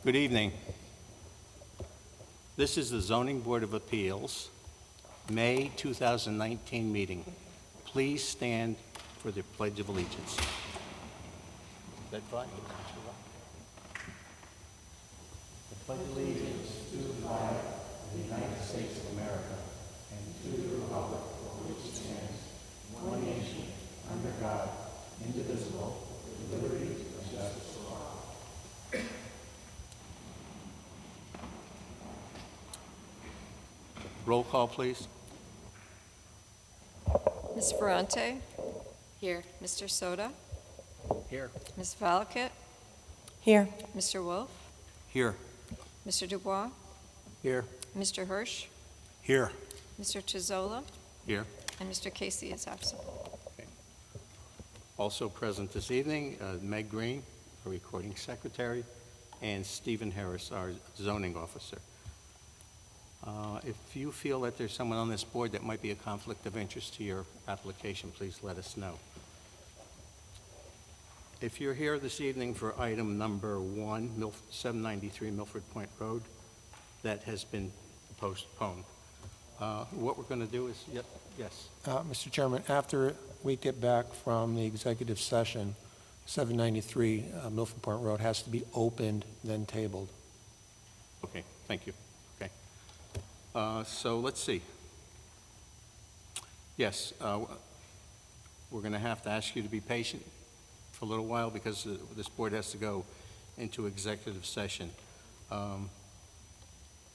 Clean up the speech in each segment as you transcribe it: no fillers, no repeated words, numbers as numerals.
Good evening. This is the Zoning Board of Appeals, May 2019 meeting. Please stand for the Pledge of Allegiance. Is that fine? The Pledge of Allegiance to the flag of the United States of America and to the republic for which it stands, one nation, under God, indivisible, with liberty and justice for all. Roll call, please. Ms. Ferrante? Here. Mr. Soda? Here. Ms. Valakit? Here. Mr. Wolf? Here. Mr. Dubois? Here. Mr. Hirsch? Here. Mr. Chizola? Here. And Mr. Casey is absent. Also present this evening, Meg Green, our recording secretary, and Stephen Harris, our zoning officer. If you feel that there's someone on this board that might be a conflict of interest to your application, please let us know. If you're here this evening for item number 1, 793 Milford Point Road, that has been postponed. What we're going to do is, yes. Mr. Chairman, after we get back from the executive session, 793 Milford Point Road has to be opened, then tabled. Okay, thank you. Okay. So let's see. Yes, we're going to have to ask you to be patient for a little while because this board has to go into executive session.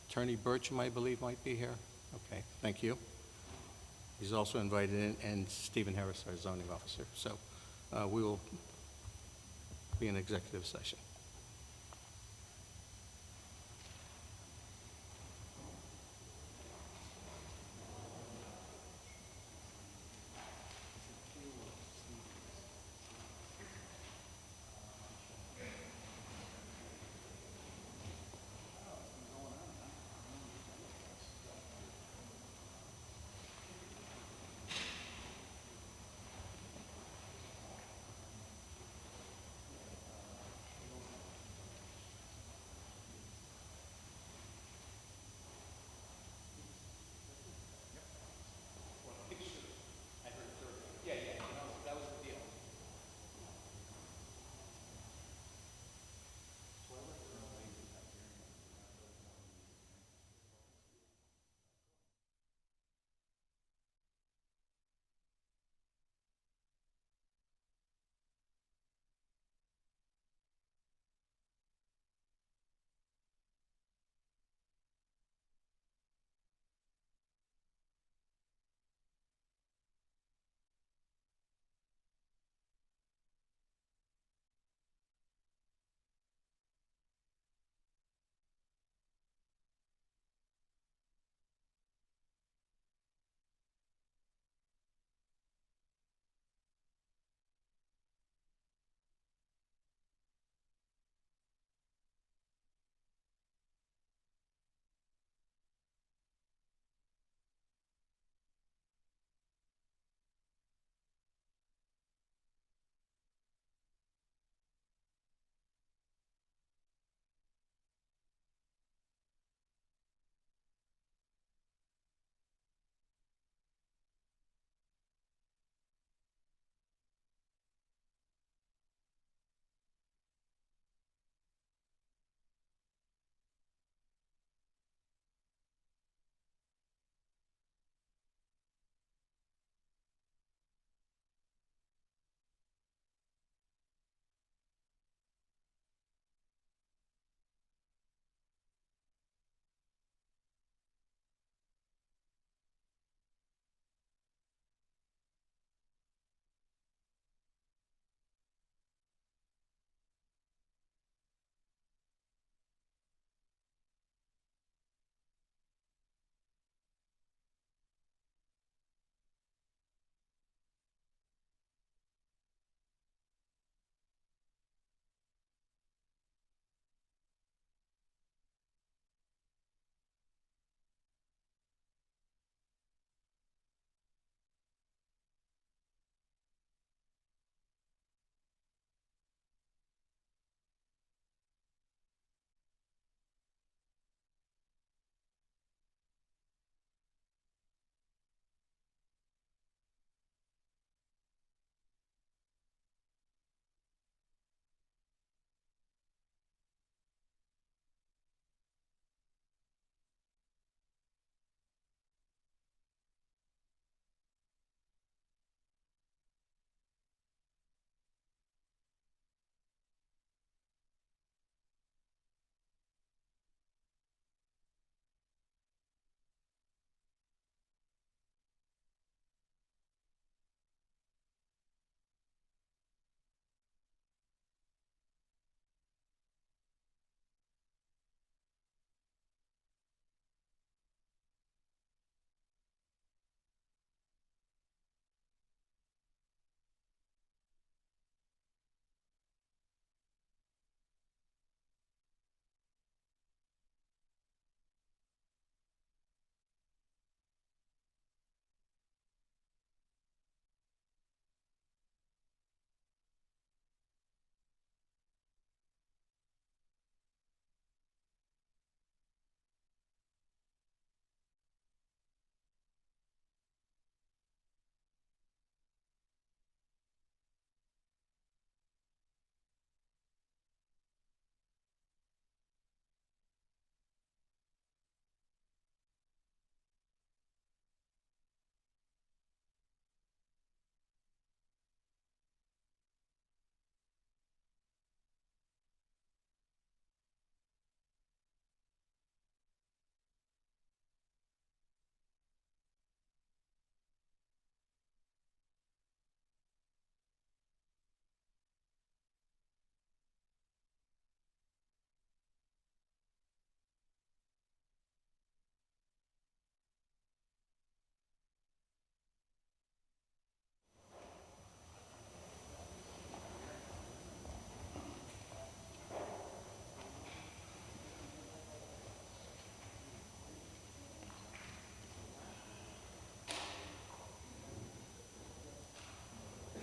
Attorney Burcham, I believe, might be here. Okay, thank you. He's also invited in, and Stephen Harris, our zoning officer. So we will be in executive session.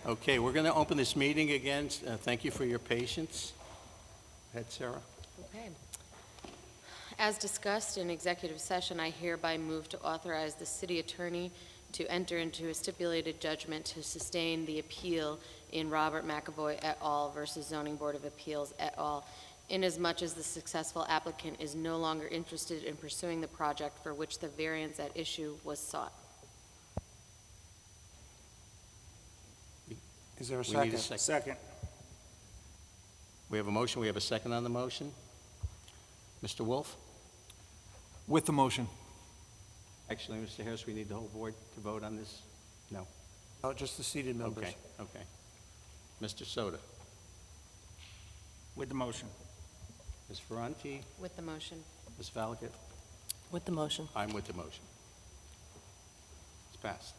Okay, we're going to open this meeting again. Thank you for your patience. Go ahead, Sarah. Okay. As discussed in executive session, I hereby move to authorize the city attorney to enter into a stipulated judgment to sustain the appeal in Robert McAvoy et al. Versus Zoning Board of Appeals et al., inasmuch as the successful applicant is no longer interested in pursuing the project for which the variance at issue was sought. Is there a We need a second? Second. We have a motion. We have a second on the motion. Mr. Wolf? With the motion. Actually, Mr. Harris, we need the whole board to vote on this? No? Oh, just the seated members. Okay, okay. Mr. Soto? With the motion. Ms. Ferranti? With the motion. Ms. Valakut? With the motion. I'm with the motion. It's passed.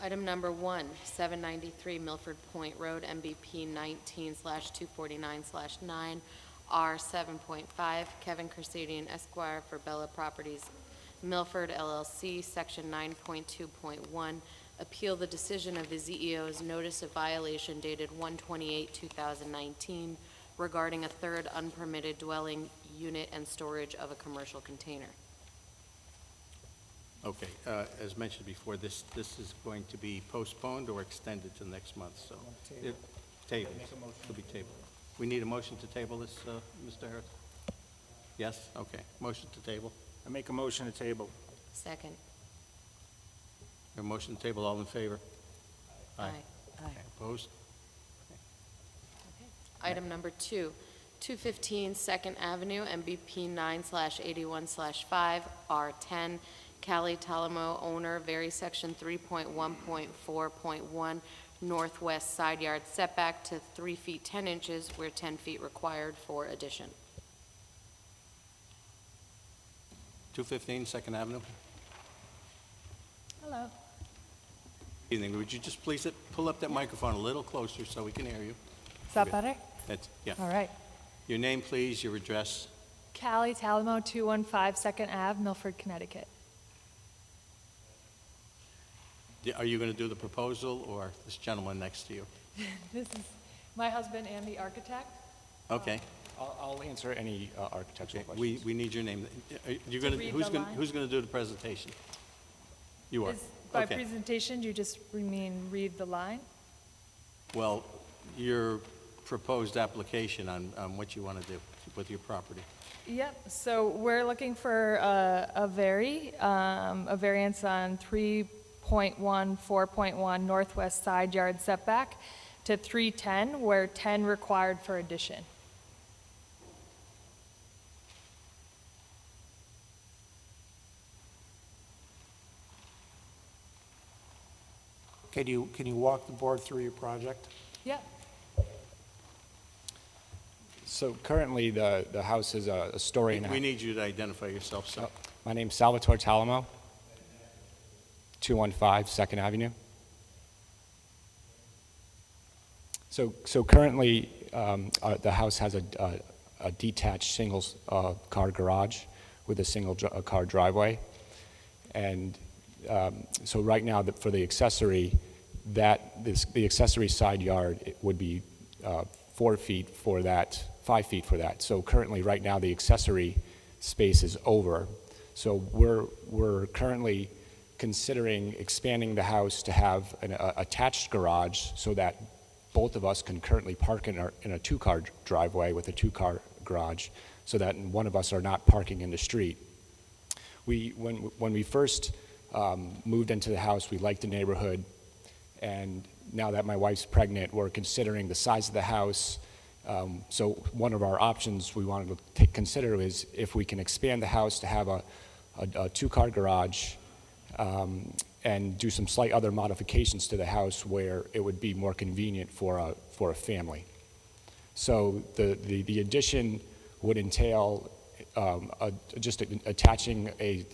Item number 1, 793 Milford Point Road, MBP 19/249/9, R 7.5, Kevin Kersadian Esquire for Bella Properties, Milford LLC, Section 9.2.1, appeal the decision of the ZEO's notice of violation dated 1/28/2019 regarding a third unpermitted dwelling unit and storage of a commercial container. Okay, as mentioned before, this is going to be postponed or extended to next month, so. Tabled. It'll be tabled. We need a motion to table this, Mr. Harris? Yes? Okay. Motion to table. I make a motion to table. Second. A motion to table, all in favor? Aye. Okay, opposed? Item number 2, 215 Second Avenue, MBP 9/81/5, R10, Cali Talamo, owner, vary section 3.1.4.1, northwest side yard setback to 3 feet 10 inches, where 10 feet required for addition. 215 Second Avenue. Hello. Evening, would you just please pull up that microphone a little closer so we can hear you? Is that better? That's, yeah. All right. Your name, please, your address. Callie Talamo, 215 Second Ave, Milford, Connecticut. Are you going to do the proposal or this gentleman next to you? This is my husband and the architect. Okay. I'll answer any architectural Okay. questions. We need your name. You're going to, read who's the going, line? who's going to do the presentation? You are. Is by Okay. presentation, do you just mean read the line? Well, your proposed application on what you want to do with your property. Yep. So we're looking for a variance on 3.14.1 northwest side yard setback to 310, where 10 required for addition. Okay, can you walk the board through your project? Yep. So currently, the house is a story and a We half. need you to identify yourself, sir. My name's Salvatore Talamo, 215 Second Avenue. So currently, the house has a detached single-car garage with a single-car driveway. And so right now, for the accessory, the accessory side yard would be 4 feet for that, 5 feet for that. So currently, right now, the accessory space is over. So we're currently considering expanding the house to have an attached garage so that both of us can currently park in a two-car driveway with a two-car garage, so that one of us are not parking in the street. When we first moved into the house, we liked the neighborhood, and now that my wife's pregnant, we're considering the size of the house. So one of our options we wanted to consider is if we can expand the house to have a two-car garage and do some slight other modifications to the house where it would be more convenient for a family. So the addition would entail just attaching a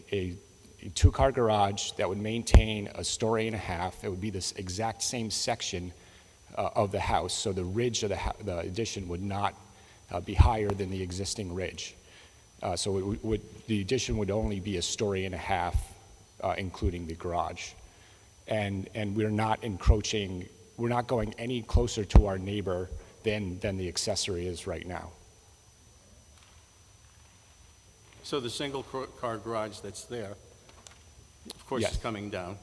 two-car garage that would maintain a story and a half. It would be this exact same section of the house, so the ridge of the addition would not be higher than the existing ridge. So the addition would only be a story and a half, including the garage. And we're not encroaching, we're not going any closer to our neighbor than the accessory is right now. So the single-car garage that's there, of course, Yes. is coming down.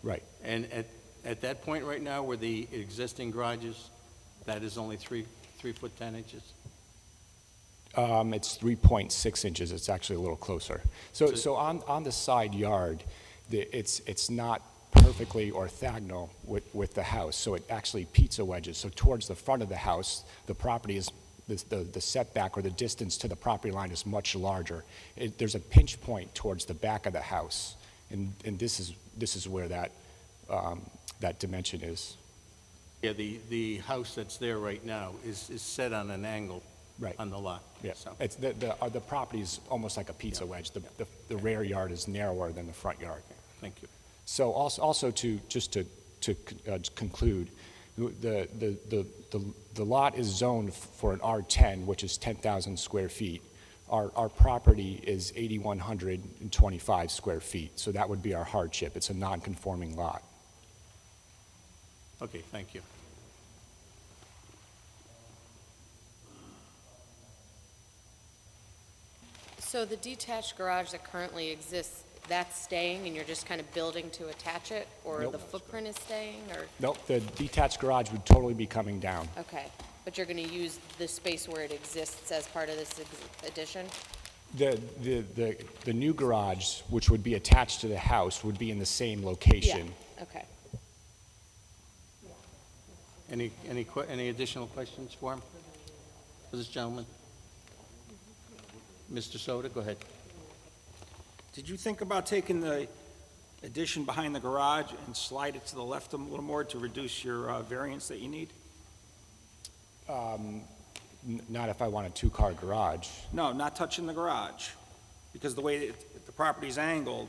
Right. And at that point right now, where the existing garage is, that is only 3 foot 10 inches? It's 3.6 inches. It's actually a little closer. So- So on the side yard, it's not perfectly orthogonal with the house. So it actually pizza wedges. So towards the front of the house, the property is, the setback or the distance to the property line is much larger. There's a pinch point towards the back of the house. And this is where that dimension is. Yeah, the house that's there right now is set on an angle Right. on the lot. Yeah, So, it's the property is almost like a pizza wedge. The rear yard is narrower than the front yard. thank you. So also to conclude, the lot is zoned for an R10, which is 10,000 square feet. Our property is 8,125 square feet, so that would be our hardship. It's a non-conforming lot. Okay, thank you. So the detached garage that currently exists, that's staying, and you're just kind of building to attach it? Or Nope. the footprint is staying, or? Nope, the detached garage would totally be coming down. Okay, but you're going to use the space where it exists as part of this addition? The new garage, which would be attached to the house, would be in the same location. Yeah, okay. Any additional questions for him? For this gentleman? Mr. Soto, go ahead. Did you think about taking the addition behind the garage and slide it to the left a little more to reduce your variance that you need? Not if I want a two-car garage. No, not touching the garage, because the way the property's angled,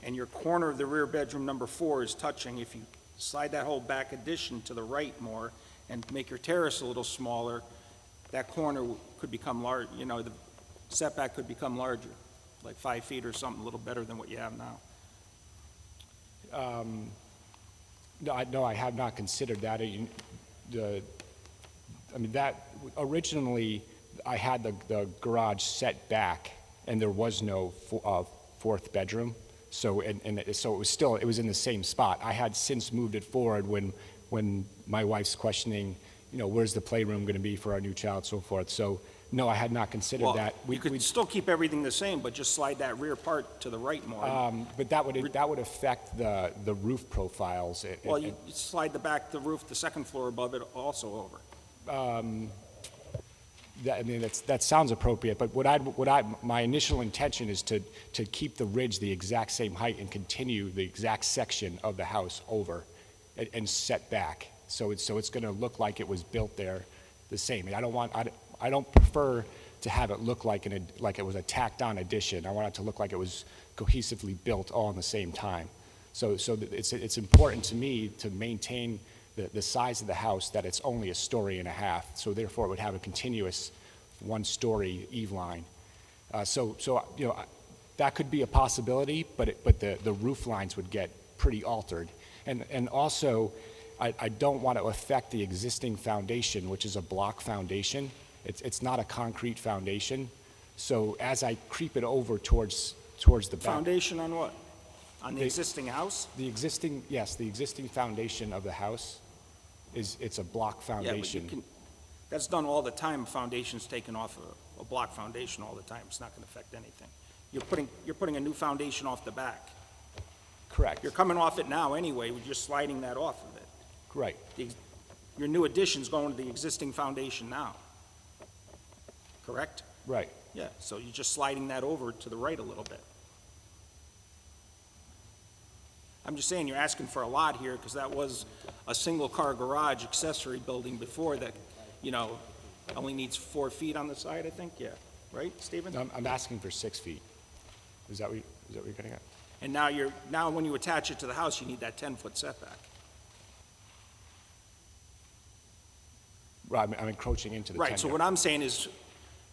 and your corner of the rear bedroom number 4 is touching, if you slide that whole back addition to the right more and make your terrace a little smaller, that corner could become large, the setback could become larger, like 5 feet or something, a little better than what you have now. No, I have not considered that. That, originally, I had the garage set back, and there was no fourth bedroom. So, so it was in the same spot. I had since moved it forward when my wife's questioning, where's the playroom going to be for our new child, so forth. So, no, I had not considered that. You could still keep everything the same, but just slide that rear part to the right more. But that would affect the roof profiles. Well, you slide the roof, the second floor above it also over. That sounds appropriate, but my initial intention is to keep the ridge the exact same height and continue the exact section of the house over and set back. So it's going to look like it was built there the same. And I don't prefer to have it look like it was a tacked on addition. I want it to look like it was cohesively built all in the same time. So it's important to me to maintain the size of the house, that it's only a story and a half, so therefore it would have a continuous one-story eave line. So that could be a possibility, but the roof lines would get pretty altered. And also, I don't want to affect the existing foundation, which is a block foundation. It's not a concrete foundation. So as I creep it over towards the back. Foundation on what? On the existing house? The existing foundation of the house it's a block Yeah, but foundation. that's done all the time. Foundation's taken off a block foundation all the time. It's not going to affect anything. You're putting a new foundation off the back. Correct. You're coming off it now anyway. We're just sliding that off of it. Right. Your new addition's going to the existing foundation now. Correct? Right. Yeah, so you're just sliding that over to the right a little bit. I'm just saying, you're asking for a lot here, because that was a single-car garage accessory building before that, only needs 4 feet on the side, I think, yeah. Right, Stephen? I'm asking for 6 feet. Is that what you're getting at? And now when you attach it to the house, you need that 10-foot setback. Right, I'm encroaching into the 10 Right, so what I'm saying is,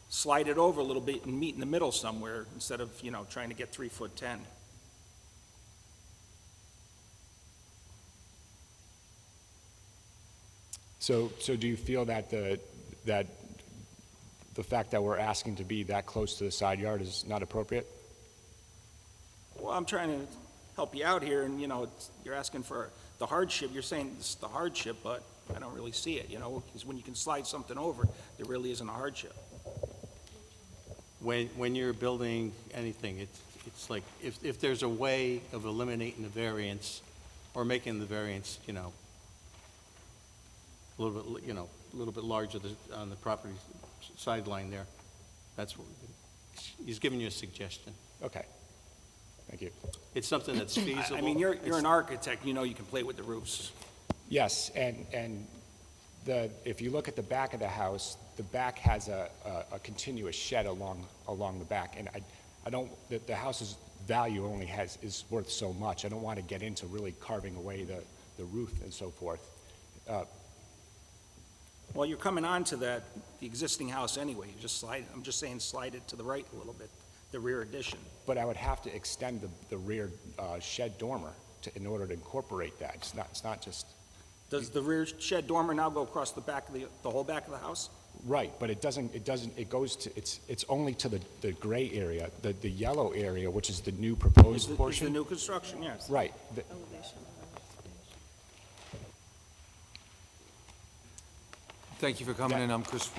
slide it over a little bit and meet in the middle somewhere instead of, trying to get 3'10". So do you feel that the fact that we're asking to be that close to the side yard is not appropriate? Well, I'm trying to help you out here, and, you're asking for the hardship. You're saying it's the hardship, but I don't really see it, because when you can slide something over, there really isn't a hardship. When you're building anything, it's like, if there's a way of eliminating the variance or making the variance, a little bit larger on the property sideline there, that's what, he's giving you a suggestion. Okay, thank you. It's something that's feasible. I mean, you're It's- an architect, you can play with the roofs. Yes, and if you look at the back of the house, the back has a continuous shed along the back, and I don't, the house's value only is worth so much. I don't want to get into really carving away the roof and so forth. Well, you're coming onto the existing house anyway. You just I'm just saying slide it to the right a little bit, the rear addition. But I would have to extend the rear shed dormer in order to incorporate that. It's not just, Does the rear shed dormer now go across the back of the whole back of the house? right, but it goes to, it's only to the gray area, the yellow area, which is the new proposed Is portion. the new construction, yes. Right. Thank you for coming in. I'm Chris.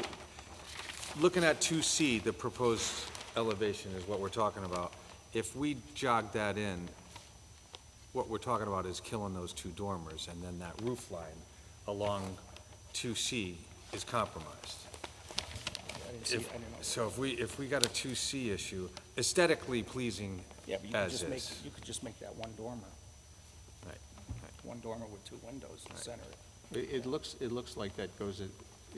Looking at 2C, the proposed elevation is what we're talking about. If we jog that in, what we're talking about is killing those two dormers, and then that roof line along 2C is compromised. So if we got a 2C issue, aesthetically pleasing Yeah, but as is. you could just make that one dormer. Right, right. One dormer with two windows in the center. It looks like that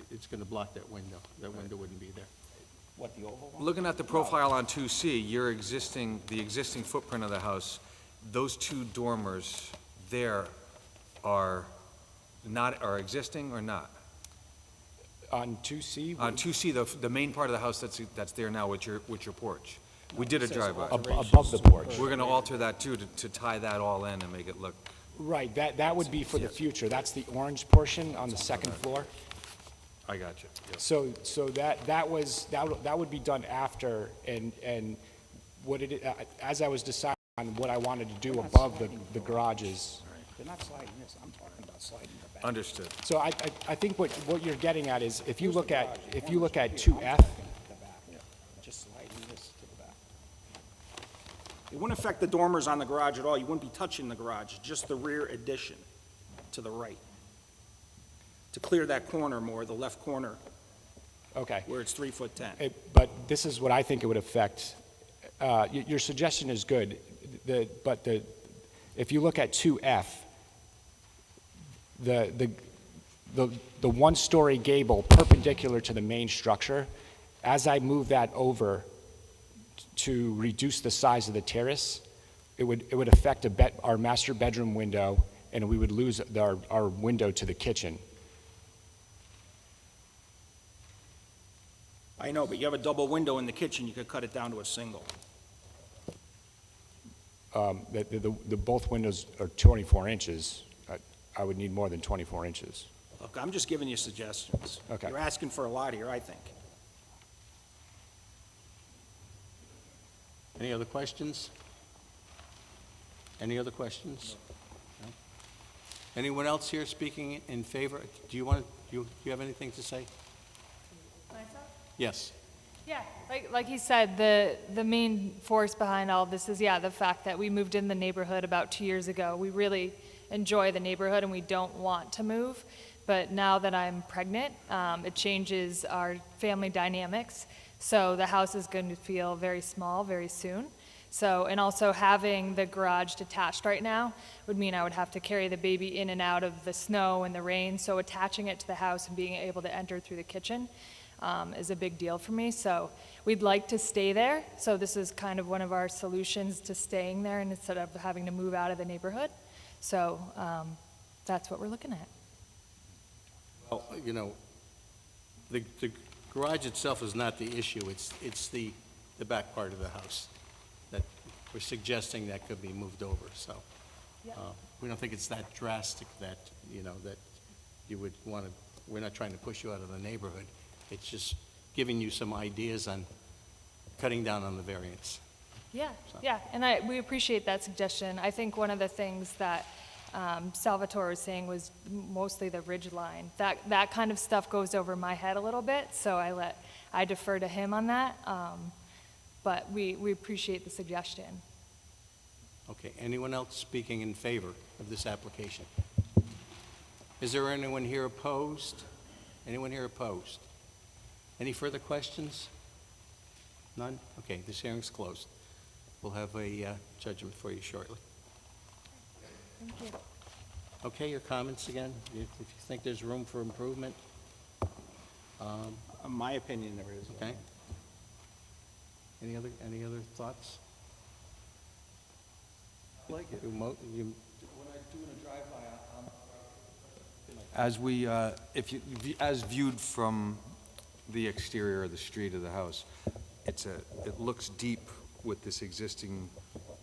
it's going to block that window. That window wouldn't be there. What, the oval one? Looking at the profile on 2C, the existing footprint of the house, those two dormers there are existing or not? On 2C? On 2C, the main part of the house that's there now with your porch. We did a drive-by. Above the porch. We're gonna alter that too, to tie that all in and make it look, Right, that would be for the future. That's the orange portion on the second floor. I got you. Yes. So that would be done after, and as I was deciding on what I wanted to do above the garages. They're not sliding this, I'm talking about sliding the back. Understood. So I think what you're getting at is, if you look at 2F, The back, just sliding this to the back. It wouldn't affect the dormers on the garage at all. You wouldn't be touching the garage, just the rear addition to the right. To clear that corner more, the left corner, okay. where it's 3'10". But this is what I think it would affect. Your suggestion is good, but if you look at 2F, the one-story gable perpendicular to the main structure, as I move that over to reduce the size of the terrace, it would affect our master bedroom window, and we would lose our window to the kitchen. I know, but you have a double window in the kitchen, you could cut it down to a single. Both windows are 24 inches. I would need more than 24 inches. Look, I'm just giving you suggestions. Okay. You're asking for a lot here, I think. Any other questions? Any other questions? No? Anyone else here speaking in favor? Do you have anything to say? Yes. Yeah, like he said, the main force behind all of this is, the fact that we moved in the neighborhood about 2 years ago. We really enjoy the neighborhood and we don't want to move. But now that I'm pregnant, it changes our family dynamics. So the house is going to feel very small very soon. So, and also having the garage detached right now would mean I would have to carry the baby in and out of the snow and the rain. So attaching it to the house and being able to enter through the kitchen is a big deal for me. So we'd like to stay there. So this is kind of one of our solutions to staying there and instead of having to move out of the neighborhood. So that's what we're looking at. Well, Garage itself is not the issue, it's the back part of the house that we're suggesting that could be moved over, so. We don't think it's that drastic that, that you would want to, we're not trying to push you out of the neighborhood. It's just giving you some ideas on cutting down on the variance. Yeah, So- yeah, and we appreciate that suggestion. I think one of the things that Salvatore was saying was mostly the ridge line. That kind of stuff goes over my head a little bit, so I defer to him on that. But we appreciate the suggestion. Okay, anyone else speaking in favor of this application? Is there anyone here opposed? Anyone here opposed? Any further questions? None? Okay, this hearing's closed. We'll have a judgment for you shortly. Thank you. Okay, your comments again? If you think there's room for improvement? In my opinion, there is. Okay. Any other thoughts? Like it. As we, as viewed from the exterior of the street of the house, it looks deep with this existing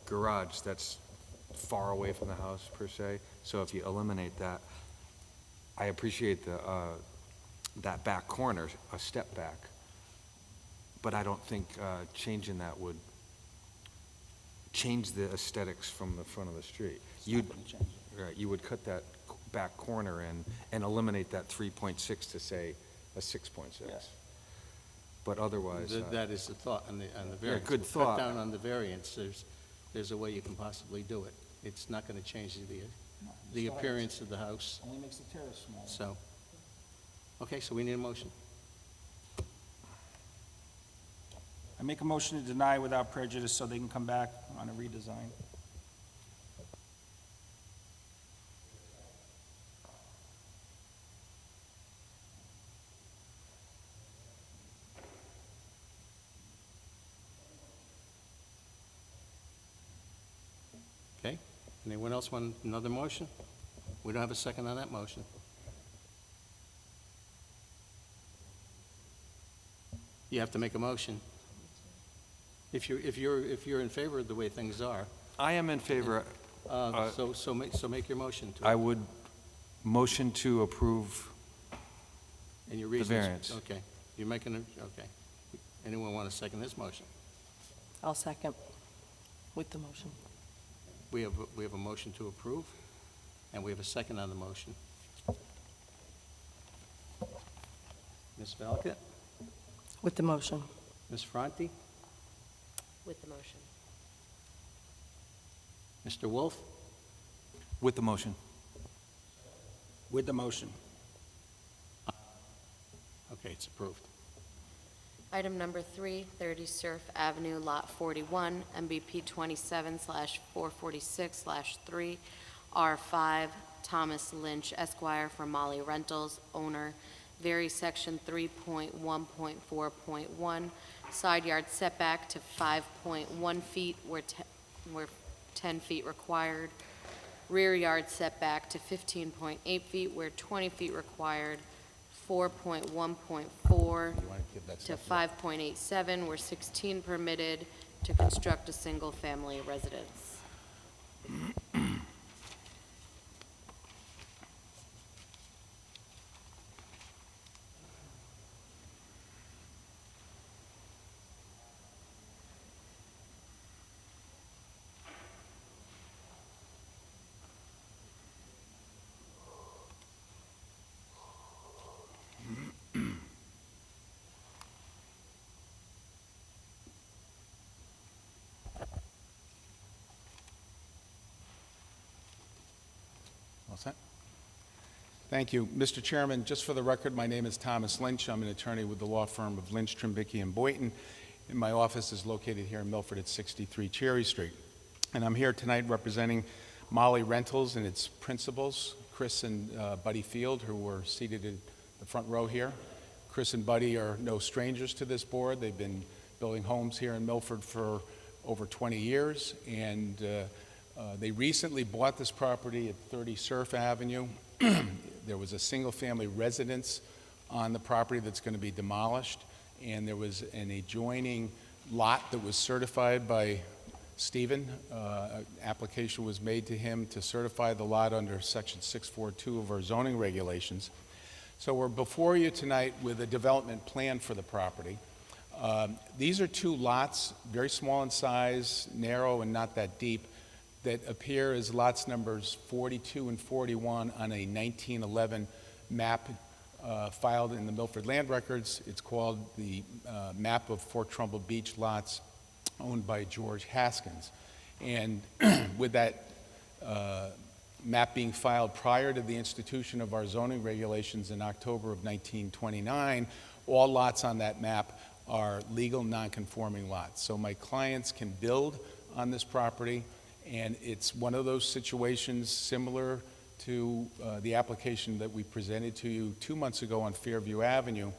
garage that's far away from the house per se. So if you eliminate that, I appreciate that back corner, a step back. But I don't think changing that would change the aesthetics from the front of the street. Right, you would cut that back corner in and eliminate that 3.6 to say a 6.6. Yes. But otherwise, That is the thought on the variance. good We'll thought. Cut down on the variance, there's a way you can possibly do it. It's not going to change the appearance of the house, Only makes the terrace smaller. so. Okay, so we need a motion. I make a motion to deny without prejudice so they can come back on a redesign. Okay? Anyone else want another motion? We don't have a second on that motion. You have to make a motion. If you're in favor of the way things are, I am in favor. so make your motion to I it. would motion to approve. And your the reasons. variance. Okay. You're making it, okay. Anyone want to second this motion? I'll second with the motion. We have a motion to approve, and we have a second on the motion. Ms. Valka? With the motion. Ms. Franti? With the motion. Mr. Wolf? With the motion. With the motion. Okay, it's approved. Item number 3, 30 Surf Avenue, Lot 41, MBP 27/446/3, R5, Thomas Lynch Esquire for Molly Rentals, owner, vary section 3.1.4.1, side yard setback to 5.1 feet where 10 feet required, rear yard setback to 15.8 feet where 20 feet required, 4.1.4 to 5.87 where 16 permitted to construct a single-family residence. All set? Thank you. Mr. Chairman, just for the record, my name is Thomas Lynch. I'm an attorney with the law firm of Lynch, Trimbicki, and Boynton, and my office is located here in Milford at 63 Cherry Street. And I'm here tonight representing Molly Rentals and its principals, Chris and Buddy Field, who were seated in the front row here. Chris and Buddy are no strangers to this board. They've been building homes here in Milford for over 20 years, and they recently bought this property at 30 Surf Avenue. There was a single-family residence on the property that's going to be demolished, and there was an adjoining lot that was certified by Stephen. An application was made to him to certify the lot under Section 642 of our zoning regulations. So we're before you tonight with a development plan for the property. These are two lots, very small in size, narrow and not that deep, that appear as lots numbers 42 and 41 on a 1911 map filed in the Milford Land Records. It's called the Map of Fort Trumbull Beach Lots, owned by George Haskins. And with that map being filed prior to the institution of our zoning regulations in October of 1929, all lots on that map are legal non-conforming lots. So my clients can build on this property, and it's one of those situations similar to the application that we presented to you 2 months ago on Fairview Avenue.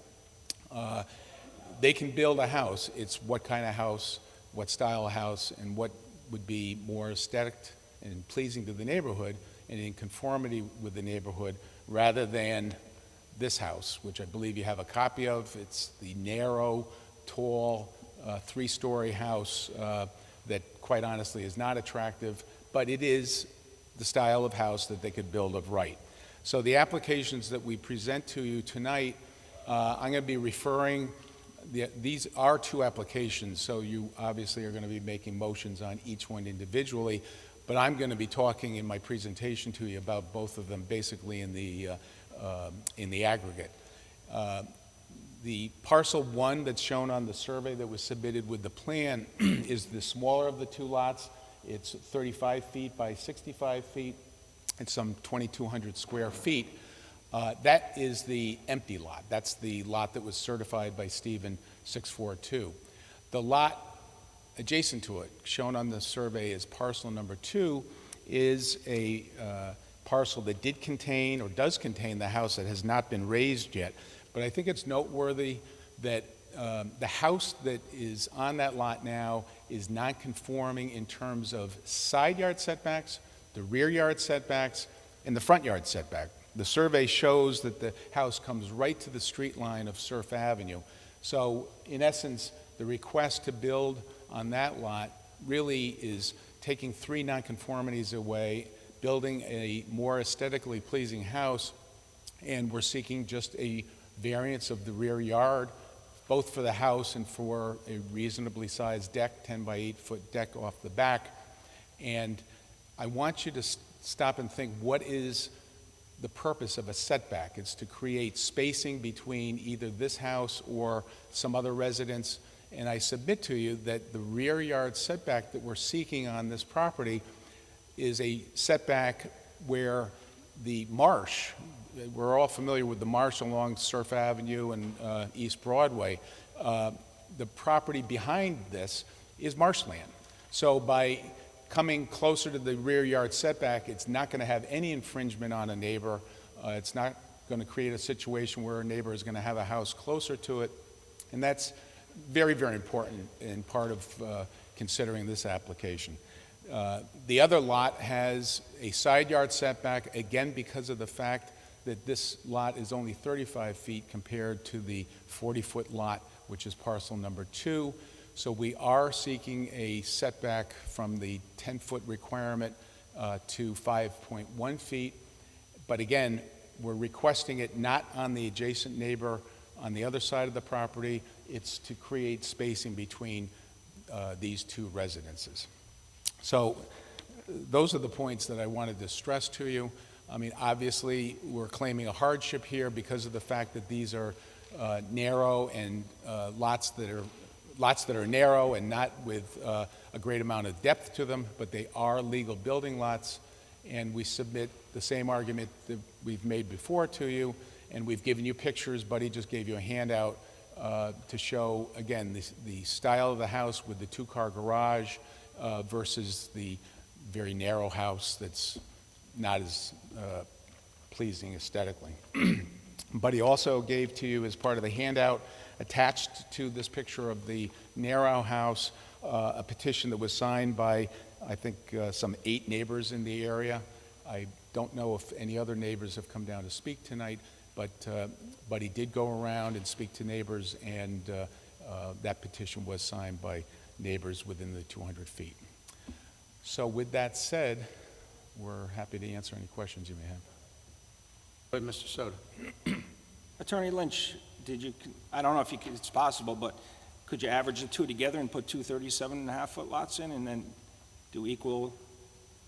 They can build a house. It's what kind of house, what style of house, and what would be more aesthetic and pleasing to the neighborhood and in conformity with the neighborhood, rather than this house, which I believe you have a copy of. It's the narrow, tall, three-story house that, quite honestly, is not attractive, but it is the style of house that they could build of right. So the applications that we present to you tonight, I'm going to be referring, these are two applications, so you obviously are going to be making motions on each one individually, but I'm going to be talking in my presentation to you about both of them basically in the aggregate. The parcel 1 that's shown on the survey that was submitted with the plan is the smaller of the two lots. It's 35 feet by 65 feet. It's some 2,200 square feet. That is the empty lot. That's the lot that was certified by Stephen 642. The lot adjacent to it, shown on the survey as parcel number 2, is a parcel that did contain or does contain the house that has not been raised yet. But I think it's noteworthy that the house that is on that lot now is non-conforming in terms of side yard setbacks, the rear yard setbacks, and the front yard setback. The survey shows that the house comes right to the street line of Surf Avenue. So in essence, the request to build on that lot really is taking 3 nonconformities away, building a more aesthetically pleasing house, and we're seeking just a variance of the rear yard, both for the house and for a reasonably sized deck, 10 by 8 foot deck off the back. And I want you to stop and think, what is the purpose of a setback? It's to create spacing between either this house or some other residence. And I submit to you that the rear yard setback that we're seeking on this property is a setback where the marsh, we're all familiar with the marsh along Surf Avenue and East Broadway. The property behind this is marshland. So by coming closer to the rear yard setback, it's not going to have any infringement on a neighbor. It's not going to create a situation where a neighbor is going to have a house closer to it. And that's very, very important and part of considering this application. The other lot has a side yard setback, again, because of the fact that this lot is only 35 feet compared to the 40-foot lot, which is parcel number 2. So we are seeking a setback from the 10-foot requirement to 5.1 feet. But again, we're requesting it not on the adjacent neighbor on the other side of the property. It's to create spacing between these two residences. So those are the points that I wanted to stress to you. I mean, obviously, we're claiming a hardship here because of the fact that these are narrow and lots that are narrow and not with a great amount of depth to them, but they are legal building lots, and we submit the same argument that we've made before to you, and we've given you pictures. Buddy just gave you a handout to show, again, the style of the house with the 2-car garage versus the very narrow house that's not as pleasing aesthetically. But he also gave to you, as part of the handout, attached to this picture of the narrow house, a petition that was signed by, I think, some 8 neighbors in the area. I don't know if any other neighbors have come down to speak tonight, but he did go around and speak to neighbors, and that petition was signed by neighbors within the 200 feet. So with that said, we're happy to answer any questions you may have. But Mr. Soto? Attorney Lynch, I don't know if it's possible, but could you average the two together and put two 37.5-foot lots in and then do equal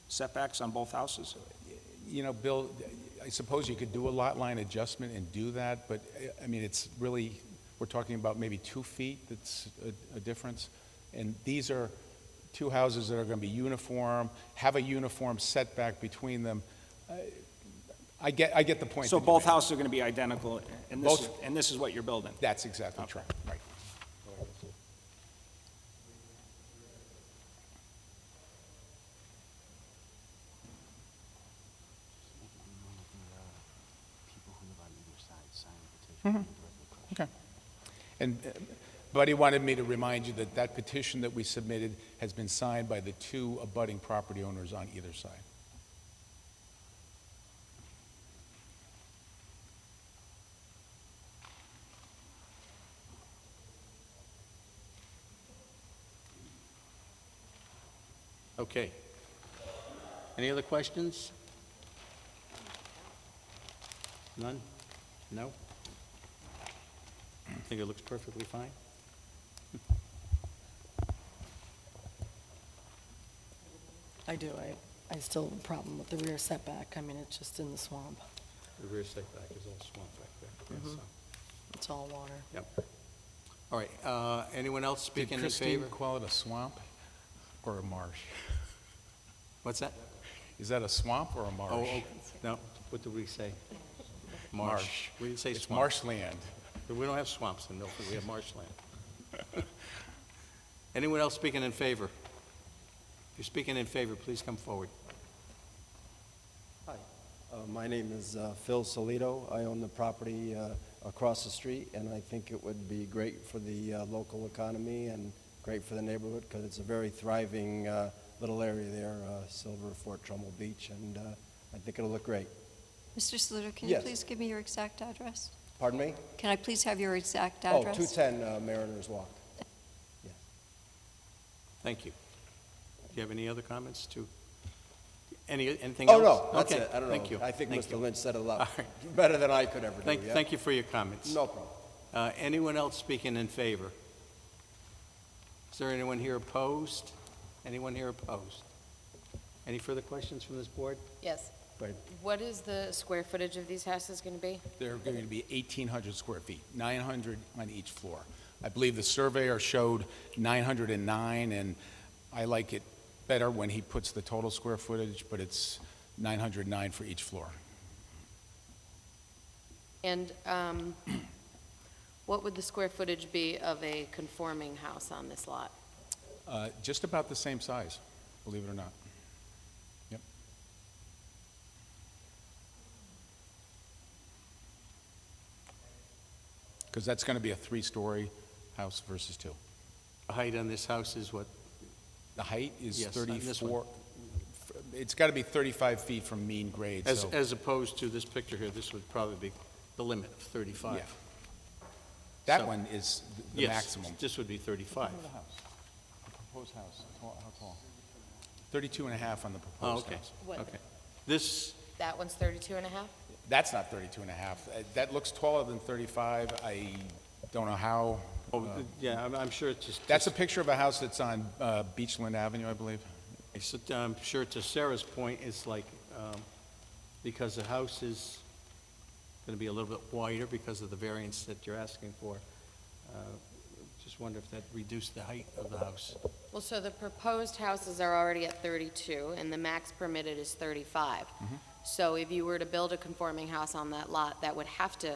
setbacks on both houses? You know, Bill, I suppose you could do a lot line adjustment and do that, but, I mean, it's really, we're talking about maybe 2 feet that's a difference. And these are two houses that are going to be uniform, have a uniform setback between them. I get the point. So that you're both making. houses are going to be identical, and this is what you're building? That's exactly true, right. Okay. And Buddy wanted me to remind you that that petition that we submitted has been signed by the two abutting property owners on either side. Okay. Any other questions? None? No? I think it looks perfectly fine. I do. I still have a problem with the rear setback. I mean, it's just in the swamp. The rear setback is all swamp back there. Yes, so- It's all water. Yep. All right, anyone else Did speaking in Christine favor? call it a swamp or a marsh? What's that? Is that a swamp or a marsh? Oh, no, what did we say? Marsh. We didn't say It's swamp. marshland. But we don't have swamps in Milford, we have marshland. Anyone else speaking in favor? If you're speaking in favor, please come forward. Hi, my name is Phil Solito. I own the property across the street, and I think it would be great for the local economy and great for the neighborhood because it's a very thriving little area there, Silver Fort Trumbull Beach, and I think it'll look great. Mr. Saluto, can you Yes. please give me your exact address? Pardon me? Can I please have your exact Oh, address? 210 Mariners Walk. Yes. Thank you. Do you have any other comments to, anything Oh, else? no, that's Okay, it. I don't know. thank you. I think Thank Mr. you. Lynch said it a All lot right. better than I could ever do. yeah? Thank you for your comments. No problem. Anyone else speaking in favor? Is there anyone here opposed? Anyone here opposed? Any further questions from this board? Yes. Go ahead. What is the square footage of these houses going to be? They're going to be 1,800 square feet, 900 on each floor. I believe the surveyor showed 909, and I like it better when he puts the total square footage, but it's 909 for each floor. And what would the square footage be of a conforming house on this lot? Just about the same size, believe it or not. Yep. Because that's going to be a 3-story house versus 2. The height on this house is what? The height is Yes, on this one. 34, it's got to be 35 feet from mean grade, so. As opposed to this picture here, this would probably be the limit of 35. Yeah. That So- one is the Yes, maximum. this would be 35. The house, the proposed house, how tall? 32 and a half on the Oh, proposed okay, house. okay. This, That one's 32 and a half? That's not 32 and a half. That looks taller than 35. I don't know how. yeah, I'm sure it's just. That's a picture of a house that's on Beachland Avenue, I believe. I'm sure to Sarah's point, it's like, because the house is going to be a little bit wider because of the variance that you're asking for. Just wonder if that reduced the height of the house. Well, so the proposed houses are already at 32, and the max permitted is 35. So if you were to build a conforming house on that lot, that would have to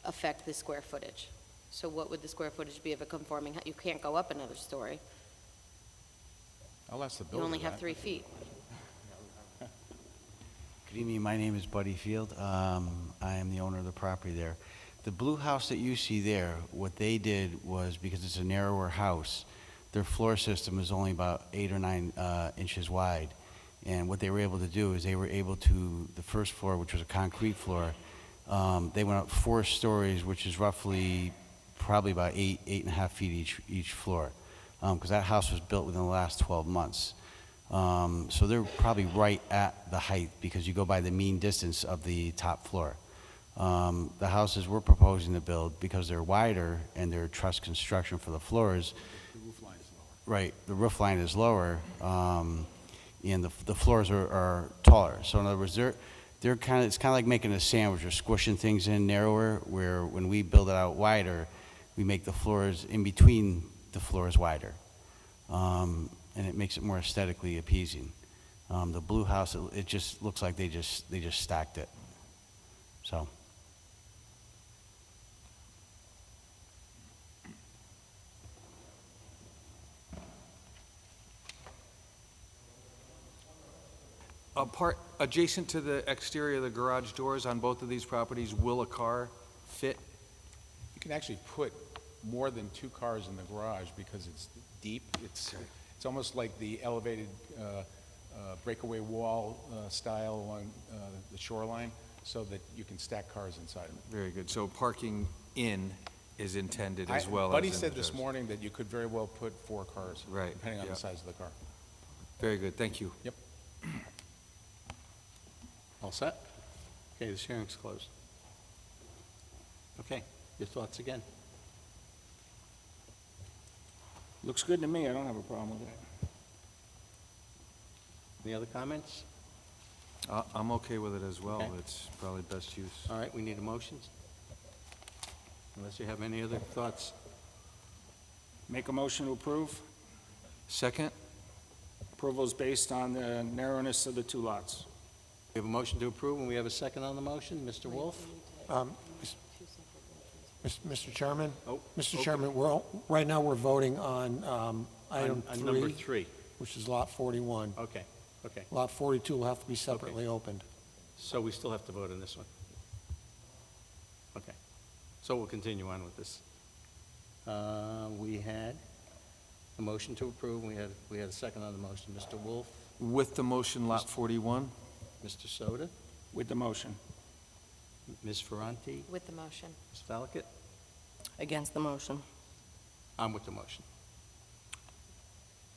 affect the square footage. So what would the square footage be of a conforming, you can't go up another story. I'll ask the You builder only have that. 3 feet. Good evening, my name is Buddy Field. I am the owner of the property there. The blue house that you see there, what they did was, because it's a narrower house, their floor system is only about 8 or 9 inches wide. And what they were able to do is they were able to, the first floor, which was a concrete floor, They went up 4 stories, which is roughly probably about 8.5 feet each floor, because that house was built within the last 12 months. So they're probably right at the height, because you go by the mean distance of the top floor. The houses we're proposing to build, because they're wider and they're truss construction for the floors. The roof line is lower. Right, the roof line is lower, and the floors are taller. So in other words, they're kind of, it's kind of like making a sandwich or squishing things in narrower, where when we build it out wider, we make the floors in between the floors wider. And it makes it more aesthetically appeasing. The blue house, it just looks like they just stacked it. So. Adjacent to the exterior of the garage doors on both of these properties, will a car fit? You can actually put more than 2 cars in the garage because it's deep. It's almost like the elevated breakaway wall style along the shoreline, so that you can stack cars inside of it. Very good. So parking in is intended as well as Buddy in said the this doors. morning that you could very well put 4 cars, Right, depending on yeah. the size of the car. Very good, thank you. Yep. All set? Okay, this hearing's closed. Okay, your thoughts again? Looks good to me, I don't have a problem with it. Any other comments? I'm okay with it as well. Okay. It's probably best use. All right, we need a motion. Unless you have any other thoughts. Make a motion to approve. Second? Approval is based on the narrowness of the 2 lots. We have a motion to approve, and we have a second on the motion. Mr. Wolf? Mr. Chairman? Oh, Mr. okay. Chairman, right now we're voting on item On number 3, 3. which is Lot 41. Okay, okay. Lot 42 will have to be separately opened. So we still have to vote on this one? Okay. So we'll continue on with this. We had a motion to approve, and we had a second on the motion. Mr. Wolf, With the motion, Lot 41? Mr. Soda, With the motion. Ms. Ferranti, With the motion. Ms. Valakit. Against the motion. I'm with the motion.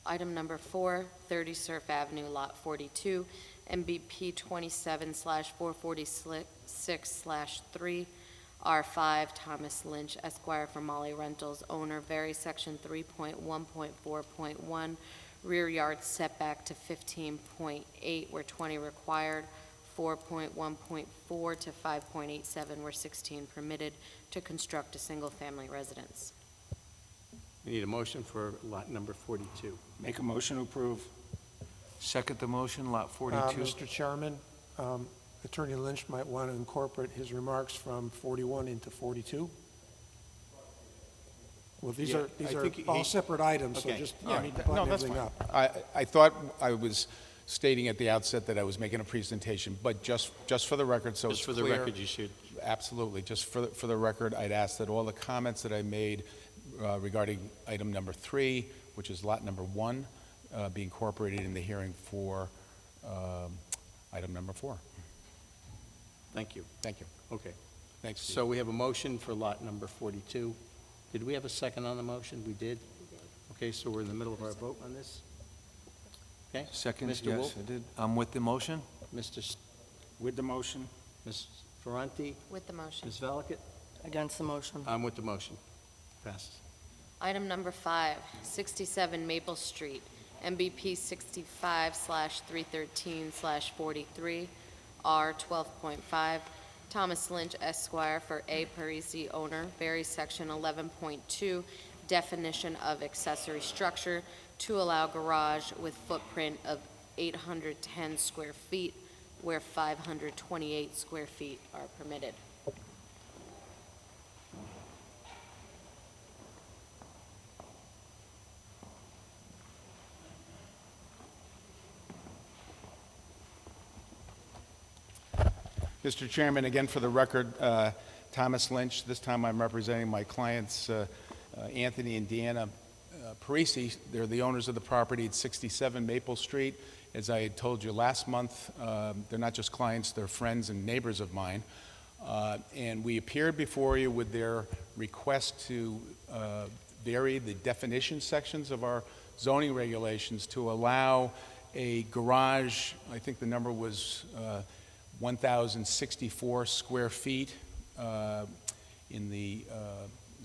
Item number 4, 30 Surf Avenue, Lot 42, MBP 27/446/3, R5, Thomas Lynch Esquire for Molly Rentals, owner, vary section 3.1.4.1, rear yard setback to 15.8 where 20 required, 4.1.4 to 5.87 where 16 permitted, to construct a single-family residence. We need a motion for lot number 42. Make a motion to approve. Second the motion, Lot 42? Mr. Chairman, Attorney Lynch might want to incorporate his remarks from 41 into 42. Well, these Yeah, are I think he- all separate items, so Okay, just, all you right. need to No, button that's everything fine. up. I thought I was stating at the outset that I was making a presentation, but just for the record, so it's Just for the clear. record, you should. Absolutely. Just for the record, I'd ask that all the comments that I made regarding item number 3, which is lot number 1, be incorporated in the hearing for item number 4. Thank you. Thank you. Okay. Thanks, Steve. So we have a motion for lot number 42. Did we have a second on the motion? We did? Okay, so we're in the middle of our vote on this? Okay? Second, Mr. yes, Wolf? I did. I'm with the motion? Mr. With the motion. Ms. Ferranti? With the motion. Ms. Valakit? Against the motion. I'm with the motion. Passes. Item number 5, 67 Maple Street, MBP 65/313/43, R 12.5, Thomas Lynch Esquire for A. Parisi, owner, vary section 11.2, definition of accessory structure, to allow garage with footprint of 810 square feet, where 528 square feet are permitted. Mr. Chairman, again, for the record, Thomas Lynch, this time I'm representing my clients, Anthony and Deanna Parisi. They're the owners of the property at 67 Maple Street. As I had told you last month, they're not just clients, they're friends and neighbors of mine. And we appeared before you with their request to vary the definition sections of our zoning regulations to allow a garage, I think the number was 1,064 square feet in the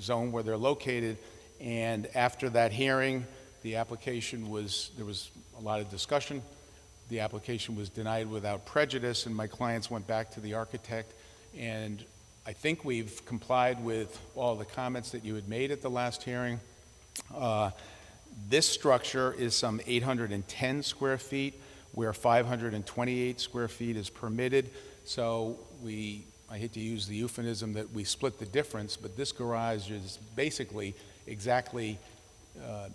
zone where they're located. And after that hearing, the application was, there was a lot of discussion. The application was denied without prejudice, and my clients went back to the architect, and I think we've complied with all the comments that you had made at the last hearing. This structure is some 810 square feet, where 528 square feet is permitted. So I hate to use the euphemism that we split the difference, but this garage is basically exactly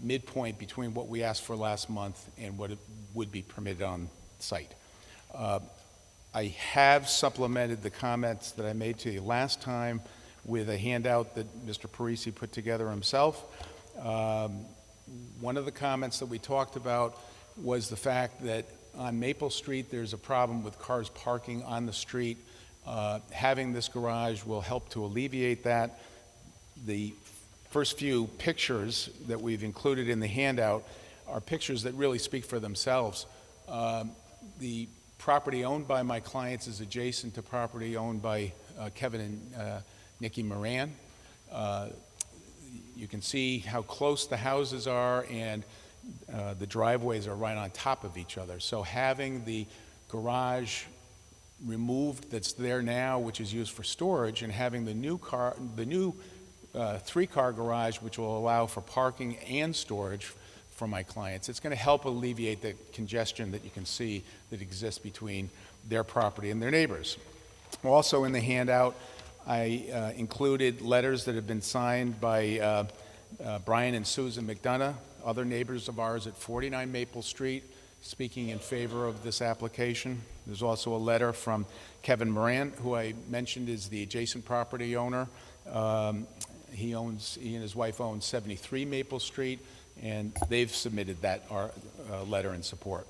midpoint between what we asked for last month and what it would be permitted on site. I have supplemented the comments that I made to you last time with a handout that Mr. Parisi put together himself. One of the comments that we talked about was the fact that on Maple Street there's a problem with cars parking on the street. Having this garage will help to alleviate that. The first few pictures that we've included in the handout are pictures that really speak for themselves. The property owned by my clients is adjacent to property owned by Kevin and Nikki Moran. You can see how close the houses are, and the driveways are right on top of each other. So having the garage removed that's there now, which is used for storage, and having the new three-car garage, which will allow for parking and storage for my clients, it's going to help alleviate the congestion that you can see that exists between their property and their neighbors. Also in the handout, I included letters that have been signed by Brian and Susan McDonough, other neighbors of ours at 49 Maple Street, speaking in favor of this application. There's also a letter from Kevin Moran, who I mentioned is the adjacent property owner. He and his wife own 73 Maple Street, and they've submitted that letter in support.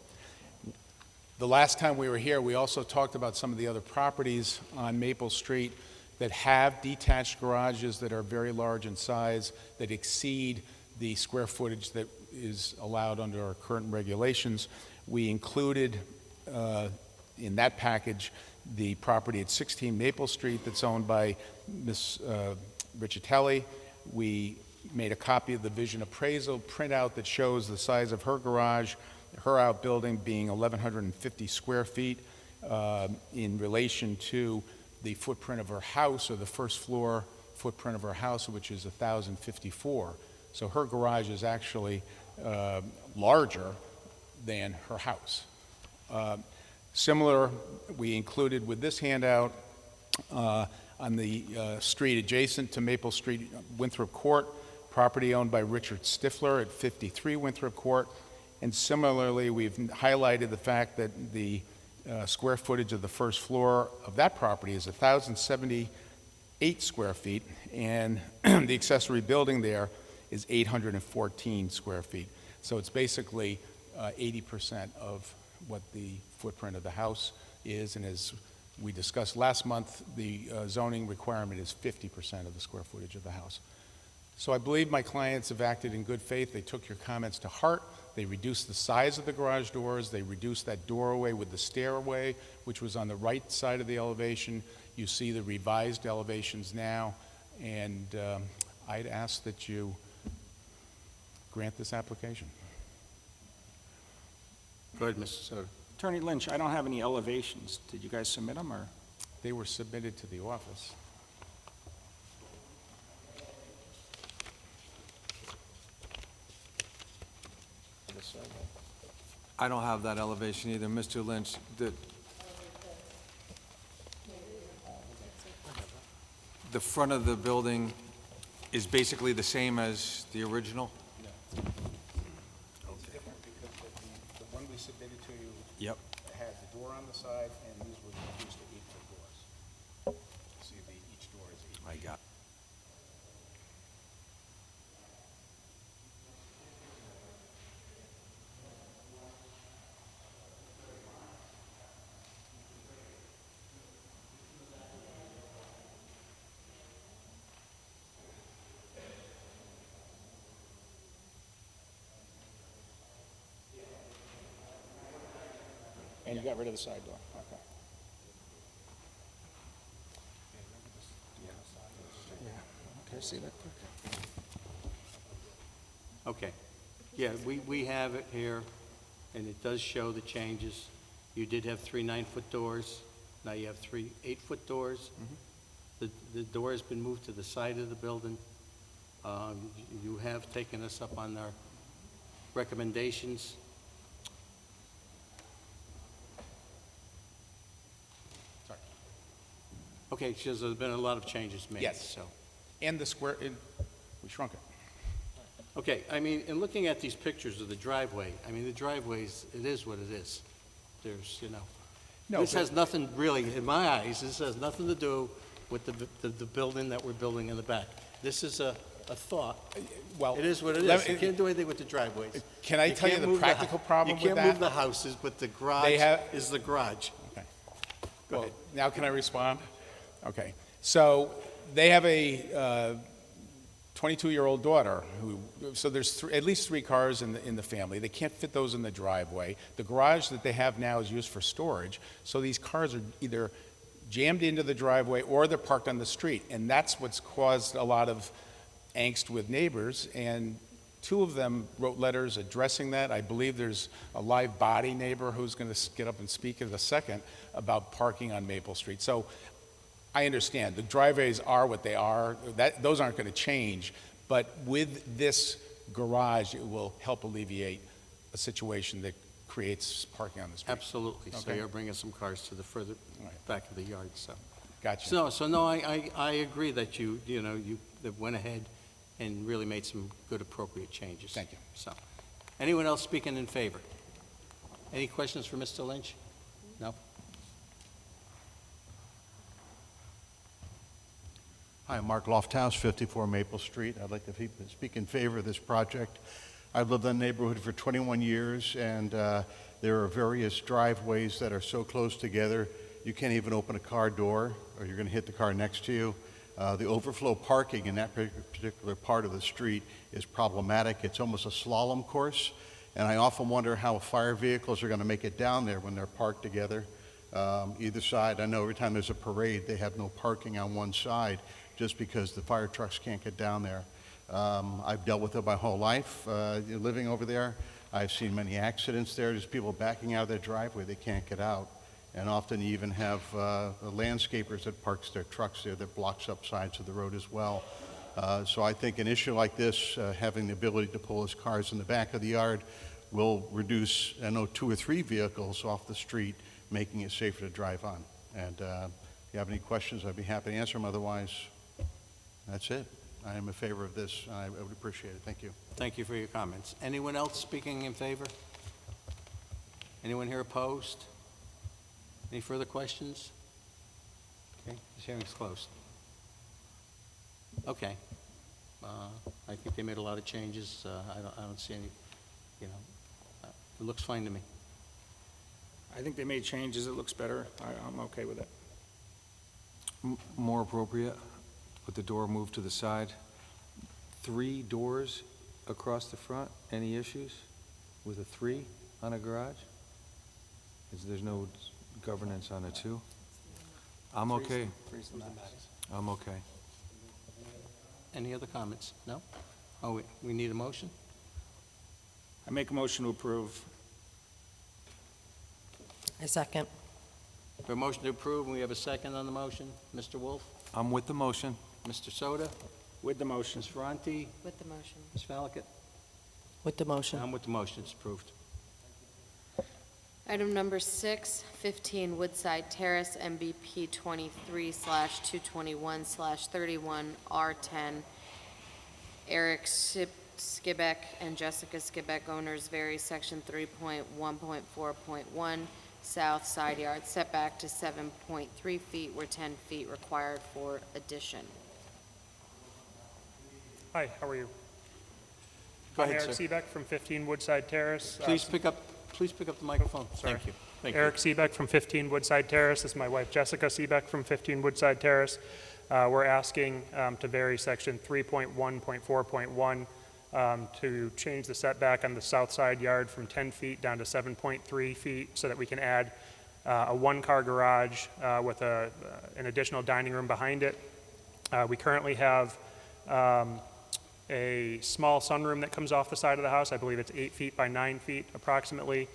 The last time we were here, we also talked about some of the other properties on Maple Street that have detached garages that are very large in size, that exceed the square footage that is allowed under our current regulations. We included in that package the property at 16 Maple Street that's owned by Ms. Riccitelli. We made a copy of the vision appraisal printout that shows the size of her garage, her outbuilding being 1,150 square feet in relation to the footprint of her house, or the first floor footprint of her house, which is 1,054. So her garage is actually larger than her house. Similar, we included with this handout on the street adjacent to Maple Street, Winthrop Court, property owned by Richard Stifler at 53 Winthrop Court. And similarly, we've highlighted the fact that the square footage of the first floor of that property is 1,078 square feet, and the accessory building there is 814 square feet. So it's basically 80% of what the footprint of the house is, and as we discussed last month, the zoning requirement is 50% of the square footage of the house. So I believe my clients have acted in good faith. They took your comments to heart. They reduced the size of the garage doors. They reduced that doorway with the stairway, which was on the right side of the elevation. You see the revised elevations now, and I'd ask that you grant this application. Go ahead, Mr. Soto. Attorney Lynch, I don't have any elevations. Did you guys submit them, or? They were submitted to the office. I don't have that elevation either. Mr. Lynch, the front of the building is basically the same as the original? It's different because the one we submitted to you Yep. had the door on the side, and these were reduced to 8-foot doors. See, each door is 8 feet. I got. And you got rid of the side door, okay. Yeah, okay, see that quick? Okay. Yeah, we have it here, and it does show the changes. You did have 3 9-foot doors. Now you have 3 8-foot doors. The door has been moved to the side of the building. You have taken us up on our recommendations. Sorry. Okay, so there's been a lot of changes made. Yes. So, And the square, we shrunk it. okay, I mean, in looking at these pictures of the driveway, I mean, the driveways, it is what it is. There's, No, this but- has nothing really, in my eyes, this has nothing to do with the building that we're building in the back. This is a thought. Well, It is what it let is. me- You can't do anything with the driveways. Can I tell you can't the move practical problem with You can't move that? the houses, but the They garage have- is the garage. Okay. Go Well, ahead. now can I respond? Okay. So they have a 22-year-old daughter so there's at least 3 cars in the family. They can't fit those in the driveway. The garage that they have now is used for storage, so these cars are either jammed into the driveway or they're parked on the street, and that's what's caused a lot of angst with neighbors, and 2 of them wrote letters addressing that. I believe there's a live body neighbor who's going to get up and speak in a second about parking on Maple Street. So I understand, the driveways are what they are, those aren't going to change, but with this garage, it will help alleviate a situation that creates parking on the street. Absolutely. So Okay. you're bringing some cars to the further All right. back of the yard, so. Gotcha. So no, I agree that you went ahead and really made some good, appropriate changes. Thank you. So, anyone else speaking in favor? Any questions for Mr. Lynch? No? Hi, Mark Lofthouse, 54 Maple Street. I'd like to speak in favor of this project. I've lived in the neighborhood for 21 years, and there are various driveways that are so close together, you can't even open a car door, or you're going to hit the car next to you. The overflow parking in that particular part of the street is problematic. It's almost a slalom course, and I often wonder how fire vehicles are going to make it down there when they're parked together. Either side, I know every time there's a parade, they have no parking on one side, just because the fire trucks can't get down there. I've dealt with it my whole life, living over there. I've seen many accidents there. There's people backing out of their driveway, they can't get out. And often you even have the landscapers that parks their trucks there that blocks up sides of the road as well. So I think an issue like this, having the ability to pull his cars in the back of the yard will reduce, 2 or 3 vehicles off the street, making it safer to drive on. And if you have any questions, I'd be happy to answer them. Otherwise, that's it. I am in favor of this. I would appreciate it. Thank you. Thank you for your comments. Anyone else speaking in favor? Anyone here opposed? Any further questions? Okay, this hearing's closed. Okay. I think they made a lot of changes. I don't see any, it looks fine to me. I think they made changes, it looks better, I'm okay with it. More appropriate, with the door moved to the side. 3 doors across the front, any issues with a 3 on a garage? There's no governance on a 2? I'm okay. I'm okay. Any other comments? No? Oh, we need a motion? I make a motion to approve. I second. We have a motion to approve, and we have a second on the motion. Mr. Wolf? I'm with the motion. Mr. Soto? With the motion. Ms. Ferranti? With the motion. Ms. Falakit? With the motion. I'm with the motion. It's approved. Item number 6, 15 Woodside Terrace, MBP 23/221/31R10. Eric Skibek and Jessica Skibek, owners, vary section 3.1.4.1, south side yard setback to 7.3 feet, where 10 feet required for addition. Hi, how are you? Go I'm ahead, Eric sir. Seebeck from 15 Woodside Terrace. Please pick up the microphone. Sorry. Thank you. Thank you. Eric Seebeck from 15 Woodside Terrace. This is my wife Jessica Seebeck from 15 Woodside Terrace. We're asking to vary section 3.1.4.1 to change the setback on the south side yard from 10 feet down to 7.3 feet so that we can add a one-car garage with an additional dining room behind it. We currently have a small sunroom that comes off the side of the house. I believe it's 8 feet by 9 feet approximately,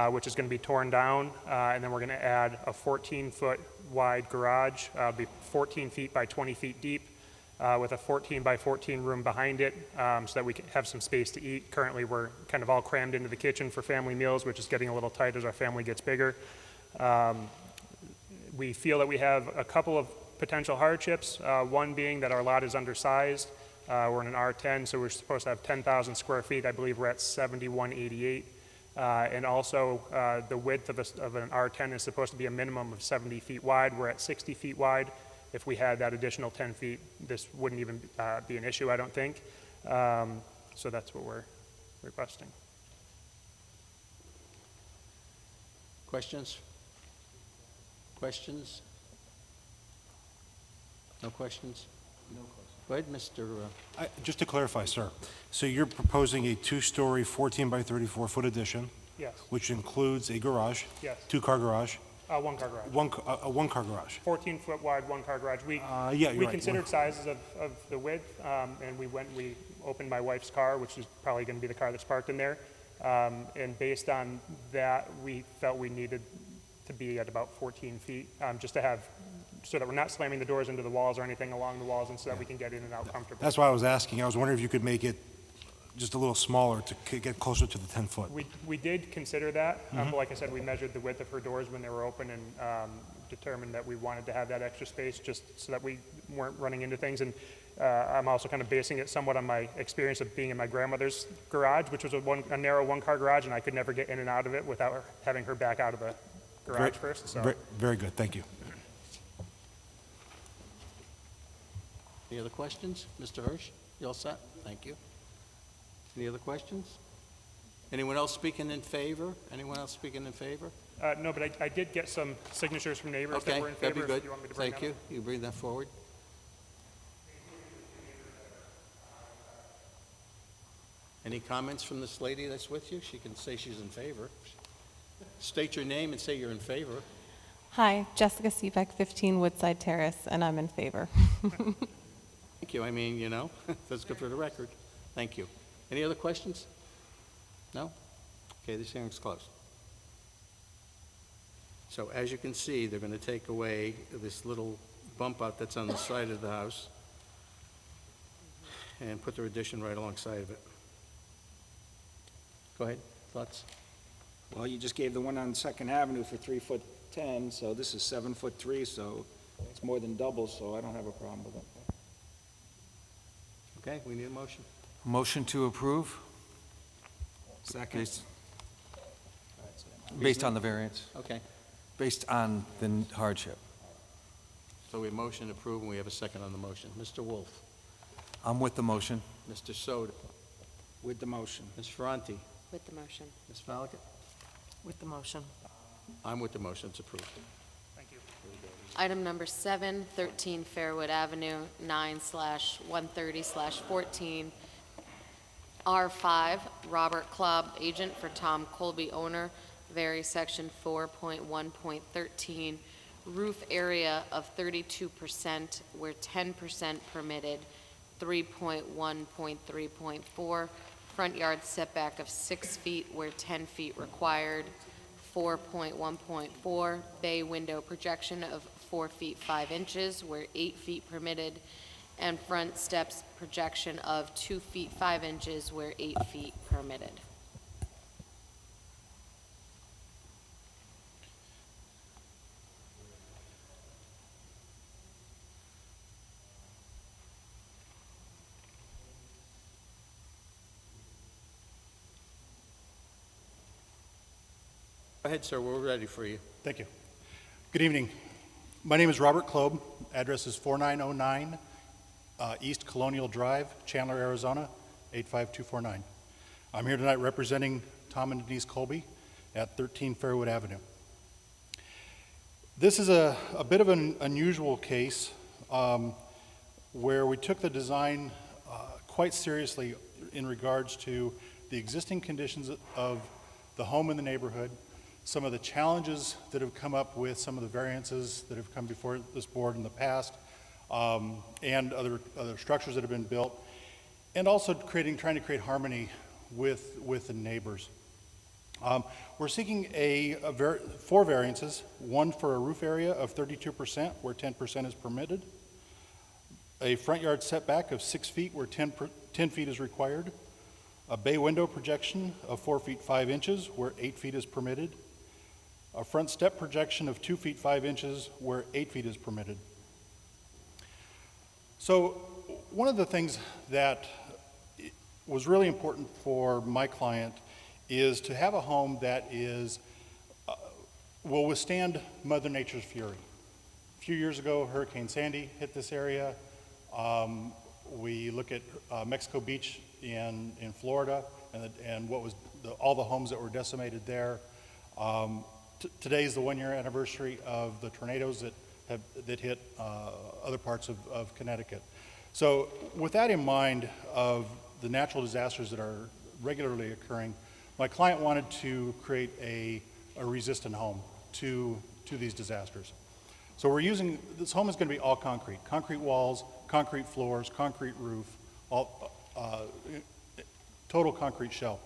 which is going to be torn down. And then we're going to add a 14-foot wide garage, be 14 feet by 20 feet deep, with a 14 by 14 room behind it, so that we can have some space to eat. Currently, we're kind of all crammed into the kitchen for family meals, which is getting a little tight as our family gets bigger. We feel that we have a couple of potential hardships, one being that our lot is undersized. We're in an R10, so we're supposed to have 10,000 square feet. I believe we're at 7188. And also, the width of an R10 is supposed to be a minimum of 70 feet wide. We're at 60 feet wide. If we had that additional 10 feet, this wouldn't even be an issue, I don't think. So that's what we're requesting. Questions? Questions? No questions? No questions. Go ahead, Mr. Just to clarify, sir, so you're proposing a two-story 14 by 34-foot addition? Yes. Which includes a garage? Yes. Two-car garage? One-car garage. A one-car garage? 14-foot wide, one-car garage. Yeah, you're we right. considered sizes of the width, and we opened my wife's car, which is probably going to be the car that's parked in there. And based on that, we felt we needed to be at about 14 feet, just to have, so that we're not slamming the doors into the walls or anything along the walls, and so that we can get in and out comfortably. That's why I was asking. I was wondering if you could make it just a little smaller to get closer to the 10-foot. We did consider that. But like I said, we measured the width of her doors when they were open and determined that we wanted to have that extra space just so that we weren't running into things. And I'm also kind of basing it somewhat on my experience of being in my grandmother's garage, which was a narrow one-car garage, and I could never get in and out of it without having her back out of the garage first. So. Very good. Thank you. Any other questions? Mr. Hirsch, you all set? Thank you. Any other questions? Anyone else speaking in favor? Anyone else speaking in favor? No, but I did get some signatures from neighbors that Okay, were in that'd favor. be If good. you want me to bring Thank them. you. You bring that forward. Any comments from this lady that's with you? She can say she's in favor. State your name and say you're in favor. Hi, Jessica Seebeck, 15 Woodside Terrace, and I'm in favor. Thank you. I mean, you know, that's good for the record. Thank you. Any other questions? No? Okay, this hearing's closed. So as you can see, they're going to take away this little bump out that's on the side of the house and put their addition right alongside of it. Go ahead, thoughts? Well, you just gave the one on Second Avenue for 3'10", so this is 7'3", so it's more than double, so I don't have a problem with it. Okay, we need a motion. Motion to approve? Second. Based on the variance, Okay, based on the hardship. so we motion to approve and we have a second on the motion. Mr. Wolf, I'm with the motion. Mr. Soto, With the motion. Ms. Ferranti, With the motion. Ms. Falcott. With the motion. I'm with the motion, it's approved. Thank you. Item number 7, 13 Fairwood Avenue, 9/130/14. R5, Robert Klobb, agent for Tom Colby, owner, vary section 4.1.13, roof area of 32% where 10% permitted, 3.1.3.4, front yard setback of 6 feet where 10 feet required, 4.1.4, bay window projection of 4 feet 5 inches where 8 feet permitted, and front steps projection of 2 feet 5 inches where 8 feet permitted. Go ahead, sir, we're ready for you. Thank you. Good evening. My name is Robert Klob. Address is 4909 East Colonial Drive, Chandler, Arizona, 85249. I'm here tonight representing Tom and Denise Colby at 13 Fairwood Avenue. This is a bit of an unusual case where we took the design quite seriously in regards to the existing conditions of the home in the neighborhood, some of the challenges that have come up with some of the variances that have come before this board in the past, and other structures that have been built, and also trying to create harmony with the neighbors. We're seeking 4 variances, one for a roof area of 32% where 10% is permitted, a front yard setback of 6 feet where 10 feet is required, a bay window projection of 4 feet 5 inches where 8 feet is permitted, a front step projection of 2 feet 5 inches where 8 feet is permitted. So one of the things that was really important for my client is to have a home that will withstand Mother Nature's fury. A few years ago, Hurricane Sandy hit this area. We look at Mexico Beach in Florida and what was all the homes that were decimated there. Today is the 1-year anniversary of the tornadoes that hit other parts of Connecticut. So with that in mind of the natural disasters that are regularly occurring, my client wanted to create a resistant home to these disasters. So this home is going to be all concrete walls, concrete floors, concrete roof, all total concrete shell.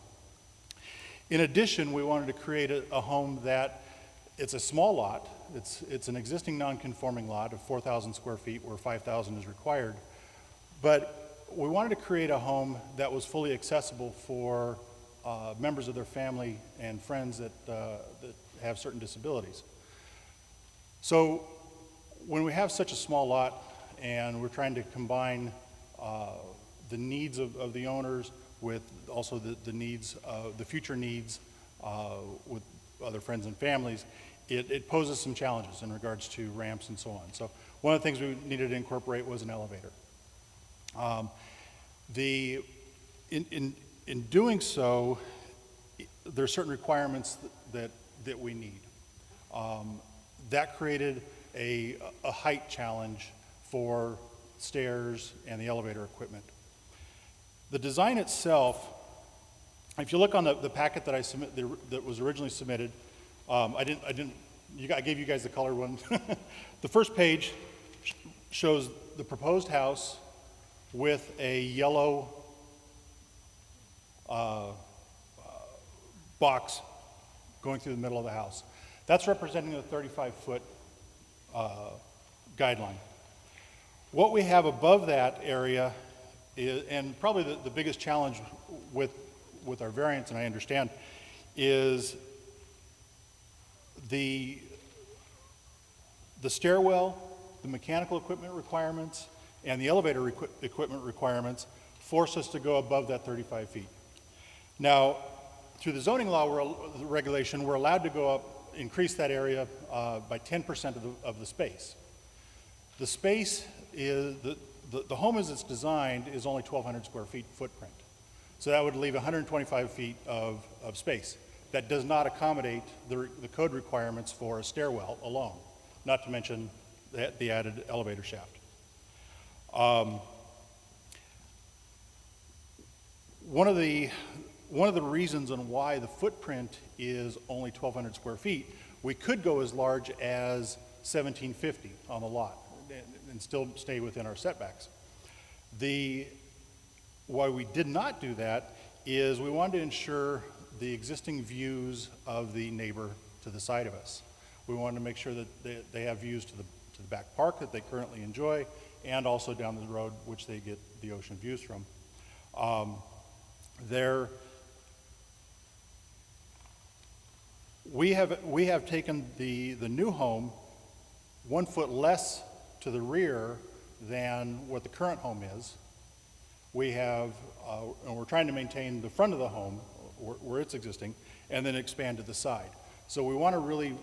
In addition, we wanted to create a home that it's a small lot. It's an existing non-conforming lot of 4,000 square feet where 5,000 is required. But we wanted to create a home that was fully accessible for members of their family and friends that have certain disabilities. So when we have such a small lot and we're trying to combine the needs of the owners with also the needs, the future needs with other friends and families, it poses some challenges in regards to ramps and so on. So one of the things we needed to incorporate was an elevator. In doing so, there are certain requirements that we need. That created a height challenge for stairs and the elevator equipment. The design itself, if you look on the packet that that was originally submitted, I gave you guys the colored one. The first page shows the proposed house with a yellow box going through the middle of the house. That's representing the 35-foot guideline. What we have above that area is, and probably the biggest challenge with our variance, and I understand, is the stairwell, the mechanical equipment requirements, and the elevator equipment requirements force us to go above that 35 feet. Now, through the zoning law regulation, we're allowed to go up, increase that area by 10% of the space. The space is, the home as it's designed is only 1,200 square feet footprint. So that would leave 125 feet of space. That does not accommodate the code requirements for a stairwell alone, not to mention the added elevator shaft. One of the reasons on why the footprint is only 1,200 square feet, we could go as large as 1,750 on the lot and still stay within our setbacks. Why we did not do that is we wanted to ensure the existing views of the neighbor to the side of us. We wanted to make sure that they have views to the back park that they currently enjoy, and also down the road, which they get the ocean views from. We have taken the new home 1 foot less to the rear than what the current home is. We have, and we're trying to maintain the front of the home where it's existing, and then expand to the side. So we want to really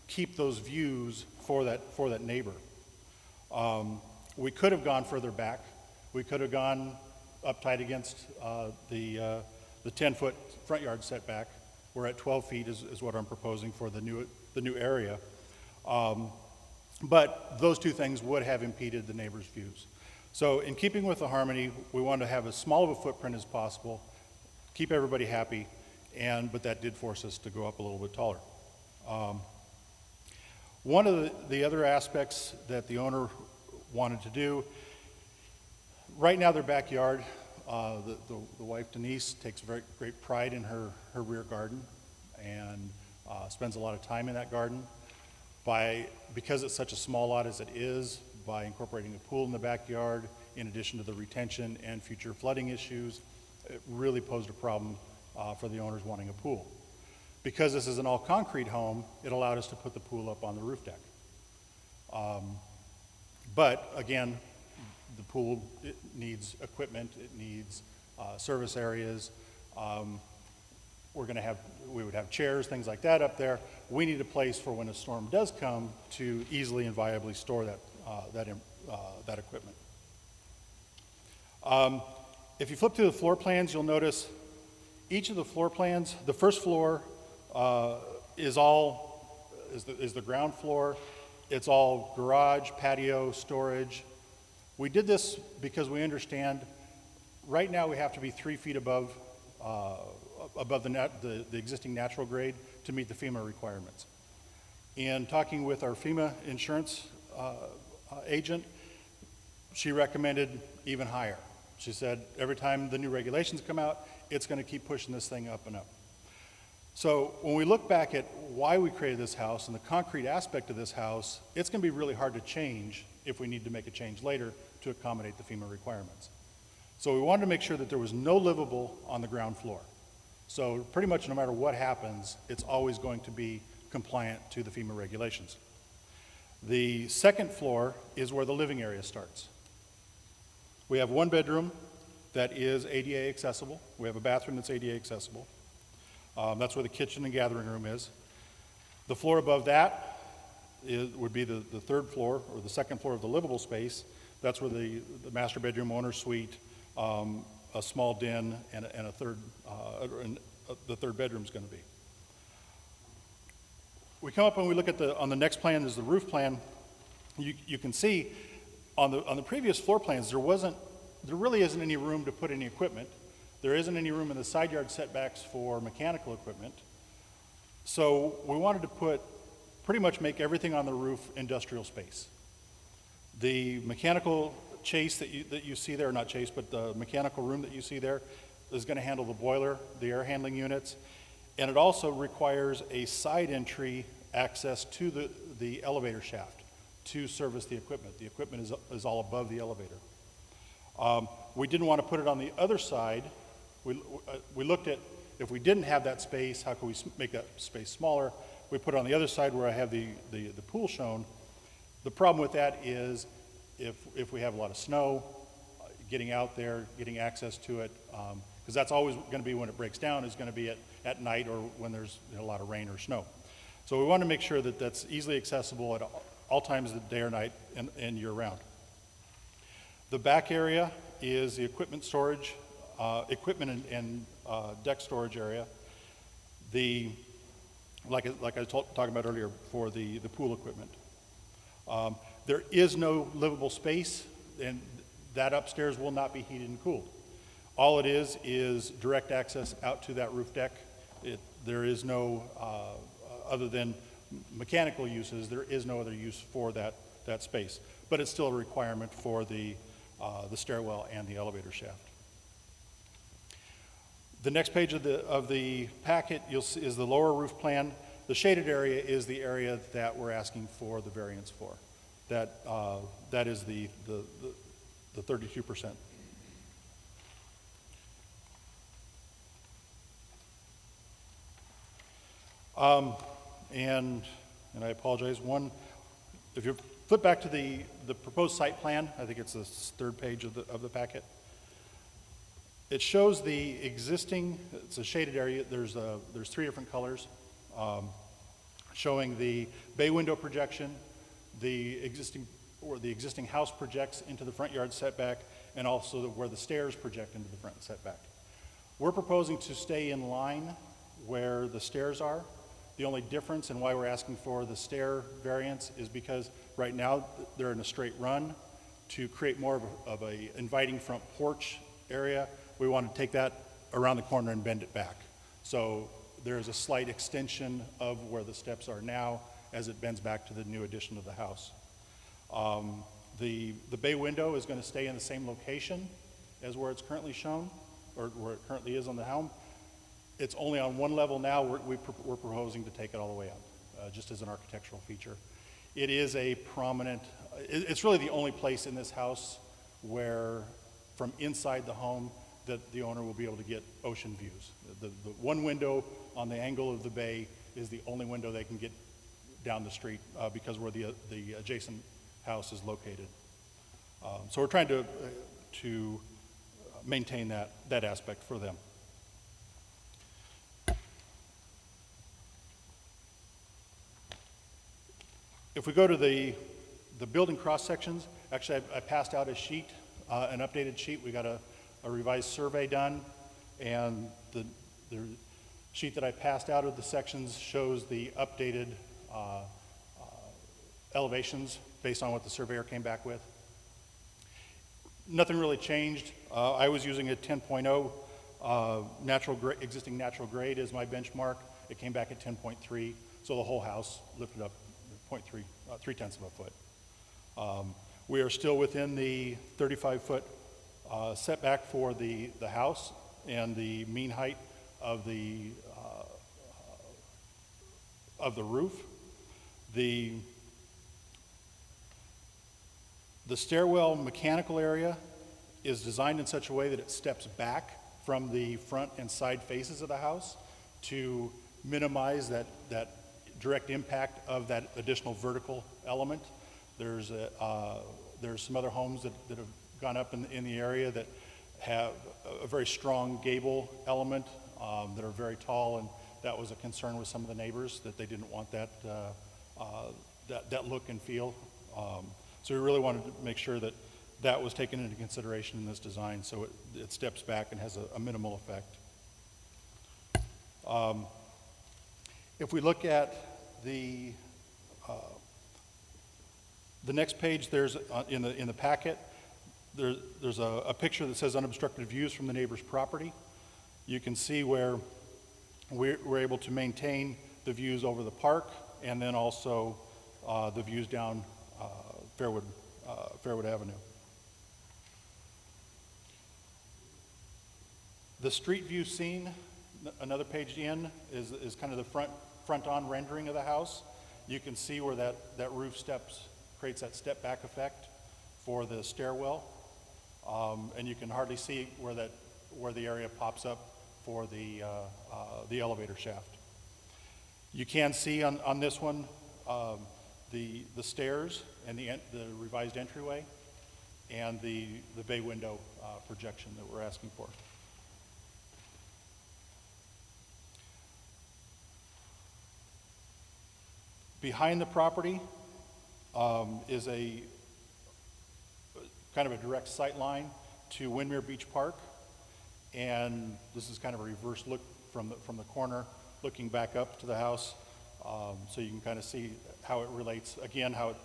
keep those views for that neighbor. We could have gone further back. We could have gone up tight against the 10-foot front yard setback. We're at 12 feet is what I'm proposing for the new area. But those two things would have impeded the neighbor's views. So in keeping with the harmony, we wanted to have as small of a footprint as possible, keep everybody happy, but that did force us to go up a little bit taller. One of the other aspects that the owner wanted to do, right now their backyard, the wife Denise takes very great pride in her rear garden and spends a lot of time in that garden. Because it's such a small lot as it is, by incorporating a pool in the backyard, in addition to the retention and future flooding issues, it really posed a problem for the owners wanting a pool. Because this is an all-concrete home, it allowed us to put the pool up on the roof deck. But again, the pool, it needs equipment, it needs service areas. We would have chairs, things like that up there. We need a place for when a storm does come to easily and viably store that equipment. If you flip through the floor plans, you'll notice each of the floor plans, the first floor is the ground floor. It's all garage, patio, storage. We did this because we understand right now we have to be 3 feet above the existing natural grade to meet the FEMA requirements. In talking with our FEMA insurance agent, she recommended even higher. She said every time the new regulations come out, it's going to keep pushing this thing up and up. So when we look back at why we created this house and the concrete aspect of this house, it's going to be really hard to change if we need to make a change later to accommodate the FEMA requirements. So we wanted to make sure that there was no livable on the ground floor. So pretty much no matter what happens, it's always going to be compliant to the FEMA regulations. The second floor is where the living area starts. We have one bedroom that is ADA accessible. We have a bathroom that's ADA accessible. That's where the kitchen and gathering room is. The floor above that would be the third floor, or the second floor of the livable space. That's where the master bedroom, owner suite, a small den, and the third bedroom is going to be. We come up and we look at on the next plan is the roof plan. You can see on the previous floor plans there really isn't any room to put any equipment. There isn't any room in the side yard setbacks for mechanical equipment. So we wanted to pretty much make everything on the roof industrial space. The mechanical chase that you see there, not chase, but the mechanical room that you see there is going to handle the boiler, the air handling units, and it also requires a side entry access to the elevator shaft to service the equipment. The equipment is all above the elevator. We didn't want to put it on the other side. We looked at, if we didn't have that space, how could we make that space smaller? We put it on the other side where I have the pool shown. The problem with that is if we have a lot of snow, getting out there, getting access to it, because that's always going to be when it breaks down, is going to be at night or when there's a lot of rain or snow. So we want to make sure that that's easily accessible at all times of the day or night and year-round. The back area is the equipment storage, equipment and deck storage area. Like I was talking about earlier, for the pool equipment. There is no livable space, and that upstairs will not be heated and cooled. All it is direct access out to that roof deck. There is no, other than mechanical uses, there is no other use for that space. But it's still a requirement for the stairwell and the elevator shaft. The next page of the packet is the lower roof plan. The shaded area is the area that we're asking for the variance for. That is the 32%. And I apologize. If you flip back to the proposed site plan, I think it's the third page of the packet. It shows the existing. It's a shaded area. There's 3 different colors, showing the bay window projection, the existing house projects into the front yard setback, and also where the stairs project into the front setback. We're proposing to stay in line where the stairs are. The only difference in why we're asking for the stair variance is because right now they're in a straight run. to create more of a inviting front porch area, we want to take that around the corner and bend it back. So there's a slight extension of where the steps are now as it bends back to the new addition of the house. The bay window is going to stay in the same location as where it's currently shown, or where it currently is on the helm. It's only on one level now. We're proposing to take it all the way up, just as an architectural feature. It is a prominent, it's really the only place in this house where, from inside the home, that the owner will be able to get ocean views. The one window on the angle of the bay is the only window they can get down the street because where the adjacent house is located. So we're trying to maintain that aspect for them. If we go to the building cross sections, actually I passed out a sheet, an updated sheet. We got a revised survey done, and the sheet that I passed out of the sections shows the updated elevations based on what the surveyor came back with. Nothing really changed. I was using a 10.0 existing natural grade as my benchmark. It came back at 10.3, so the whole house lifted up 0.3, 0.3 of a foot. We are still within the 35-foot setback for the house and the mean height of the roof. The stairwell mechanical area is designed in such a way that it steps back from the front and side faces of the house to minimize that direct impact of that additional vertical element. There's some other homes that have gone up in the area that have a very strong gable element that are very tall, and that was a concern with some of the neighbors that they didn't want that look and feel. So we really wanted to make sure that was taken into consideration in this design, so it steps back and has a minimal effect. If we look at the next page, there's in the packet, there's a picture that says unobstructed views from the neighbor's property. You can see where we're able to maintain the views over the park, and then also the views down Fairwood Avenue. The street view scene, another page in, is kind of the front-on rendering of the house. You can see where that roof steps creates that step back effect for the stairwell, and you can hardly see where the area pops up for the elevator shaft. You can see on this one the stairs and the revised entryway and the bay window projection that we're asking for. Behind the property is a kind of a direct sight line to Windmere Beach Park, and this is kind of a reverse look from the corner, looking back up to the house, so you can kind of see how it relates. Again, how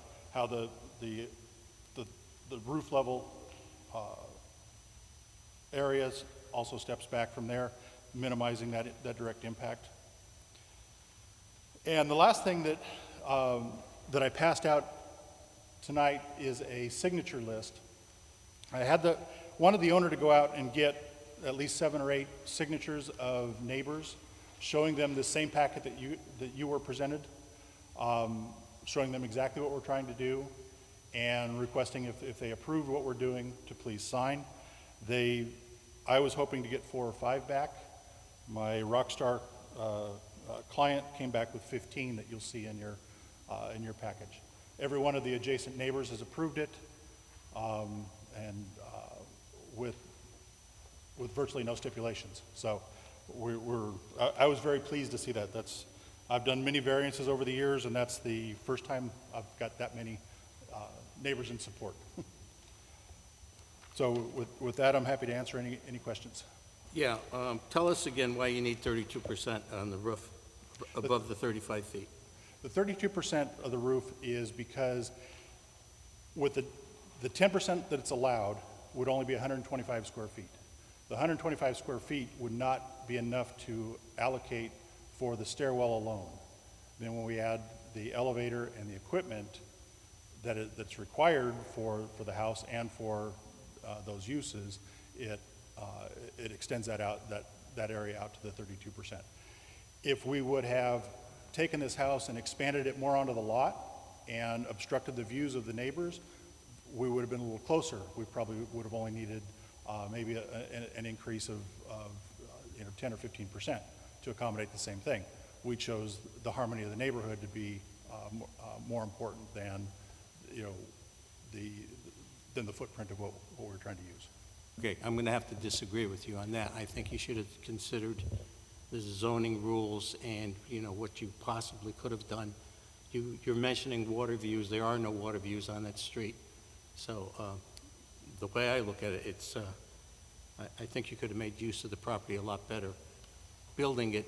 the roof level areas also steps back from there, minimizing that direct impact. And the last thing that I passed out tonight is a signature list. I wanted the owner to go out and get at least 7 or 8 signatures of neighbors, showing them the same packet that you were presented, showing them exactly what we're trying to do, and requesting if they approve what we're doing to please sign. I was hoping to get 4 or 5 back. My Rockstar client came back with 15 that you'll see in your package. Every one of the adjacent neighbors has approved it, and with virtually no stipulations. So I was very pleased to see that. I've done many variances over the years, and that's the first time I've got that many neighbors in support. So with that, I'm happy to answer any questions. Yeah, tell us again why you need 32% on the roof above the 35 feet. The 32% of the roof is because with The 10% that it's allowed would only be 125 square feet. The 125 square feet would not be enough to allocate for the stairwell alone. Then when we add the elevator and the equipment that's required for the house and for those uses, it extends that area out to the 32%. If we would have taken this house and expanded it more onto the lot and obstructed the views of the neighbors, we would have been a little closer. We probably would have only needed maybe an increase of 10 or 15% to accommodate the same thing. We chose the harmony of the neighborhood to be more important than the footprint of what we're trying to use. Okay, I'm going to have to disagree with you on that. I think you should have considered the zoning rules and, what you possibly could have done. You're mentioning water views. There are no water views on that street. So the way I look at it, I think you could have made use of the property a lot better, building it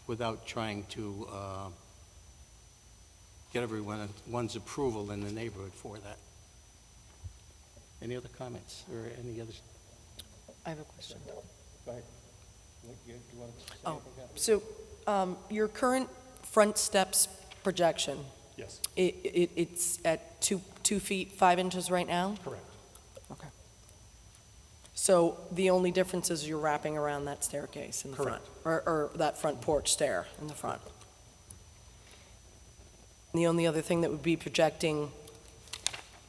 without trying to get everyone's approval in the neighborhood for that. Any other comments or any others? I have a question. Go ahead. So your current front steps projection, Yes, it's at 2 feet 5 inches right now? correct. Okay. So the only difference is you're wrapping around that staircase in the front? Correct. Or that front porch stair in the front? The only other thing that would be projecting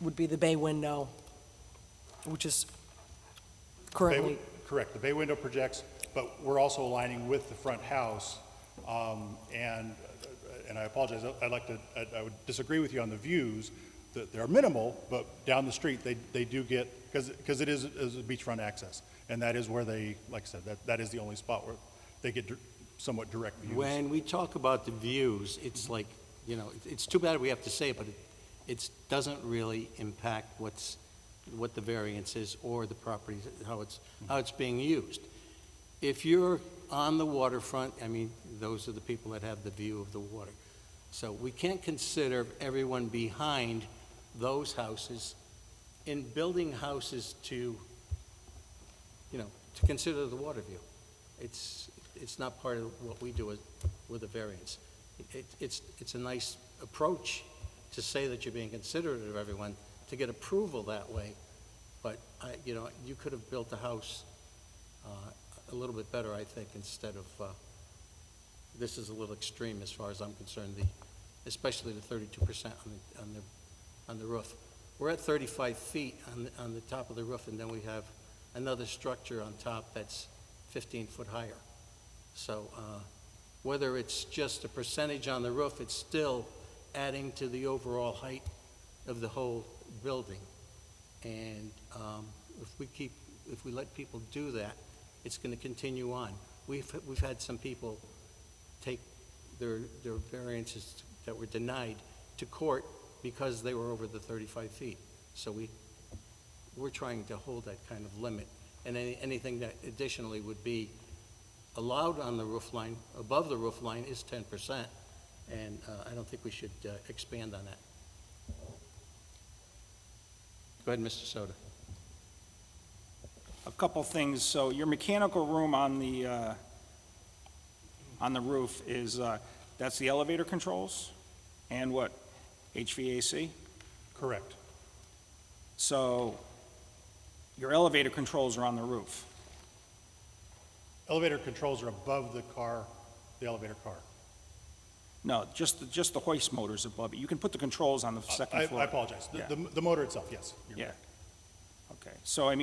would be the bay window, which is currently... Correct. The bay window projects, but we're also aligning with the front house. And I apologize, I would disagree with you on the views. That they're minimal, but down the street, they do get, because it is a beachfront access. And that is where they, like I said, that is the only spot where they get somewhat direct views. When we talk about the views, it's like, it's too bad we have to say it, but it doesn't really impact what the variance is or the property, how it's being used. If you're on the waterfront, those are the people that have the view of the water. So we can't consider everyone behind those houses in building houses to consider the water view. It's not part of what we do with a variance. It's a nice approach to say that you're being considerate of everyone, to get approval that way. But, you could have built a house a little bit better, I think, instead of, this is a little extreme as far as I'm concerned, especially the 32% on the roof. We're at 35 feet on the top of the roof, and then we have another structure on top that's 15 foot higher. So whether it's just a percentage on the roof, it's still adding to the overall height of the whole building. And if we let people do that, it's going to continue on. We've had some people take their variances that were denied to court because they were over the 35 feet. So we're trying to hold that kind of limit. And anything that additionally would be allowed on the roof line, above the roof line, is 10%. And I don't think we should expand on that. Go ahead, Mr. Soto. A couple things. So your mechanical room on the roof is, that's the elevator controls and what? HVAC? Correct. So your elevator controls are on the roof. Elevator controls are above the elevator car. No, just the hoist motors above it. You can put the controls on the second floor. I apologize. Yeah. The motor itself, yes. Yeah. Okay. So,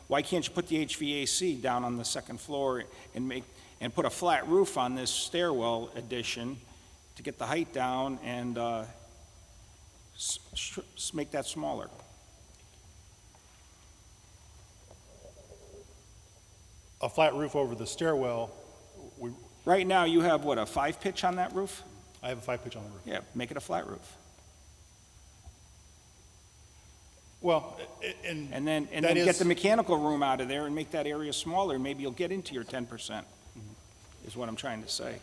why can't you put the HVAC down on the second floor and put a flat roof on this stairwell addition to get the height down and make that smaller? A flat roof over the stairwell, Right now, you have, what, a 5-pitch on that roof? I have a 5-pitch on the roof. Yeah, make it a flat roof. Well, And then get the mechanical room out of there and make that area smaller, and maybe you'll get into your 10%, is what I'm trying to say.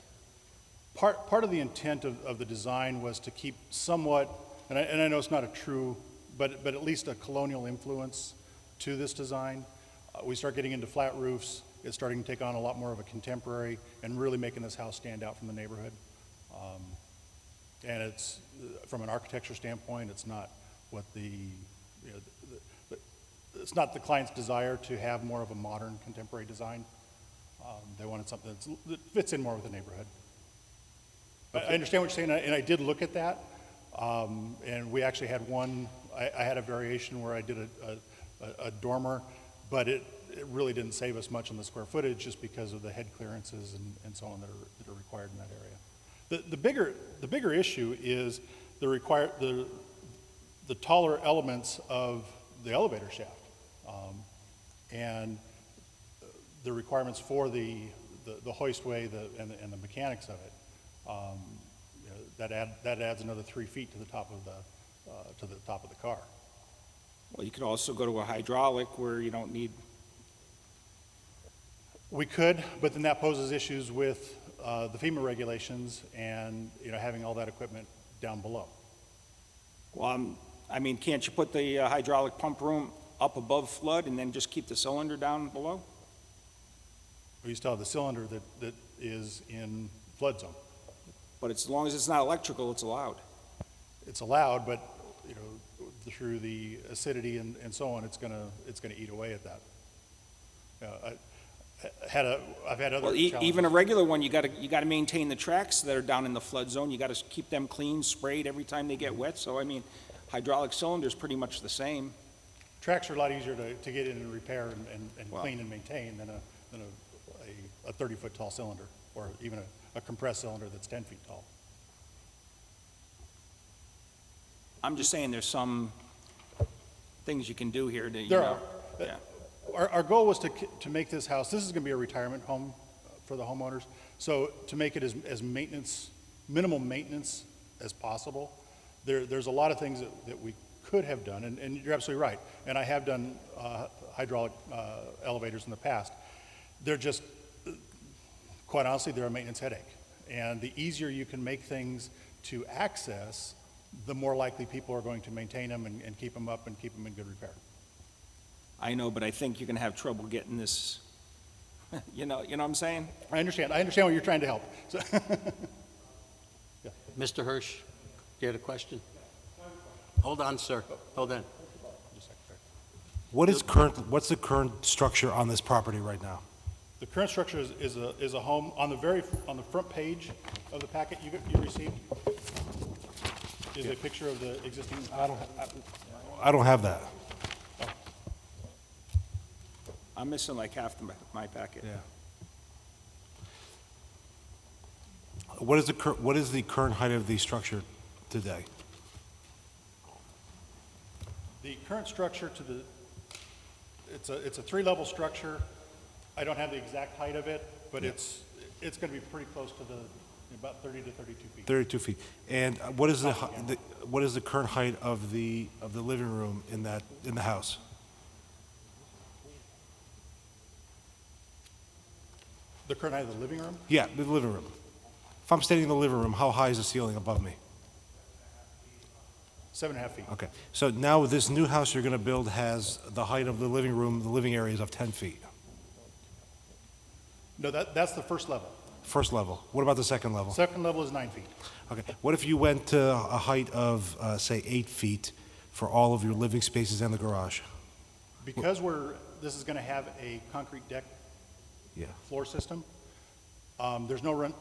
Part of the intent of the design was to keep somewhat, and I know it's not a true but at least a colonial influence to this design. We start getting into flat roofs, it's starting to take on a lot more of a contemporary and really making this house stand out from the neighborhood. And it's, from an architecture standpoint, it's not what it's not the client's desire to have more of a modern contemporary design. They wanted something that fits in more with the neighborhood. But I understand what you're saying, and I did look at that. And we actually had one, I had a variation where I did a dormer, but it really didn't save us much on the square footage just because of the head clearances and so on that are required in that area. The bigger issue is the taller elements of the elevator shaft, and the requirements for the hoistway and the mechanics of it. That adds another 3 feet to the top of the car. Well, you could also go to a hydraulic where you don't need. We could, but then that poses issues with the FEMA regulations and having all that equipment down below. Well, I mean, can't you put the hydraulic pump room up above flood and then just keep the cylinder down below? We still have the cylinder that is in flood zone. But as long as it's not electrical, it's allowed. It's allowed, but through the acidity and so on, it's gonna eat away at that. I've had other challenges. Even a regular one, you gotta maintain the tracks that are down in the flood zone. You gotta keep them clean, sprayed every time they get wet. So I mean, hydraulic cylinder is pretty much the same. Tracks are a lot easier to get in and repair and Wow. clean and maintain than a 30-foot tall cylinder, or even a compressed cylinder that's 10 feet tall. I'm just saying there's some things you can do here to, There are. Yeah. Our goal was to make this house, this is gonna be a retirement home for the homeowners, so to make it as minimal maintenance as possible. There's a lot of things that we could have done, and you're absolutely right, and I have done hydraulic elevators in the past. They're just, quite honestly, they're a maintenance headache. And the easier you can make things to access, the more likely people are going to maintain them and keep them up and keep them in good repair. I know, but I think you're gonna have trouble getting this, you know what I'm saying? I understand what you're trying to help. So Mr. Hirsch, you had a question? Hold on, sir. Hold on. What's the current structure on this property right now? The current structure is a home on the front page of the packet you received. Is a picture of the existing. I don't have that. I'm missing like half my packet. Yeah. What is the current height of the structure today? The current structure it's a 3-level structure. I don't have the exact height of it, but it's going to be pretty close to about 30 to 32 feet. 32 feet. And what is the current height of the living room in the house? The current height of the living room? Yeah, the living room. If I'm standing in the living room, how high is the ceiling above me? 7.5 feet. Okay. So now this new house you're going to build has the height of the living room, the living areas of 10 feet. No, that's the first level. First level. What about the second level? Second level is 9 feet. Okay. What if you went to a height of, say, 8 feet for all of your living spaces and the garage? Because this is going to have a concrete deck floor system, there's nowhere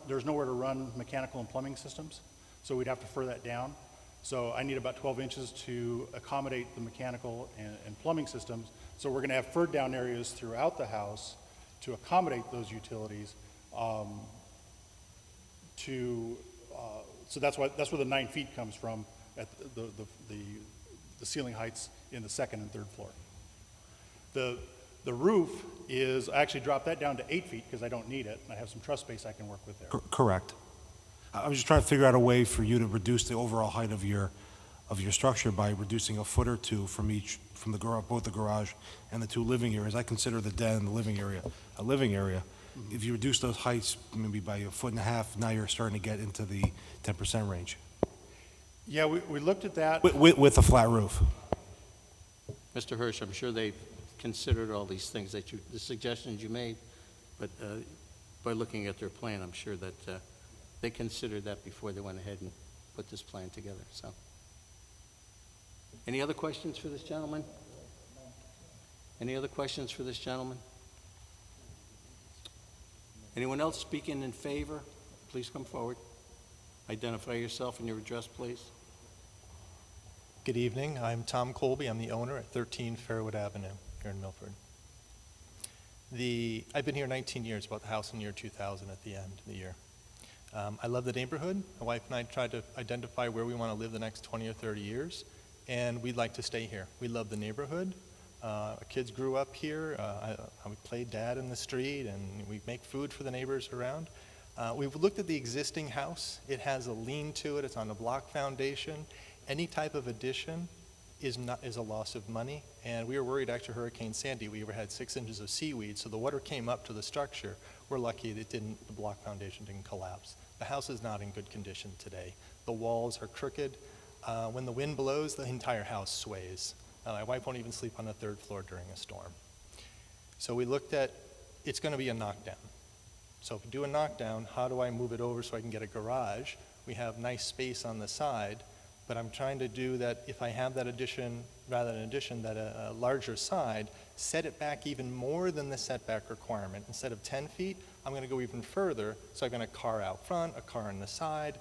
to run mechanical and plumbing systems, so we'd have to fur that down. So I need about 12 inches to accommodate the mechanical and plumbing systems. So we're going to have furred down areas throughout the house to accommodate those utilities. So that's where the 9 feet comes from at the ceiling heights in the second and third floor. The roof is, I actually dropped that down to 8 feet because I don't need it, and I have some truss space I can work with there. Correct. I was just trying to figure out a way for you to reduce the overall height of your structure by reducing a foot or two from both the garage and the 2 living areas. I consider the den and the living area a living area. If you reduce those heights maybe by 1.5 feet, now you're starting to get into the 10% range. Yeah, we looked at that. With a flat roof. Mr. Hirsch, I'm sure they've considered all these things that you, the suggestions you made, but by looking at their plan, I'm sure that they considered that before they went ahead and put this plan together, so. Any other questions for this gentleman? Any other questions for this gentleman? Anyone else speaking in favor? Please come forward. Identify yourself and your address, please. Good evening. I'm Tom Colby. I'm the owner at 13 Fairwood Avenue here in Milford. I've been here 19 years, bought the house in the year 2000 at the end of the year. I love the neighborhood. My wife and I tried to identify where we want to live the next 20 or 30 years, and we'd like to stay here. We love the neighborhood. Our kids grew up here. We played dad in the street, and we make food for the neighbors around. We've looked at the existing house. It has a lean to it. It's on a block foundation. Any type of addition is a loss of money, and we were worried after Hurricane Sandy. We had 6 inches of seaweed, so the water came up to the structure. We're lucky that the block foundation didn't collapse. The house is not in good condition today. The walls are crooked. When the wind blows, the entire house sways. My wife won't even sleep on the 3rd floor during a storm. So we looked at, it's going to be a knockdown. So if we do a knockdown, how do I move it over so I can get a garage? We have nice space on the side, but I'm trying to do that if I have that addition, rather than addition, that a larger side, set it back even more than the setback requirement. Instead of 10 feet, I'm going to go even further, so I've got a car out front, a car on the side.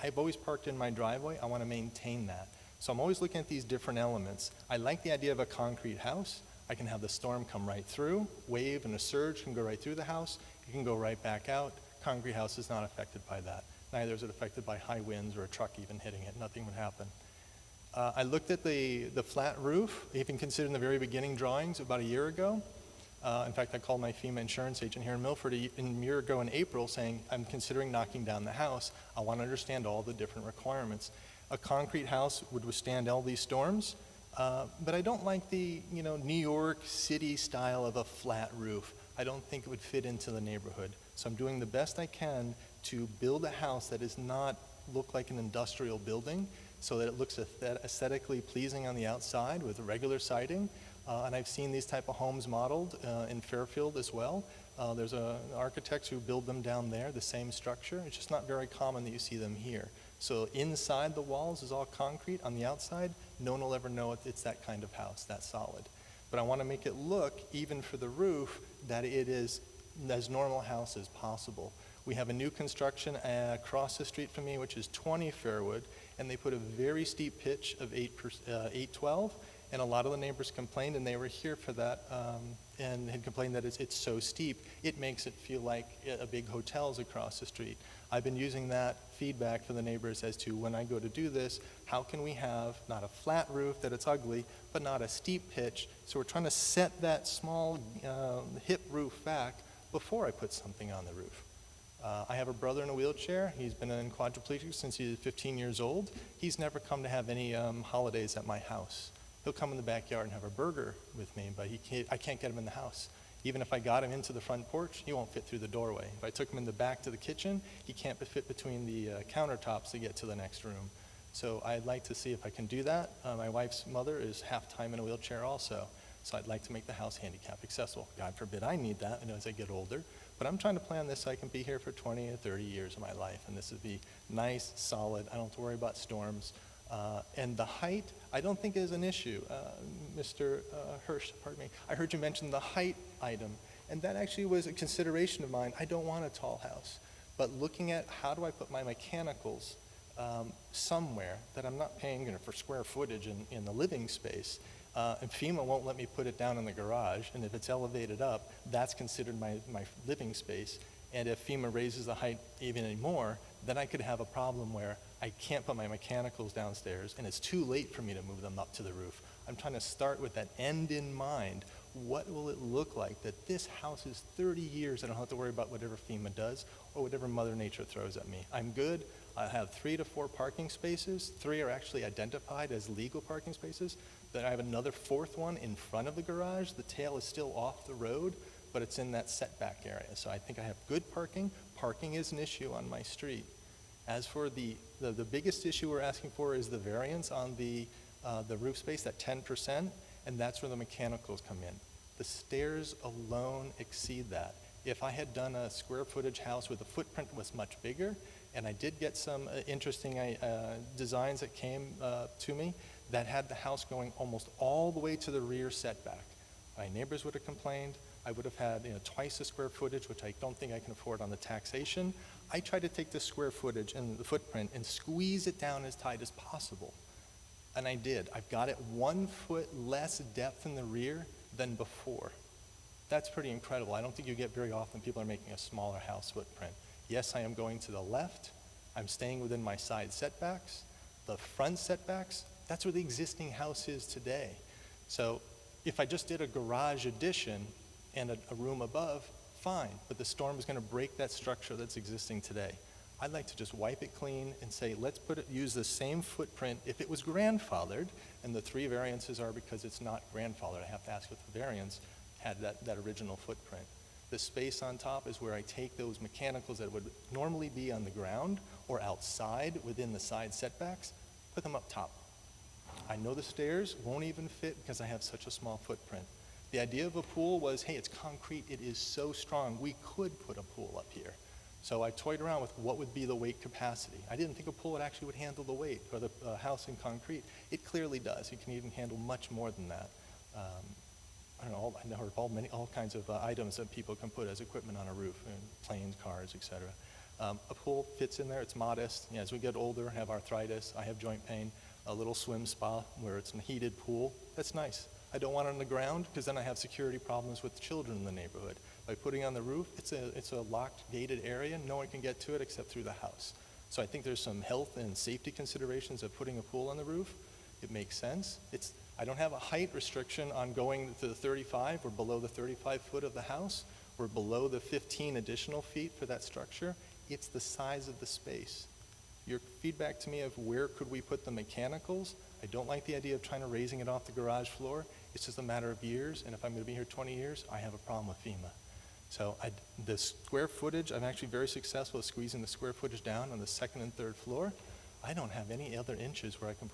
I've always parked in my driveway. I want to maintain that. So I'm always looking at these different elements. I like the idea of a concrete house. I can have the storm come right through, wave and a surge can go right through the house. It can go right back out. Concrete house is not affected by that. Neither is it affected by high winds or a truck even hitting it. Nothing would happen. I looked at the flat roof, even considered in the very beginning drawings about a year ago. In fact, I called my FEMA insurance agent here in Milford a year ago in April saying, I'm considering knocking down the house. I want to understand all the different requirements. A concrete house would withstand all these storms, but I don't like the New York City style of a flat roof. I don't think it would fit into the neighborhood. So I'm doing the best I can to build a house that does not look like an industrial building so that it looks aesthetically pleasing on the outside with regular siding. And I've seen these type of homes modeled in Fairfield as well. There's architects who build them down there, the same structure. It's just not very common that you see them here. So inside the walls is all concrete. On the outside, no one will ever know it's that kind of house, that solid. But I want to make it look, even for the roof, that it is as normal house as possible. We have a new construction across the street from me, which is 20 Fairwood, and they put a very steep pitch of 812, and a lot of the neighbors complained, and they were here for that, and had complained that it's so steep, it makes it feel like a big hotel's across the street. I've been using that feedback for the neighbors as to when I go to do this, how can we have not a flat roof that it's ugly, but not a steep pitch, so we're trying to set that small hip roof back before I put something on the roof. I have a brother in a wheelchair. He's been in quadriplegic since he was 15 years old. He's never come to have any holidays at my house. He'll come in the backyard and have a burger with me, but I can't get him in the house. Even if I got him into the front porch, he won't fit through the doorway. If I took him in the back to the kitchen, he can't fit between the countertops to get to the next room. So I'd like to see if I can do that. My wife's mother is half-time in a wheelchair also, so I'd like to make the house handicap accessible. God forbid I need that as I get older. But I'm trying to plan this so I can be here for 20 or 30 years of my life, and this would be nice, solid. I don't have to worry about storms. And the height, I don't think is an issue. Mr. Hirsch, pardon me, I heard you mention the height item, and that actually was a consideration of mine. I don't want a tall house, but looking at how do I put my mechanicals somewhere that I'm not paying for square footage in the living space. And FEMA won't let me put it down in the garage, and if it's elevated up, that's considered my living space. And if FEMA raises the height even anymore, then I could have a problem where I can't put my mechanicals downstairs, and it's too late for me to move them up to the roof. I'm trying to start with that end in mind. What will it look like that this house is 30 years, I don't have to worry about whatever FEMA does or whatever Mother Nature throws at me. I'm good. I have 3 to 4 parking spaces. 3 are actually identified as legal parking spaces. Then I have another 4th one in front of the garage. The tail is still off the road, but it's in that setback area. So I think I have good parking. Parking is an issue on my street. As for the biggest issue we're asking for is the variance on the roof space, that 10%. and that's where the mechanicals come in. The stairs alone exceed that. If I had done a square footage house where the footprint was much bigger, and I did get some interesting designs that came to me that had the house going almost all the way to the rear setback, my neighbors would have complained. I would have had twice the square footage, which I don't think I can afford on the taxation. I tried to take the square footage and the footprint and squeeze it down as tight as possible. And I did. I've got it 1 foot less depth in the rear than before. That's pretty incredible. I don't think you get very often people are making a smaller house footprint. Yes, I am going to the left. I'm staying within my side setbacks. The front setbacks, that's where the existing house is today. So if I just did a garage addition and a room above, fine, but the storm is going to break that structure that's existing today. I'd like to just wipe it clean and say, let's use the same footprint if it was grandfathered, and the 3 variances are because it's not grandfathered. I have to ask if the variance had that original footprint. The space on top is where I take those mechanicals that would normally be on the ground or outside within the side setbacks, put them up top. I know the stairs won't even fit because I have such a small footprint. The idea of a pool was, hey, it's concrete, it is so strong, we could put a pool up here. So I toyed around with what would be the weight capacity. I didn't think a pool would handle the weight, or the house in concrete. It clearly does. It can even handle much more than that. I don't know, I heard all kinds of items that people can put as equipment on a roof, planes, cars, et cetera. A pool fits in there, it's modest. As we get older, have arthritis, I have joint pain, a little swim spa where it's a heated pool, that's nice. I don't want it on the ground because then I have security problems with children in the neighborhood. By putting on the roof, it's a locked, gated area. No one can get to it except through the house. So I think there's some health and safety considerations of putting a pool on the roof. It makes sense. I don't have a height restriction on going to the 35 or below the 35 foot of the house or below the 15 additional feet for that structure. It's the size of the space. Your feedback to me of where could we put the mechanicals, I don't like the idea of trying to raising it off the garage floor. It's just a matter of years, and if I'm going to be here 20 years, I have a problem with FEMA. So the square footage, I'm actually very successful at squeezing the square footage down on the 2nd and 3rd floor. I don't have any other inches where I can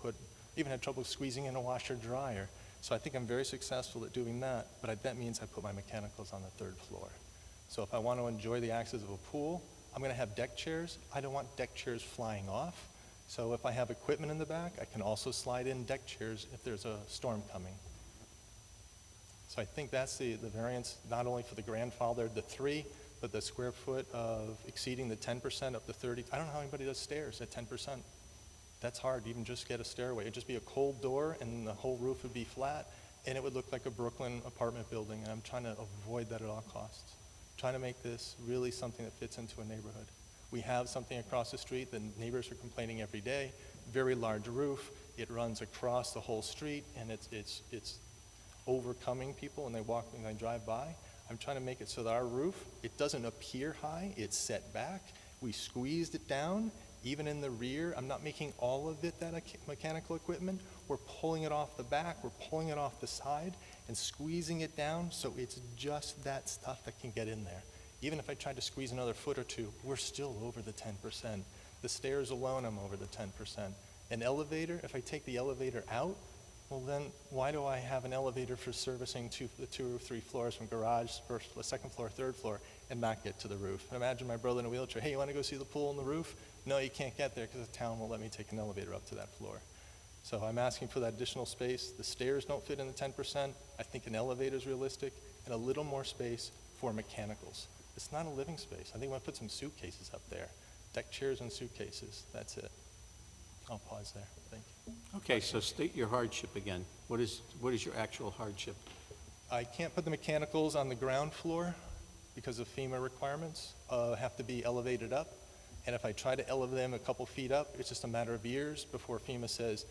even had trouble squeezing in a washer dryer. So I think I'm very successful at doing that, but that means I put my mechanicals on the 3rd floor. So if I want to enjoy the access of a pool, I'm going to have deck chairs. I don't want deck chairs flying off. So if I have equipment in the back, I can also slide in deck chairs if there's a storm coming. So I think that's the variance, not only for the grandfathered, the 3, but the square foot of exceeding the 10% up to 30. I don't know how anybody does stairs at 10%. That's hard to even just get a stairway. It'd just be a cold door and the whole roof would be flat and it would look like a Brooklyn apartment building, and I'm trying to avoid that at all costs. Trying to make this really something that fits into a neighborhood. We have something across the street, the neighbors are complaining every day, very large roof, it runs across the whole street, and it's overcoming people when they walk and they drive by. I'm trying to make it so that our roof, it doesn't appear high, it's set back. We squeezed it down, even in the rear. I'm not making all of it that mechanical equipment. We're pulling it off the back, we're pulling it off the side, and squeezing it down so it's just that stuff that can get in there. Even if I tried to squeeze another foot or two, we're still over the 10%. The stairs alone, I'm over the 10%. An elevator, if I take the elevator out, well then, why do I have an elevator for servicing the 2 or 3 floors from garage, first, 2nd floor, 3rd floor, and not get to the roof? And imagine my brother in a wheelchair, hey, you want to go see the pool and the roof? No, you can't get there because the town won't let me take an elevator up to that floor. So I'm asking for that additional space. The stairs don't fit in the 10%. I think an elevator is realistic, and a little more space for mechanicals. It's not a living space. I think I'm going to put some suitcases up there. Deck chairs and suitcases. That's it. I'll pause there. Thank you. Okay, so state your hardship again. What is your actual hardship? I can't put the mechanicals on the ground floor because of FEMA requirements. Have to be elevated up. And if I try to elevate them a couple feet up, it's just a matter of years before FEMA says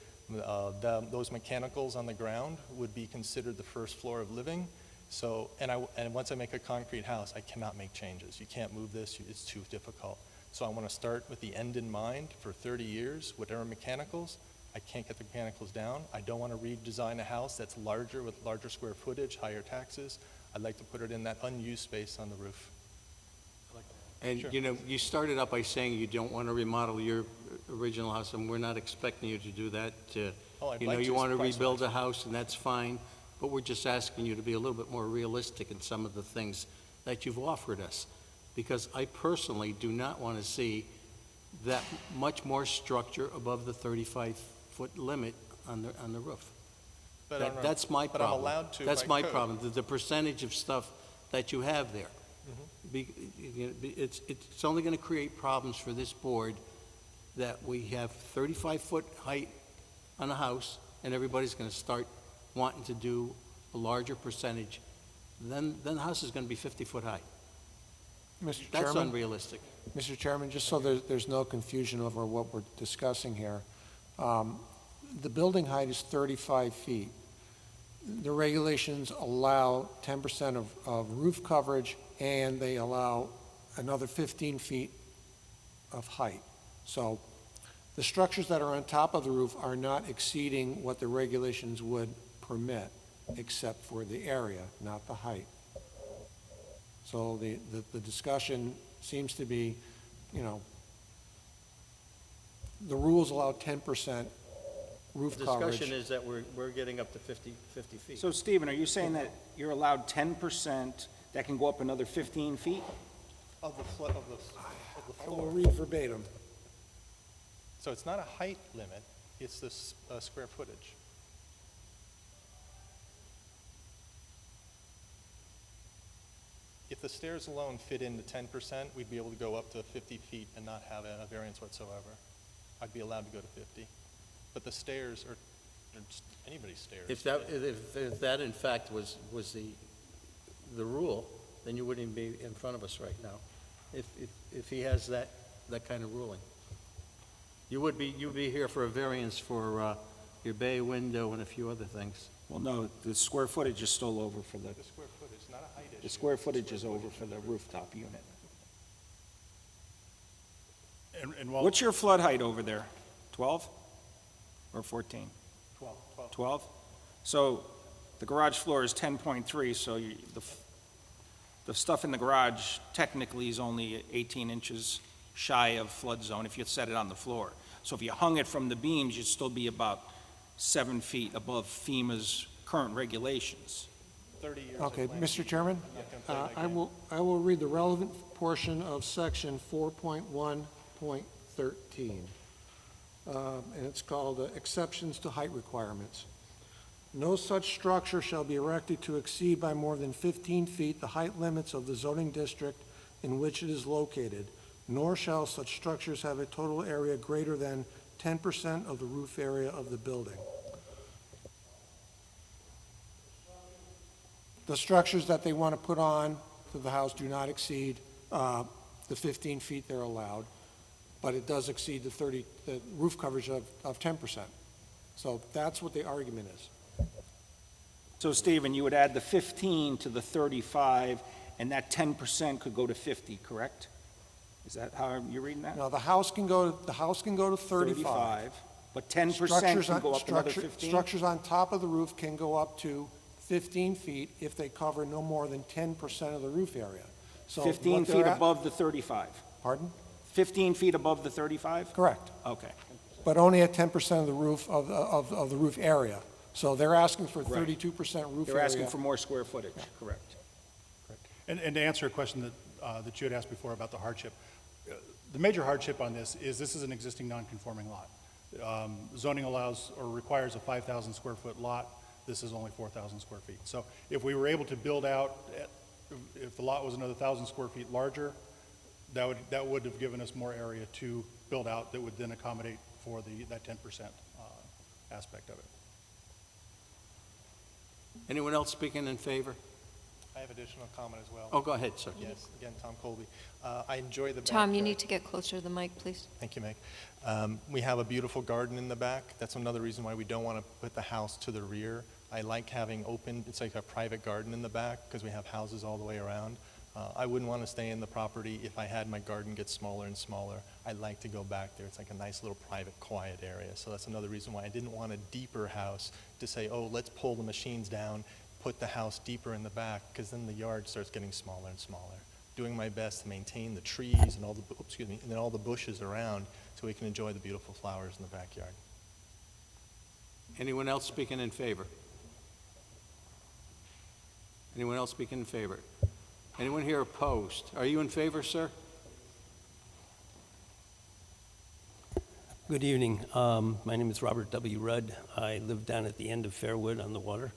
those mechanicals on the ground would be considered the first floor of living. So, and once I make a concrete house, I cannot make changes. You can't move this, it's too difficult. So I want to start with the end in mind for 30 years, whatever mechanicals. I can't get the mechanicals down. I don't want to redesign a house that's larger with larger square footage, higher taxes. I'd like to put it in that unused space on the roof. And, Sure. you know, you started out by saying you don't want to remodel your original house, and we're not expecting you to do that. Oh, I'd You know, like you to, want to price-wise. rebuild a house, and that's fine. but we're just asking you to be a little bit more realistic in some of the things that you've offered us. Because I personally do not want to see that much more structure above the 35-foot limit on the roof. But That's my but problem. I'm allowed to That's by my code. problem, the percentage of stuff that you have there. It's only going to create problems for this board that we have 35-foot height on a house, and everybody's going to start wanting to do a larger percentage. Then the house is going to be 50-foot high. Mr. That's Chairman? unrealistic. Mr. Chairman, just so there's no confusion over what we're discussing here, the building height is 35 feet. The regulations allow 10% of roof coverage, and they allow another 15 feet of height. So the structures that are on top of the roof are not exceeding what the regulations would permit, except for the area, not the height. So the discussion seems to be, the rules allow 10% roof The coverage. discussion is that we're getting up to 50 feet. So Stephen, are you saying that you're allowed 10% that can go up another 15 feet? Of the I will floor. read verbatim. So it's not a height limit, it's the square footage. If the stairs alone fit into 10%, we'd be able to go up to 50 feet and not have a variance whatsoever. I'd be allowed to go to 50. But the stairs are just anybody's stairs. If that in fact was the rule, then you wouldn't even be in front of us right now. If he has that kind of ruling. You'd be here for a variance for your bay window and a few other things. Well, no, the square footage is still over for The square footage, not a height issue. the square footage is over for the rooftop unit. And while, What's your flood height over there? 12 or 14? 12. 12? So the garage floor is 10.3, so the stuff in the garage technically is only 18 inches shy of flood zone if you set it on the floor. So if you hung it from the beams, you'd still be about 7 feet above FEMA's current regulations. 30 years. Okay, of land. Mr. Chairman, I'm not gonna play that game. I will read the relevant portion of section 4.1.13. And it's called exceptions to height requirements. No such structure shall be erected to exceed by more than 15 feet the height limits of the zoning district in which it is located, nor shall such structures have a total area greater than 10% of the roof area of the building. The structures that they want to put on to the house do not exceed the 15 feet they're allowed, but it does exceed the roof coverage of 10%. So that's what the argument is. So Stephen, you would add the 15 to the 35, and that 10% could go to 50, correct? Is that how you're reading that? Now, the house can go to 35. But 10% Structures can on- go up another structure- 15? Structures on top of the roof can go up to 15 feet if they cover no more than 10% of the roof area. So 15 what feet they're at- above the 35? Pardon? 15 feet above the 35? Correct. Okay. But only at 10% of the roof, of the roof area. So they're asking for Right. 32% roof area. They're asking for more square footage, correct. and to answer a question that you had asked before about the hardship, the major hardship on this is an existing non-conforming lot. Zoning allows or requires a 5,000 square foot lot. This is only 4,000 square feet. So if we were able to build out, if the lot was another 1,000 square feet larger, that would have given us more area to build out that would then accommodate for that 10% aspect of it. Anyone else speaking in favor? I have additional comment as well. Oh, go ahead, sir. Yes, again, Tom Colby. I enjoy the Tom, you backyard. need to get closer to the mic, please. Thank you, Meg. We have a beautiful garden in the back. That's another reason why we don't want to put the house to the rear. I like having open, it's like a private garden in the back because we have houses all the way around. I wouldn't want to stay in the property if I had my garden get smaller and smaller. I'd like to go back there. It's like a nice little private, quiet area. So that's another reason why I didn't want a deeper house to say, oh, let's pull the machines down, put the house deeper in the back, because then the yard starts getting smaller and smaller. Doing my best to maintain the trees and all the bushes around so we can enjoy the beautiful flowers in the backyard. Anyone else speaking in favor? Anyone else speaking in favor? Anyone here opposed? Are you in favor, sir? Good evening. My name is Robert W. Rudd. I live down at the end of Fairwood on the water.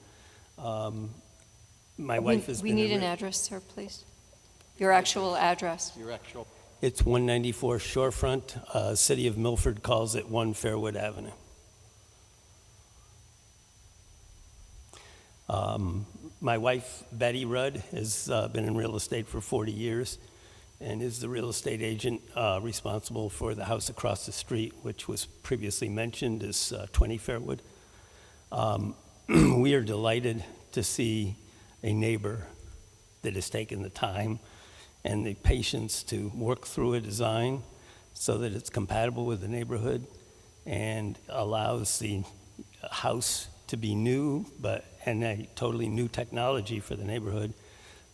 My wife has We been... need an address, sir, please. Your actual address. Your actual. It's 194 Shorefront. City of Milford calls it 1 Fairwood Avenue. My wife, Betty Rudd, has been in real estate for 40 years and is the real estate agent responsible for the house across the street, which was previously mentioned as 20 Fairwood. We are delighted to see a neighbor that has taken the time and the patience to work through a design so that it's compatible with the neighborhood and allows the house to be new, and a totally new technology for the neighborhood,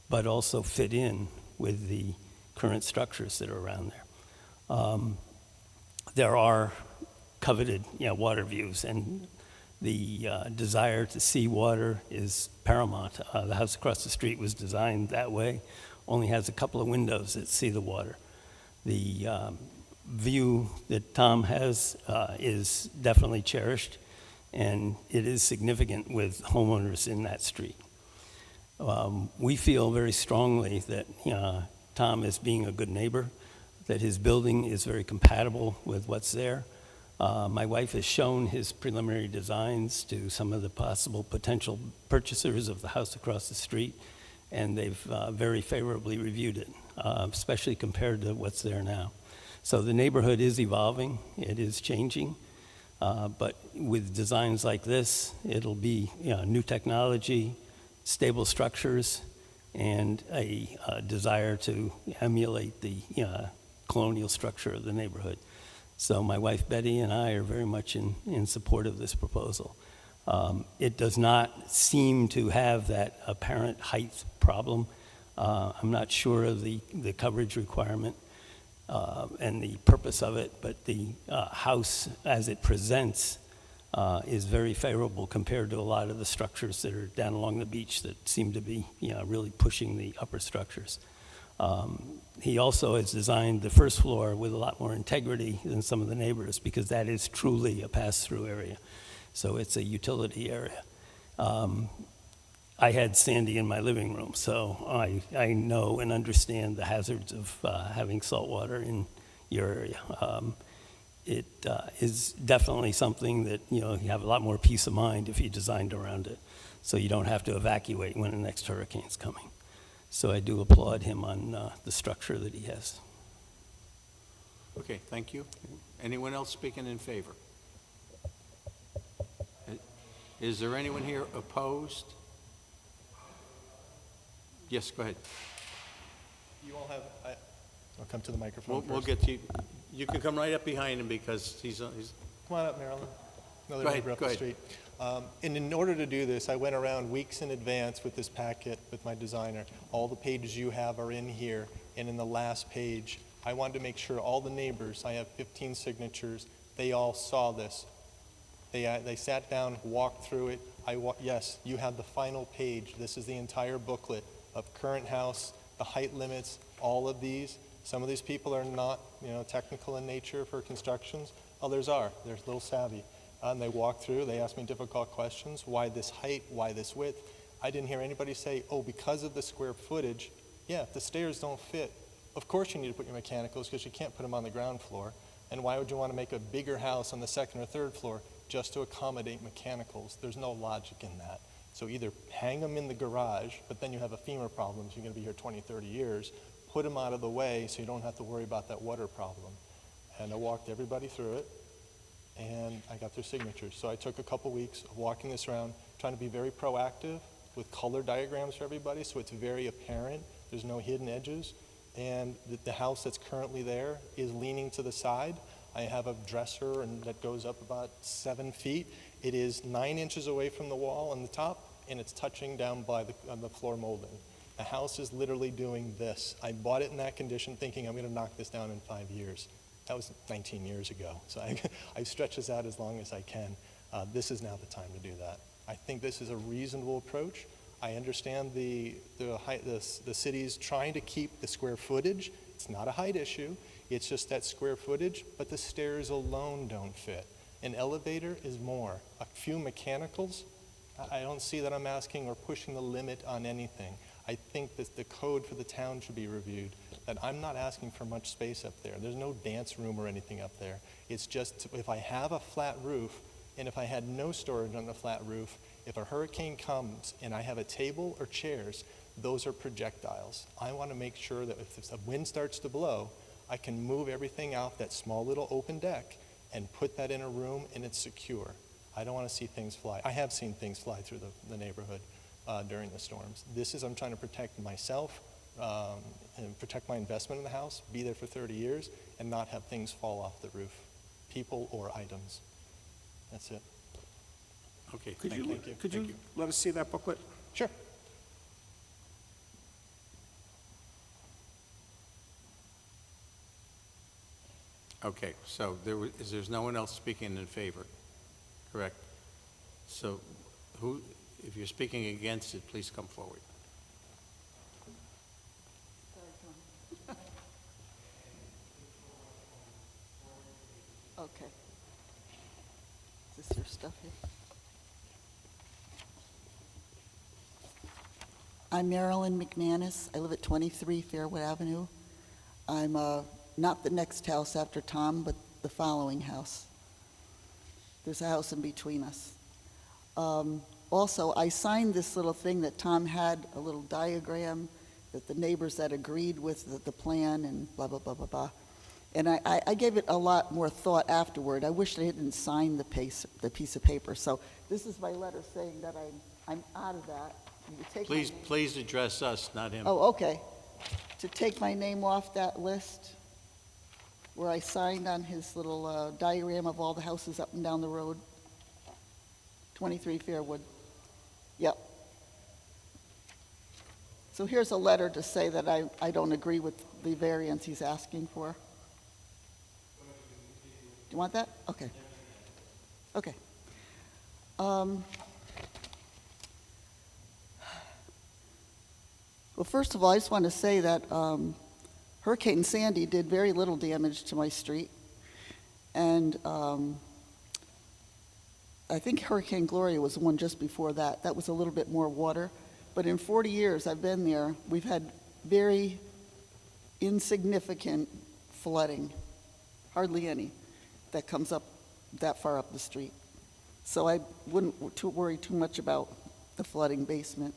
but also fit in with the current structures that are around there. There are coveted, water views, and the desire to see water is paramount. The house across the street was designed that way, only has a couple of windows that see the water. The view that Tom has is definitely cherished, and it is significant with homeowners in that street. We feel very strongly that Tom is being a good neighbor, that his building is very compatible with what's there. My wife has shown his preliminary designs to some of the possible potential purchasers of the house across the street, and they've very favorably reviewed it, especially compared to what's there now. So the neighborhood is evolving, it is changing, but with designs like this, it'll be new technology, stable structures, and a desire to emulate the colonial structure of the neighborhood. So my wife Betty and I are very much in support of this proposal. It does not seem to have that apparent height problem. I'm not sure of the coverage requirement and the purpose of it, but the house as it presents is very favorable compared to a lot of the structures that are down along the beach that seem to be really pushing the upper structures. He also has designed the first floor with a lot more integrity than some of the neighbors because that is truly a pass-through area. So it's a utility area. I had Sandy in my living room, so I know and understand the hazards of having salt water in your area. It is definitely something that, you have a lot more peace of mind if you designed around it, so you don't have to evacuate when the next hurricane's coming. So I do applaud him on the structure that he has. Okay, thank you. Anyone else speaking in favor? Is there anyone here opposed? Yes, go ahead. You all have, I'll come to the microphone We'll first. get to you. You can come right up behind him because he's Come on up, Marilyn. Another Go ahead, neighbor up go the ahead. street. And in order to do this, I went around weeks in advance with this packet with my designer. All the pages you have are in here, and in the last page, I wanted to make sure all the neighbors, I have 15 signatures, they all saw this. They sat down, walked through it. Yes, you have the final page. This is the entire booklet of current house, the height limits, all of these. Some of these people are not, technical in nature for constructions. Others are. They're a little savvy. And they walk through, they ask me difficult questions. Why this height? Why this width? I didn't hear anybody say, oh, because of the square footage, yeah, if the stairs don't fit, of course you need to put your mechanicals because you can't put them on the ground floor. And why would you want to make a bigger house on the second or third floor just to accommodate mechanicals? There's no logic in that. So either hang them in the garage, but then you have a FEMA problem, so you're going to be here 20, 30 years. Put them out of the way so you don't have to worry about that water problem. And I walked everybody through it, and I got their signatures. So I took a couple weeks of walking this around, trying to be very proactive with color diagrams for everybody so it's very apparent. There's no hidden edges. And the house that's currently there is leaning to the side. I have a dresser and that goes up about 7 feet. It is 9 inches away from the wall on the top, and it's touching down by the floor molding. The house is literally doing this. I bought it in that condition thinking I'm going to knock this down in 5 years. That was 19 years ago. So I stretch this out as long as I can. This is now the time to do that. I think this is a reasonable approach. I understand the city's trying to keep the square footage. It's not a height issue. It's just that square footage, but the stairs alone don't fit. An elevator is more. A few mechanicals, I don't see that I'm asking or pushing the limit on anything. I think that the code for the town should be reviewed, that I'm not asking for much space up there. There's no dance room or anything up there. It's just if I have a flat roof, and if I had no storage on the flat roof, if a hurricane comes and I have a table or chairs, those are projectiles. I want to make sure that if the wind starts to blow, I can move everything out that small little open deck and put that in a room and it's secure. I don't want to see things fly. I have seen things fly through the neighborhood during the storms. I'm trying to protect myself and protect my investment in the house, be there for 30 years, and not have things fall off the roof, people or items. That's it. Okay, Could thank you you. could you let us see that booklet? Sure. Okay, so there's no one else speaking in favor, correct? So if you're speaking against it, please come forward. Okay. Is this your stuff here? I'm Marilyn McManus. I live at 23 Fairwood Avenue. I'm not the next house after Tom, but the following house. There's a house in between us. Also, I signed this little thing that Tom had, a little diagram that the neighbors that agreed with the plan and blah, blah, blah, blah, blah. And I gave it a lot more thought afterward. I wish they didn't sign the piece of paper. So this is my letter saying that I'm out of that. You take my name. Please address us, not him. Oh, okay. To take my name off that list where I signed on his little diagram of all the houses up and down the road. 23 Fairwood. Yep. So here's a letter to say that I don't agree with the variance he's asking for. Do you want that? Okay. Okay. Well, first of all, I just want to say that Hurricane Sandy did very little damage to my street. And I think Hurricane Gloria was the one just before that. That was a little bit more water. But in 40 years I've been there, we've had very insignificant flooding, hardly any, that comes up that far up the street. So I wouldn't worry too much about the flooding basement.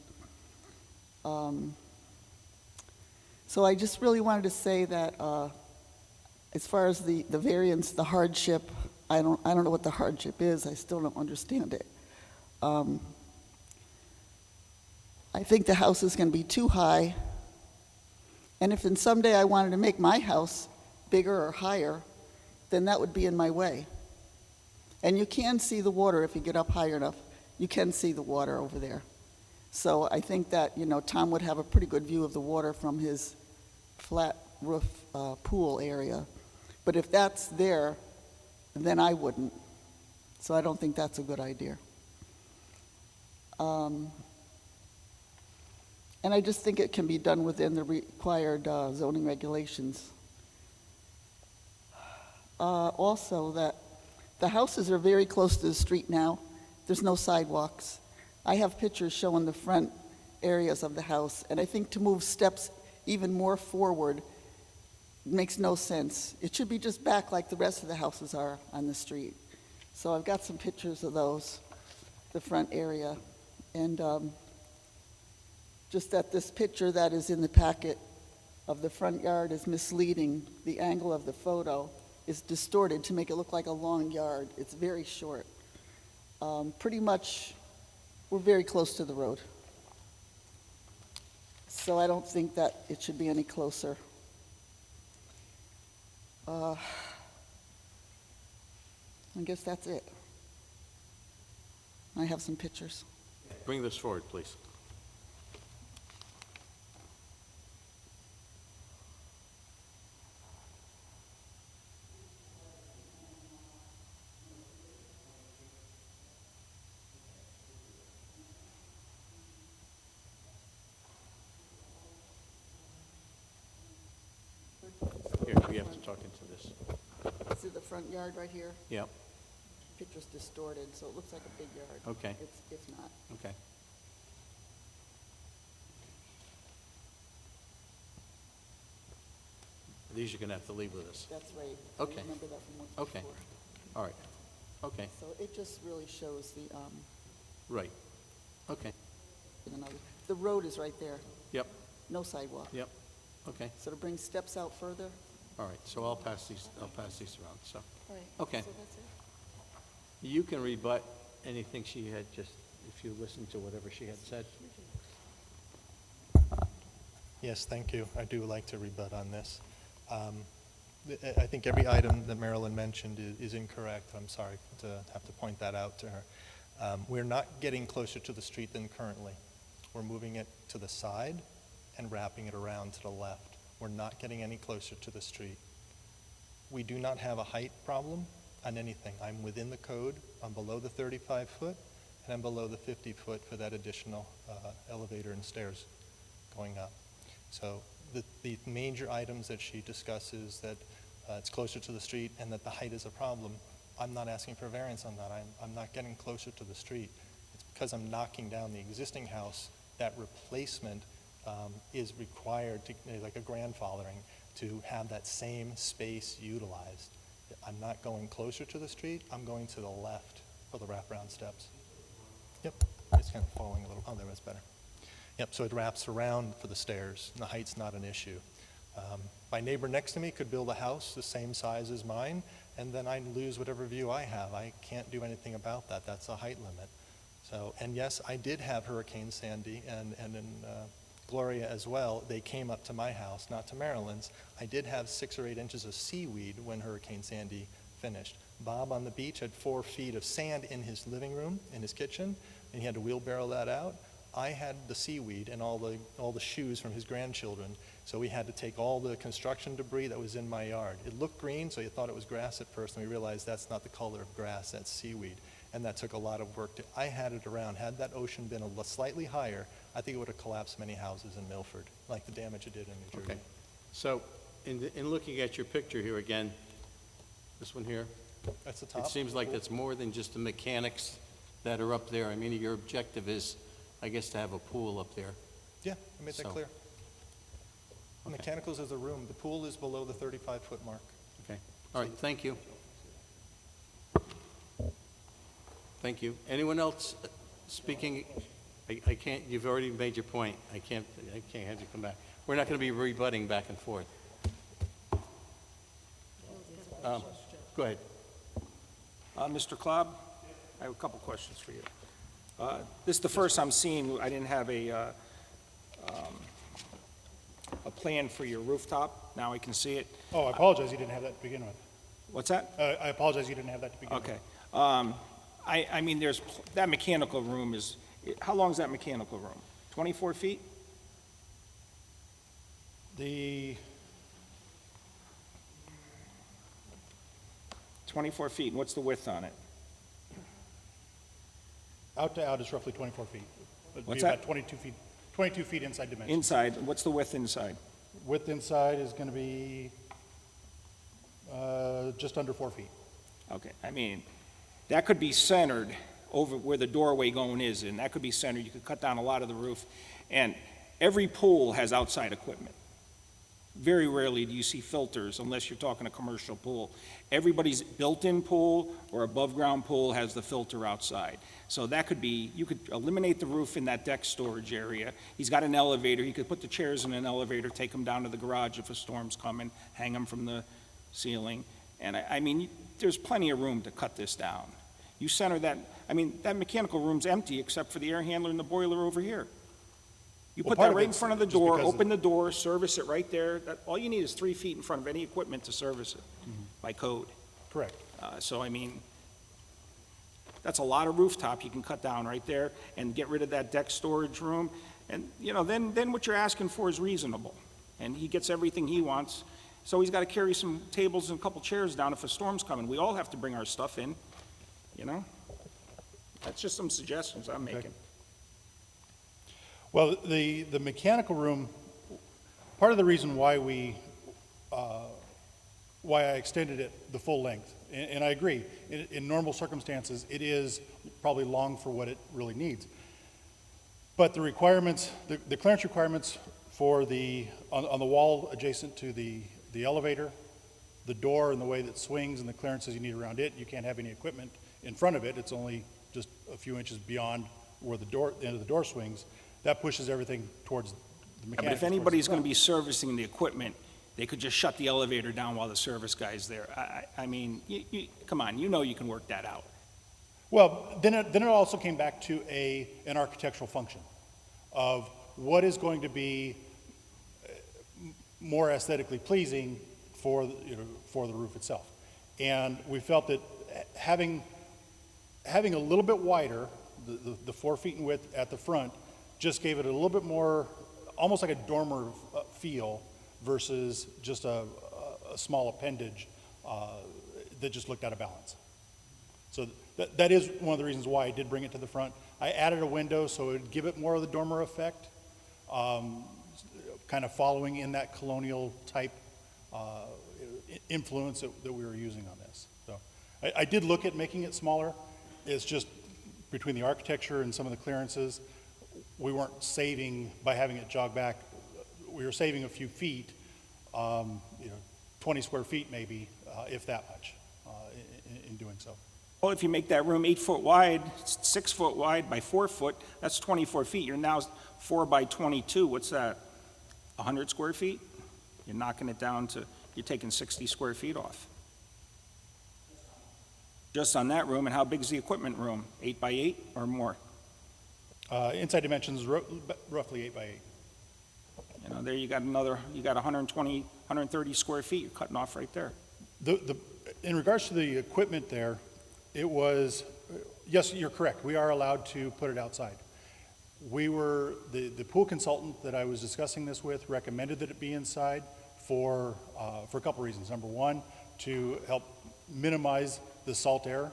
So I just really wanted to say that as far as the variance, the hardship, I don't know what the hardship is. I still don't understand it. I think the house is going to be too high. And if someday I wanted to make my house bigger or higher, then that would be in my way. And you can see the water if you get up high enough. You can see the water over there. So I think that, Tom would have a pretty good view of the water from his flat roof pool area. But if that's there, then I wouldn't. So I don't think that's a good idea. And I just think it can be done within the required zoning regulations. Also, that the houses are very close to the street now. There's no sidewalks. I have pictures showing the front areas of the house, and I think to move steps even more forward makes no sense. It should be just back like the rest of the houses are on the street. So I've got some pictures of those, the front area. And just that this picture that is in the packet of the front yard is misleading. The angle of the photo is distorted to make it look like a long yard. It's very short. Pretty much, we're very close to the road. So I don't think that it should be any closer. I guess that's it. I have some pictures. Bring this forward, please. talking to this. See the front yard right here? Yep, Picture's distorted, so it looks like a big yard. Okay. It's not. okay. These you're gonna have to leave with us. That's right. Okay. I remember that from once Okay, before. all right, okay, So it just really shows the, right, okay, the road is right there, yep, no sidewalk. yep, okay, So to bring steps out further? all right, so I'll pass these around, so. Right. Okay. So that's it? You can rebut anything she had just, if you listen to whatever she had said. Yes, thank you. I do like to rebut on this. I think every item that Marilyn mentioned is incorrect. I'm sorry to have to point that out to her. We're not getting closer to the street than currently. We're moving it to the side and wrapping it around to the left. We're not getting any closer to the street. We do not have a height problem on anything. I'm within the code. I'm below the 35-foot, and I'm below the 50-foot for that additional elevator and stairs going up. So the major items that she discusses, that it's closer to the street and that the height is a problem, I'm not asking for variance on that. I'm not getting closer to the street. It's because I'm knocking down the existing house, that replacement is required to, like a grandfathering, to have that same space utilized. I'm not going closer to the street, I'm going to the left for the wraparound steps. Yep, it's kind of falling a little, oh, there was better. Yep, so it wraps around for the stairs, and the height's not an issue. My neighbor next to me could build a house the same size as mine, and then I lose whatever view I have. I can't do anything about that. That's a height limit. So, and yes, I did have Hurricane Sandy, and in Gloria as well. They came up to my house, not to Marilyn's. I did have 6 or 8 inches of seaweed when Hurricane Sandy finished. Bob on the beach had 4 feet of sand in his living room, in his kitchen, and he had to wheelbarrow that out. I had the seaweed and all the shoes from his grandchildren, so we had to take all the construction debris that was in my yard. It looked green, so you thought it was grass at first, and we realized that's not the color of grass, that's seaweed. And that took a lot of work. I had it around. Had that ocean been slightly higher, I think it would have collapsed many houses in Milford, like the damage it did in New Jersey. Okay. So, in looking at your picture here again, this one here, That's the top. it seems like that's more than just the mechanics that are up there. I mean, your objective is, I guess, to have a pool up there. Yeah, I made that So- clear. Okay. Mechanicals is a room. The pool is below the 35-foot mark. Okay, all right, thank you. Thank you. Anyone else speaking? I can't, you've already made your point. I can't have you come back. We're not going to be rebutting back and forth. Go ahead. Mr. Klobb, I have a couple questions for you. This is the first I'm seeing, I didn't have a plan for your rooftop. Now I can see it. Oh, I apologize, you didn't have that to begin with. What's that? I apologize, you didn't have that to begin with. Okay. I mean, that mechanical room is, how long is that mechanical room? 24 feet? The 24 feet, and what's the width on it? out to out is roughly 24 feet. It'd be What's about that? 22 feet inside dimensions. Inside, what's the width inside? Width inside is going to be just under 4 feet. Okay, I mean, that could be centered over where the doorway going is, and that could be centered. You could cut down a lot of the roof. And every pool has outside equipment. Very rarely do you see filters unless you're talking a commercial pool. Everybody's built-in pool or above-ground pool has the filter outside. So that could be, you could eliminate the roof in that deck storage area. He's got an elevator. He could put the chairs in an elevator, take them down to the garage if a storm's coming, hang them from the ceiling. And I mean, there's plenty of room to cut this down. You center that, I mean, that mechanical room's empty except for the air handler and the boiler over here. You Well, put part that of right in it's front of the just door, because open the door, service it right there. All you need is 3 feet in front of any equipment to service it by code. Correct. So, I mean, that's a lot of rooftop you can cut down right there and get rid of that deck storage room. And, you know, then what you're asking for is reasonable. And he gets everything he wants. So he's got to carry some tables and a couple chairs down if a storm's coming. We all have to bring our stuff in, you know? That's just some suggestions I'm making. Well, the mechanical room, part of the reason why we why I extended it the full length. And I agree, in normal circumstances, it is probably long for what it really needs. But the requirements, the clearance requirements for on the wall adjacent to the elevator, the door and the way that swings and the clearances you need around it, you can't have any equipment in front of it. It's only just a few inches beyond where the end of the door swings. That pushes everything towards the Yeah, mechanics. but if anybody's going to be servicing the equipment, they could just shut the elevator down while the service guy's there. I mean, come on, you know you can work that out. Well, then it also came back to an architectural function of what is going to be more aesthetically pleasing for the roof itself. And we felt that having a little bit wider, the 4 feet in width at the front, just gave it a little bit more, almost like a dormer feel versus just a small appendage that just looked out of balance. So that is one of the reasons why I did bring it to the front. I added a window so it would give it more of the dormer effect, kind of following in that colonial type influence that we were using on this. So I did look at making it smaller. It's just between the architecture and some of the clearances, we weren't saving by having it jog back. We were saving a few feet, 20 square feet maybe, if that much, in doing so. Well, if you make that room 8 foot wide, 6 foot wide by 4 foot, that's 24 feet. You're now 4 by 22. What's that? 100 square feet? You're knocking it down to, you're taking 60 square feet off. Just on that room, and how big is the equipment room? 8 by 8 or more? Inside dimensions, roughly 8 by 8. You know, there you got 120, 130 square feet you're cutting off right there. In regards to the equipment there, it was, yes, you're correct. We are allowed to put it outside. The pool consultant that I was discussing this with recommended that it be inside for a couple reasons. Number one, to help minimize the salt air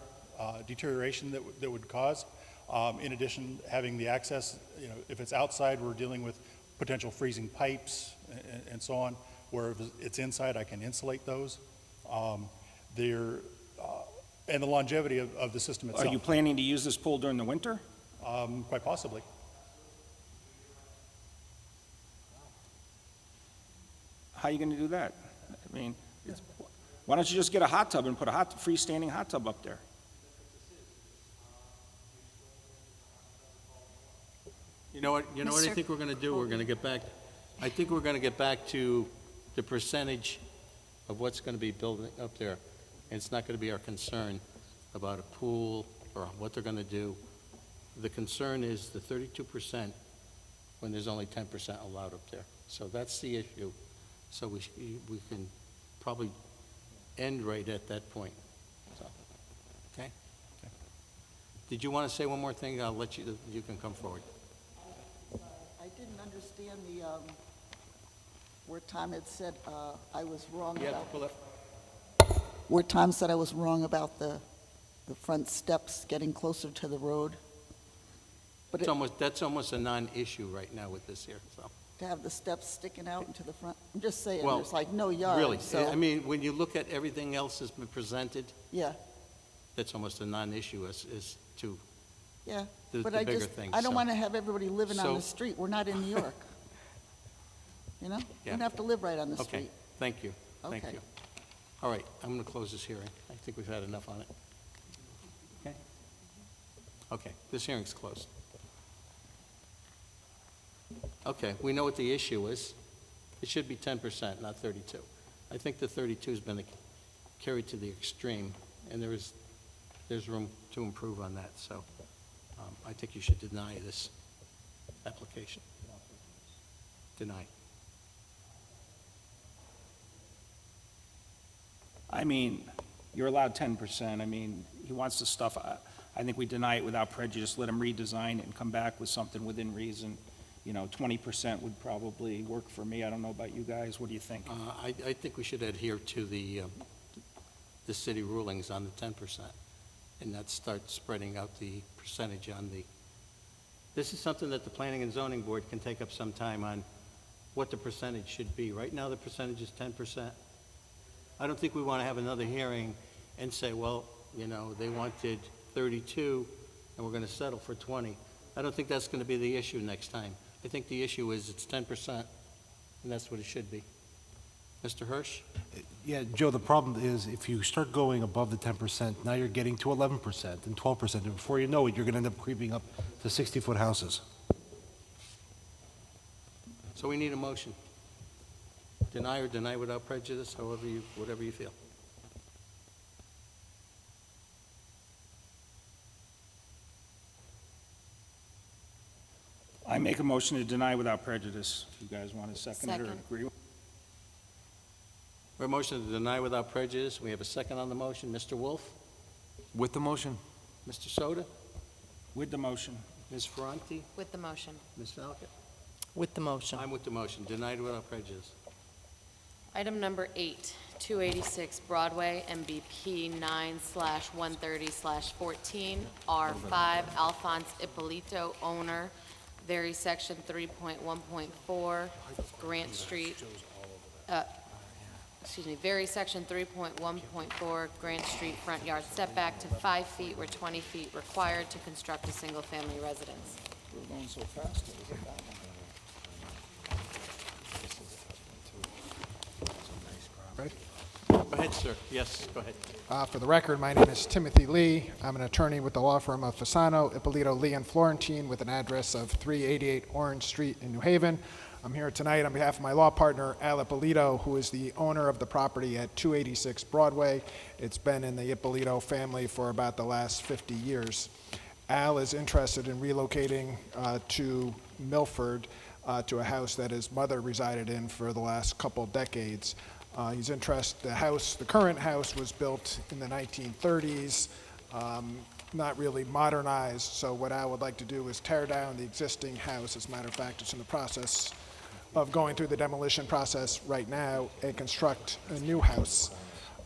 deterioration that would cause. In addition, having the access, if it's outside, we're dealing with potential freezing pipes and so on, where if it's inside, I can insulate those. And the longevity of the system itself. Are you planning to use this pool during the winter? Quite possibly. How are you going to do that? I mean, why don't you just get a hot tub and put a freestanding hot tub up there? You know what I think we're going to do? We're going to get back, I think we're going to get back to the percentage of what's going to be built up there. And it's not going to be our concern about a pool or what they're going to do. The concern is the 32% when there's only 10% allowed up there. So that's the issue. So we can probably end right at that point. So, okay? Did you want to say one more thing? I'll let you can come forward. I didn't understand where Tom had said I was wrong Yeah, about. pull up. Where Tom said I was wrong about the front steps getting closer to the road. But That's almost a non-issue right now with this here, so. to have the steps sticking out into the front, I'm just saying, Well, there's like no yard. Really, So, I mean, when you look at everything else that's been presented, yeah, that's almost a non-issue as to yeah. the But bigger things. I don't so. want to have everybody living on So- the street. We're not in New York. You know? We don't have to live right on the Okay, street. thank you, thank Okay. you. All right, I'm going to close this hearing. I think we've had enough on it. Okay? Okay, this hearing's closed. Okay, we know what the issue is. It should be 10%, not 32. I think the 32 has been carried to the extreme, and there's room to improve on that, so I think you should deny this application. Deny. I mean, you're allowed 10%. I mean, he wants the stuff. I think we deny it without prejudice, let him redesign it and come back with something within reason. 20% would probably work for me. I don't know about you guys. What do you think? I think we should adhere to the city rulings on the 10%, and not start spreading out the percentage on the, this is something that the Planning and Zoning Board can take up some time on, what the percentage should be. Right now, the percentage is 10%. I don't think we want to have another hearing and say, well, you know, they wanted 32, and we're going to settle for 20. I don't think that's going to be the issue next time. I think the issue is it's 10%, and that's what it should be. Mr. Hirsch? Yeah, Joe, the problem is if you start going above the 10%, now you're getting to 11% and 12%, and before you know it, you're going to end up creeping up to 60-foot houses. So we need a motion. Deny or deny without prejudice, whatever you feel. I make a motion to deny without prejudice. If you guys want to second it or Second. agree. We have a motion to deny without prejudice. We have a second on the motion. Mr. Wolf? With the motion. Mr. Soto? With the motion. Ms. Ferranti? With the motion. Ms. Falcon? With the motion. I'm with the motion. Denied without prejudice. Item number 8, 286 Broadway, MBP 9/130/14, R5, Alphonse Ippolito, owner, vary section 3.1.4, Grant Street, vary section 3.1.4, Grant Street front yard setback to 5 feet where 20 feet required to construct a single-family residence. We're going so fast. Go ahead, sir. Yes, go ahead. For the record, my name is Timothy Lee. I'm an attorney with the law firm of Fasano, Ippolito, Lee, and Florentine with an address of 388 Orange Street in New Haven. I'm here tonight on behalf of my law partner, Al Ippolito, who is the owner of the property at 286 Broadway. It's been in the Ippolito family for about the last 50 years. Al is interested in relocating to Milford, to a house that his mother resided in for the last couple decades. He's interested, the current house was built in the 1930s, not really modernized, so what I would like to do is tear down the existing house. As a matter of fact, it's in the process of going through the demolition process right now and construct a new house.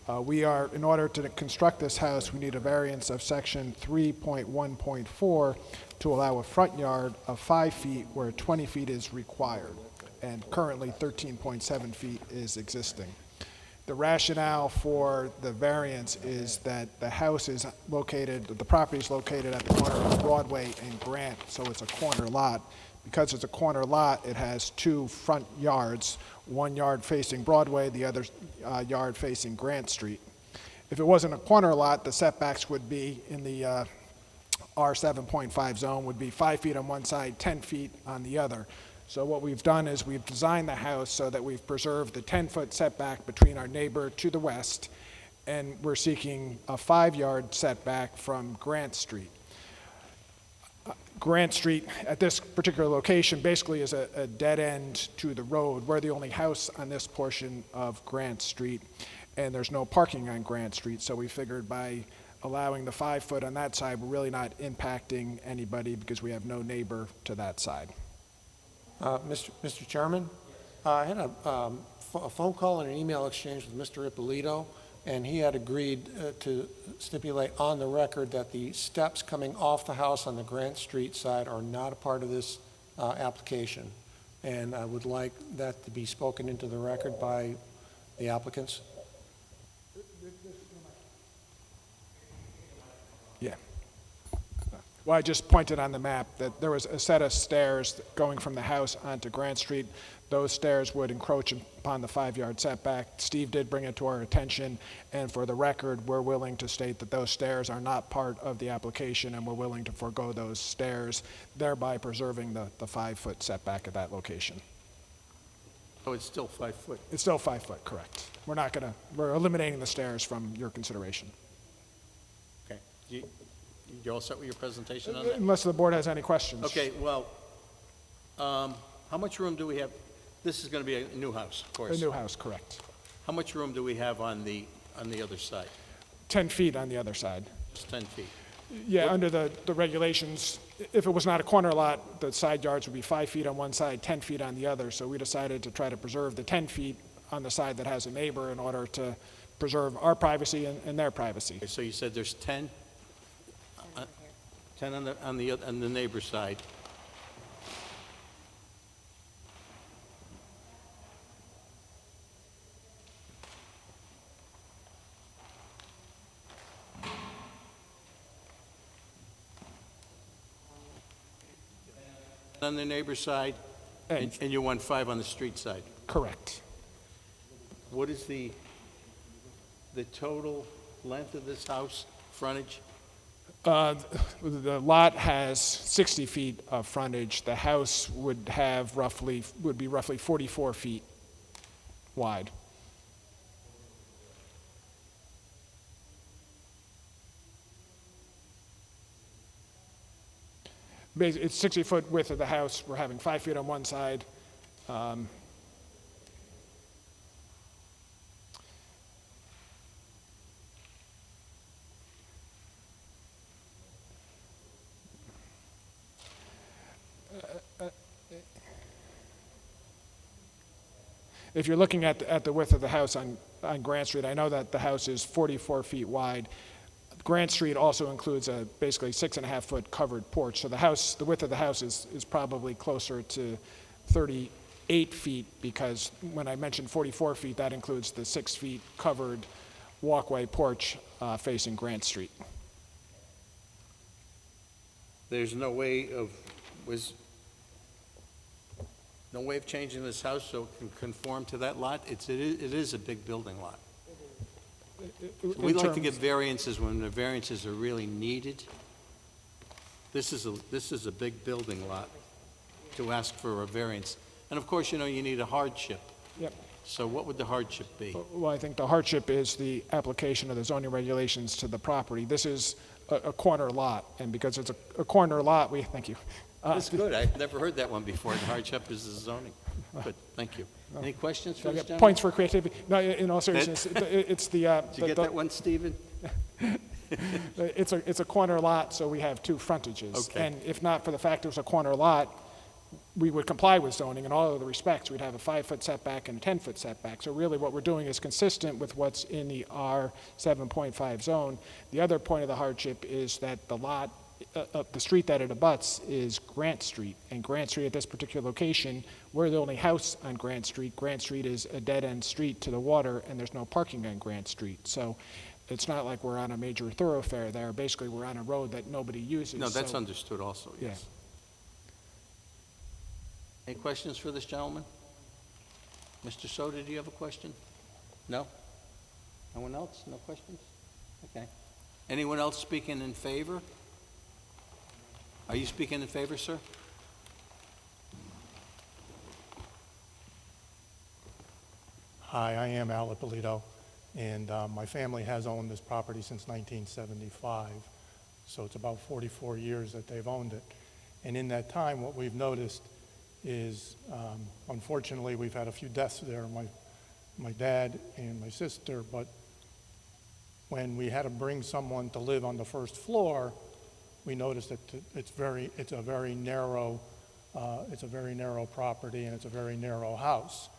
In order to construct this house, we need a variance of section 3.1.4 to allow a front yard of 5 feet where 20 feet is required, and currently 13.7 feet is existing. The rationale for the variance is that the house is located, the property is located at the corner of Broadway and Grant, so it's a corner lot. Because it's a corner lot, it has 2 front yards, 1 yard facing Broadway, the other yard facing Grant Street. If it wasn't a corner lot, the setbacks would be in the R7.5 zone, would be 5 feet on one side, 10 feet on the other. So what we've done is we've designed the house so that we've preserved the 10-foot setback between our neighbor to the west, and we're seeking a 5-yard setback from Grant Street. Grant Street, at this particular location, basically is a dead end to the road. We're the only house on this portion of Grant Street, and there's no parking on Grant Street, so we figured by allowing the 5 foot on that side, we're really not impacting anybody because we have no neighbor to that side. Mr. Chairman, I had a phone call and an email exchange with Mr. Ippolito, and he had agreed to stipulate on the record that the steps coming off the house on the Grant Street side are not a part of this application. And I would like that to be spoken into the record by the applicants. Yeah. Well, I just pointed on the map that there was a set of stairs going from the house onto Grant Street. Those stairs would encroach upon the 5-yard setback. Steve did bring it to our attention, and for the record, we're willing to state that those stairs are not part of the application, and we're willing to forego those stairs, thereby preserving the 5-foot setback at that location. Oh, it's still 5 foot. It's still 5 foot, correct. We're eliminating the stairs from your consideration. Okay. You all set with your presentation on that? Unless the board has any questions. Okay, well, how much room do we have? This is going to be a new house, of course. A new house, correct. How much room do we have on the other side? 10 feet on the other side. Just 10 feet. Yeah, under the regulations, if it was not a corner lot, the side yards would be 5 feet on one side, 10 feet on the other. So we decided to try to preserve the 10 feet on the side that has a neighbor in order to preserve our privacy and their privacy. Okay, so you said there's 10? 10 on the neighbor's side. on the neighbor's side, and you want 5 on the street side. Correct. What is the total length of this house, frontage? The lot has 60 feet of frontage. The house would be roughly 44 feet wide. It's 60-foot width of the house. We're having 5 feet on one side. If you're looking at the width of the house on Grant Street, I know that the house is 44 feet wide. Grant Street also includes a basically 6.5-foot covered porch. So the width of the house is probably closer to 38 feet, because when I mentioned 44 feet, that includes the 6 feet covered walkway porch facing Grant Street. There's no way of changing this house so it can conform to that lot? It is a big building lot. We like to get variances when the variances are really needed. This is a big building lot to ask for a variance. And of course, you need a hardship. Yep. So what would the hardship be? Well, I think the hardship is the application of the zoning regulations to the property. This is a corner lot, and because it's a corner lot, thank you. That's good. I've never heard that one before. The hardship is the zoning. Good, thank you. Any questions for this gentleman? Points for creativity. No, in all seriousness, it's the... Did you get that one, Stephen? It's a corner lot, so we have 2 frontages. Okay. And if not for the fact it was a corner lot, we would comply with zoning in all other respects. We'd have a 5-foot setback and a 10-foot setback. So really what we're doing is consistent with what's in the R7.5 zone. The other point of the hardship is that the lot, the street that it abuts is Grant Street. And Grant Street at this particular location, we're the only house on Grant Street. Grant Street is a dead-end street to the water, and there's no parking on Grant Street. So it's not like we're on a major thoroughfare there. Basically, we're on a road that nobody uses. No, that's understood also, yes. Yeah. Any questions for this gentleman? Mr. Soto, do you have a question? No? No one else? No questions? Okay. Anyone else speaking in favor? Are you speaking in favor, sir? Hi, I am Al Ippolito, and my family has owned this property since 1975, so it's about 44 years that they've owned it. And in that time, what we've noticed is, unfortunately, we've had a few deaths there, my dad and my sister, but when we had to bring someone to live on the first floor, we noticed that it's a very narrow property, and it's a very narrow house.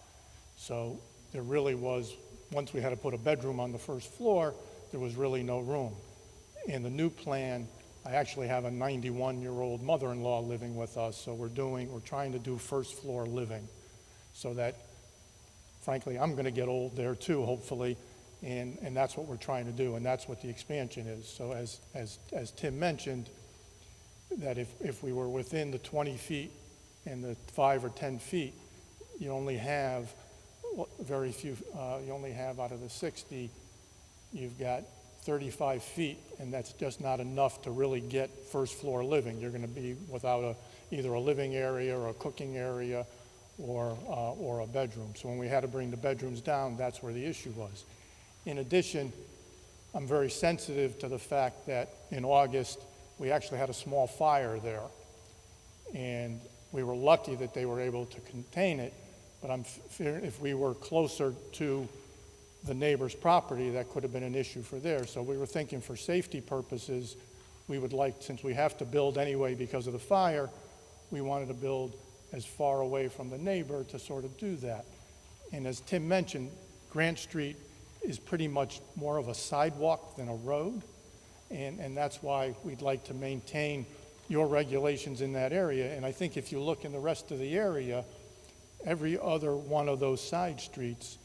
So there really was, once we had to put a bedroom on the first floor, there was really no room. In the new plan, I actually have a 91-year-old mother-in-law living with us, so we're trying to do first floor living, so that, frankly, I'm going to get old there too, hopefully, and that's what we're trying to do, and that's what the expansion is. So as Tim mentioned, that if we were within the 20 feet and the 5 or 10 feet, you only have very few, you only have out of the 60, you've got 35 feet, and that's just not enough to really get first floor living. You're going to be without either a living area or a cooking area or a bedroom. So when we had to bring the bedrooms down, that's where the issue was. In addition, I'm very sensitive to the fact that in August, we actually had a small fire there. And we were lucky that they were able to contain it, but I'm fearing if we were closer to the neighbor's property, that could have been an issue for there. So we were thinking for safety purposes, we would like, since we have to build anyway because of the fire, we wanted to build as far away from the neighbor to sort of do that. And as Tim mentioned, Grant Street is pretty much more of a sidewalk than a road. And that's why we'd like to maintain your regulations in that area. And I think if you look in the rest of the area, every other one of those side streets,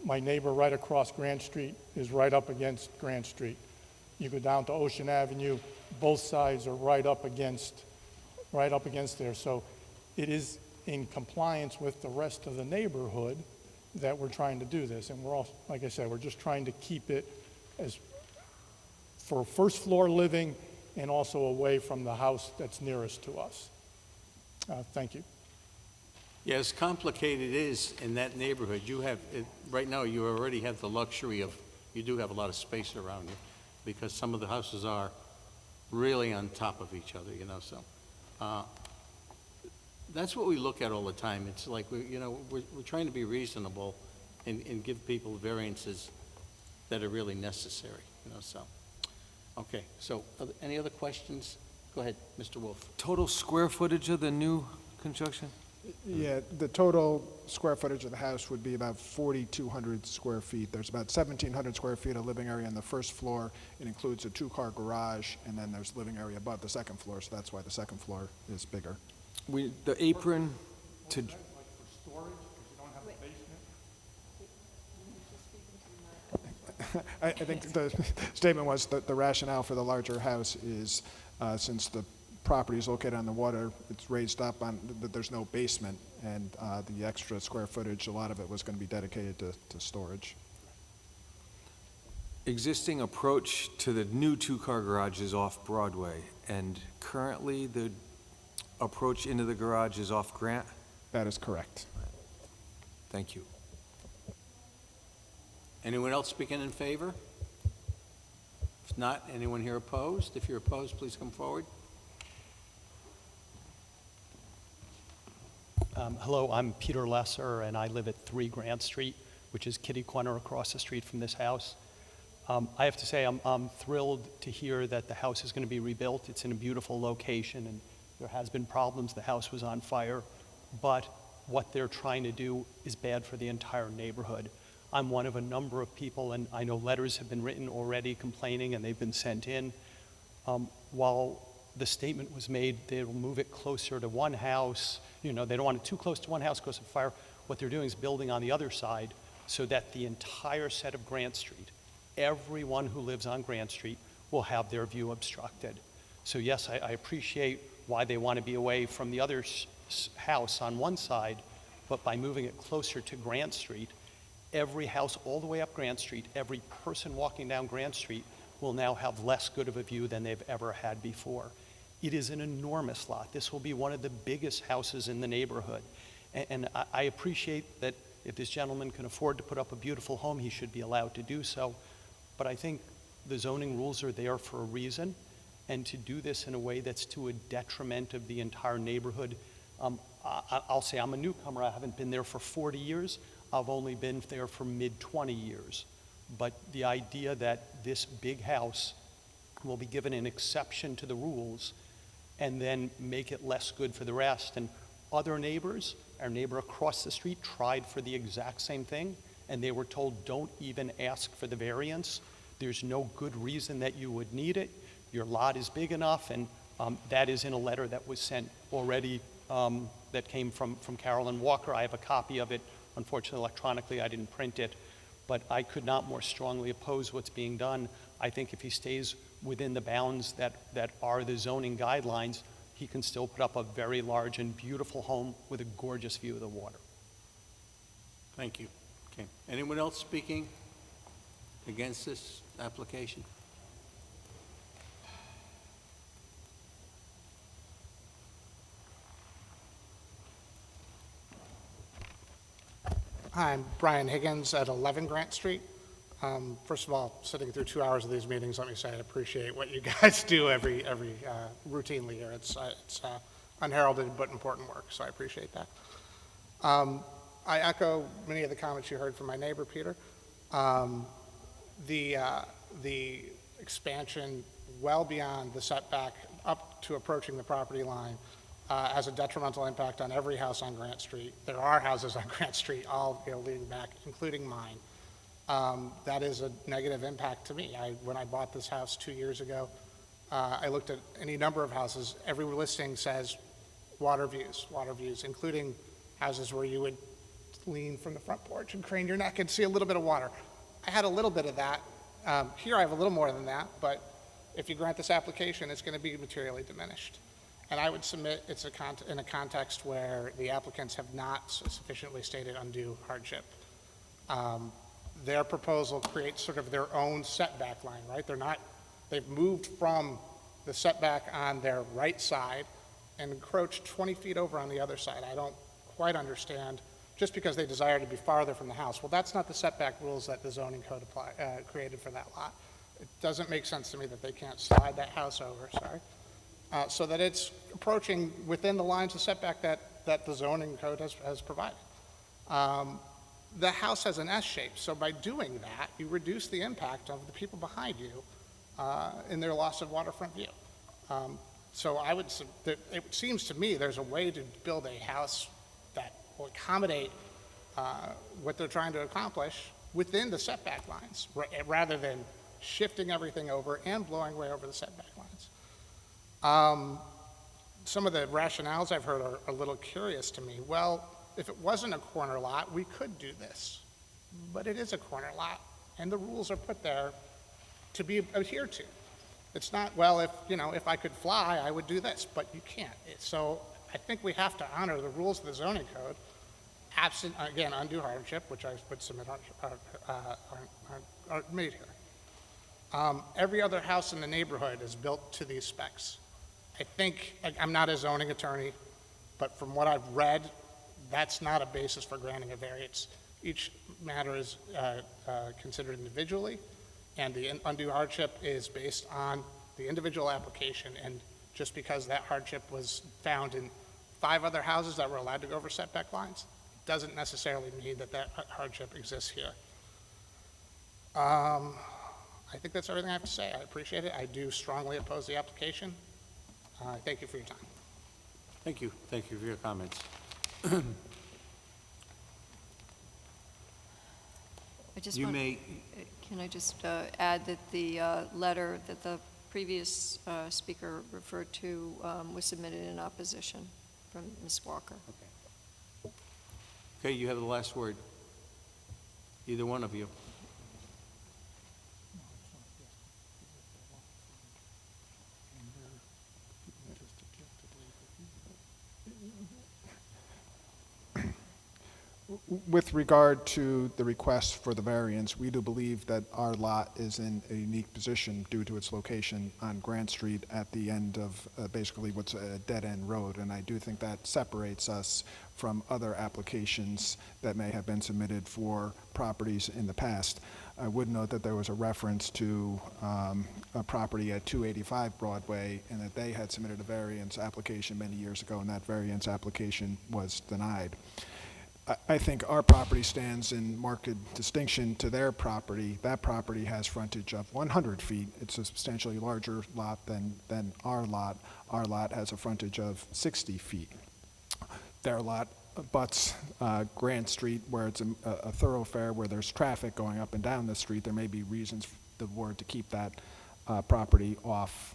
my neighbor right across Grant Street is right up against Grant Street. You go down to Ocean Avenue, both sides are right up against right up against there. So it is in compliance with the rest of the neighborhood that we're trying to do this. And we're all, like I said, we're just trying to keep it as for first floor living and also away from the house that's nearest to us. Thank you. Yeah, as complicated it is in that neighborhood, you have, right now, you already have the luxury of, you do have a lot of space around you, because some of the houses are really on top of each other, you know, so. That's what we look at all the time. It's like, we're trying to be reasonable and give people variances that are really necessary, you know, so. Okay, so any other questions? Go ahead, Mr. Wolf. Total square footage of the new construction? Yeah, the total square footage of the house would be about 4,200 square feet. There's about 1,700 square feet of living area on the first floor. It includes a two-car garage, and then there's living area above the second floor, so that's why the second floor is bigger. The apron to, Like for storage, because you don't have a basement? I think the statement was that the rationale for the larger house is since the property is located on the water, it's raised up on, that there's no basement, and the extra square footage, a lot of it was going to be dedicated to storage. existing approach to the new two-car garage is off Broadway, and currently the approach into the garage is off Grant? That is correct. Thank you. Anyone else speaking in favor? If not, anyone here opposed? If you're opposed, please come forward. Hello, I'm Peter Lesser, and I live at 3 Grant Street, which is kitty corner across the street from this house. I have to say, I'm thrilled to hear that the house is going to be rebuilt. It's in a beautiful location, and there has been problems. The house was on fire, but what they're trying to do is bad for the entire neighborhood. I'm one of a number of people, and I know letters have been written already complaining, and they've been sent in. While the statement was made, they'll move it closer to one house. You know, they don't want it too close to one house because of fire. What they're doing is building on the other side so that the entire set of Grant Street, everyone who lives on Grant Street, will have their view obstructed. So yes, I appreciate why they want to be away from the other house on one side, but by moving it closer to Grant Street, every house all the way up Grant Street, every person walking down Grant Street will now have less good of a view than they've ever had before. It is an enormous lot. This will be one of the biggest houses in the neighborhood. And I appreciate that if this gentleman can afford to put up a beautiful home, he should be allowed to do so. But I think the zoning rules are there for a reason, and to do this in a way that's to a detriment of the entire neighborhood. I'll say I'm a newcomer. I haven't been there for 40 years. I've only been there for mid-20 years. But the idea that this big house will be given an exception to the rules and then make it less good for the rest. And other neighbors, our neighbor across the street tried for the exact same thing, and they were told, don't even ask for the variance. There's no good reason that you would need it. Your lot is big enough, and that is in a letter that was sent already that came from Carolyn Walker. I have a copy of it. Unfortunately, electronically, I didn't print it, but I could not more strongly oppose what's being done. I think if he stays within the bounds that are the zoning guidelines, he can still put up a very large and beautiful home with a gorgeous view of the water. Thank you. Okay. Anyone else speaking against this application? Hi, I'm Brian Higgins at 11 Grant Street. First of all, sitting through 2 hours of these meetings, let me say I appreciate what you guys do every routinely here. It's unheralded but important work, so I appreciate that. I echo many of the comments you heard from my neighbor, Peter. The expansion well beyond the setback up to approaching the property line has a detrimental impact on every house on Grant Street. There are houses on Grant Street, all leading back, including mine. That is a negative impact to me. When I bought this house 2 years ago, I looked at any number of houses. Every listing says water views, including houses where you would lean from the front porch and crane your neck and see a little bit of water. I had a little bit of that. Here I have a little more than that, but if you grant this application, it's going to be materially diminished. And I would submit it's in a context where the applicants have not sufficiently stated undue hardship. Their proposal creates sort of their own setback line, right? They've moved from the setback on their right side and encroached 20 feet over on the other side. I don't quite understand, just because they desire to be farther from the house. Well, that's not the setback rules that the zoning code created for that lot. It doesn't make sense to me that they can't slide that house over, so that it's approaching within the lines of setback that the zoning code has provided. The house has an S shape, so by doing that, you reduce the impact of the people behind you in their loss of waterfront view. So it seems to me there's a way to build a house that will accommodate what they're trying to accomplish within the setback lines, rather than shifting everything over and blowing way over the setback lines. Some of the rationales I've heard are a little curious to me. Well, if it wasn't a corner lot, we could do this, but it is a corner lot, and the rules are put there to be adhered to. It's not, well, if I could fly, I would do this, but you can't. So I think we have to honor the rules of the zoning code, absent, again, undue hardship, which I would submit are made here. Every other house in the neighborhood is built to these specs. I think, I'm not a zoning attorney, but from what I've read, that's not a basis for granting a variance. Each matter is considered individually, and the undue hardship is based on the individual application. And just because that hardship was found in 5 other houses that were allowed to go over setback lines, doesn't necessarily mean that hardship exists here. I think that's everything I have to say. I appreciate it. I do strongly oppose the application. Thank you for your time. Thank you. Thank you for your comments. Can I just add that the letter that the previous speaker referred to was submitted in opposition from Ms. Walker. Okay, you have the last word. Either one of you. With regard to the request for the variance, we do believe that our lot is in a unique position due to its location on Grant Street at the end of basically what's a dead-end road, and I do think that separates us from other applications that may have been submitted for properties in the past. I would note that there was a reference to a property at 285 Broadway, and that they had submitted a variance application many years ago, and that variance application was denied. I think our property stands in marked distinction to their property. That property has frontage of 100 feet. It's a substantially larger lot than our lot. Our lot has a frontage of 60 feet. Their lot abuts Grant Street, where it's a thoroughfare where there's traffic going up and down the street. There may be reasons for the board to keep that property off,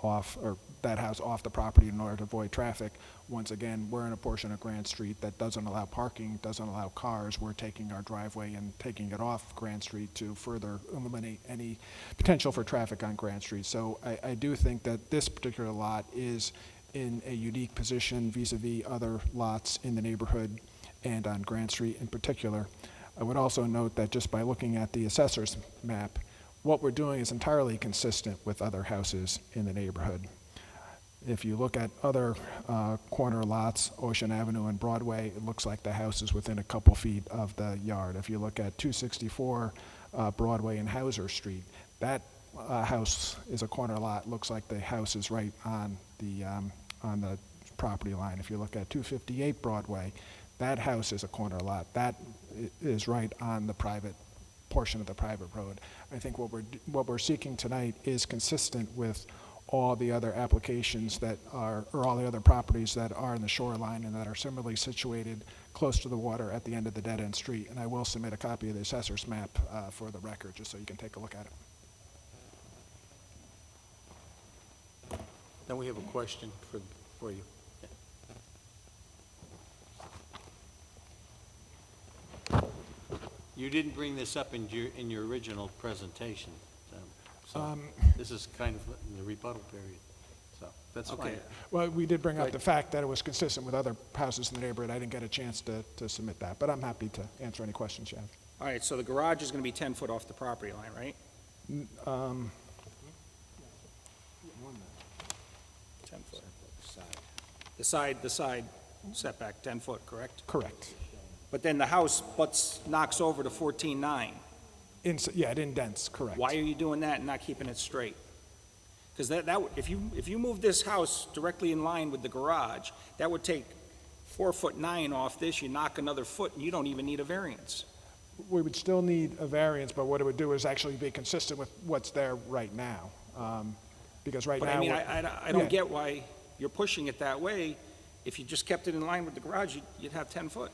or that house off the property in order to avoid traffic. Once again, we're in a portion of Grant Street that doesn't allow parking, doesn't allow cars. We're taking our driveway and taking it off Grant Street to further eliminate any potential for traffic on Grant Street. So I do think that this particular lot is in a unique position vis-a-vis other lots in the neighborhood and on Grant Street in particular. I would also note that just by looking at the assessor's map, what we're doing is entirely consistent with other houses in the neighborhood. If you look at other corner lots, Ocean Avenue and Broadway, it looks like the house is within a couple feet of the yard. If you look at 264 Broadway and Hauser Street, that house is a corner lot. Looks like the house is right on the property line. If you look at 258 Broadway, that house is a corner lot. That is right on the private portion of the private road. I think what we're seeking tonight is consistent with all the other applications that are, or all the other properties that are in the shoreline and that are similarly situated close to the water at the end of the dead-end street. And I will submit a copy of the assessor's map for the record, just so you can take a look at it. Then we have a question for you. You didn't bring this up in your original presentation, so this is kind of in the rebuttal period. so that's Okay. fine. Well, we did bring up Right. the fact that it was consistent with other houses in the neighborhood. I didn't get a chance to submit that, but I'm happy to answer any questions you have. All right, so the garage is going to be 10 foot off the property line, right? 10 foot. The side setback, 10 foot, correct? Correct. But then the house knocks over to 14.9. Yeah, it indents, correct. Why are you doing that and not keeping it straight? Because if you move this house directly in line with the garage, that would take 4'9" off this, you knock another foot, and you don't even need a variance. We would still need a variance, but what it would do is actually be consistent with what's there right now. Because right But now. I mean, we're- I don't Yeah. get why you're pushing it that way. If you just kept it in line with the garage, you'd have 10 foot.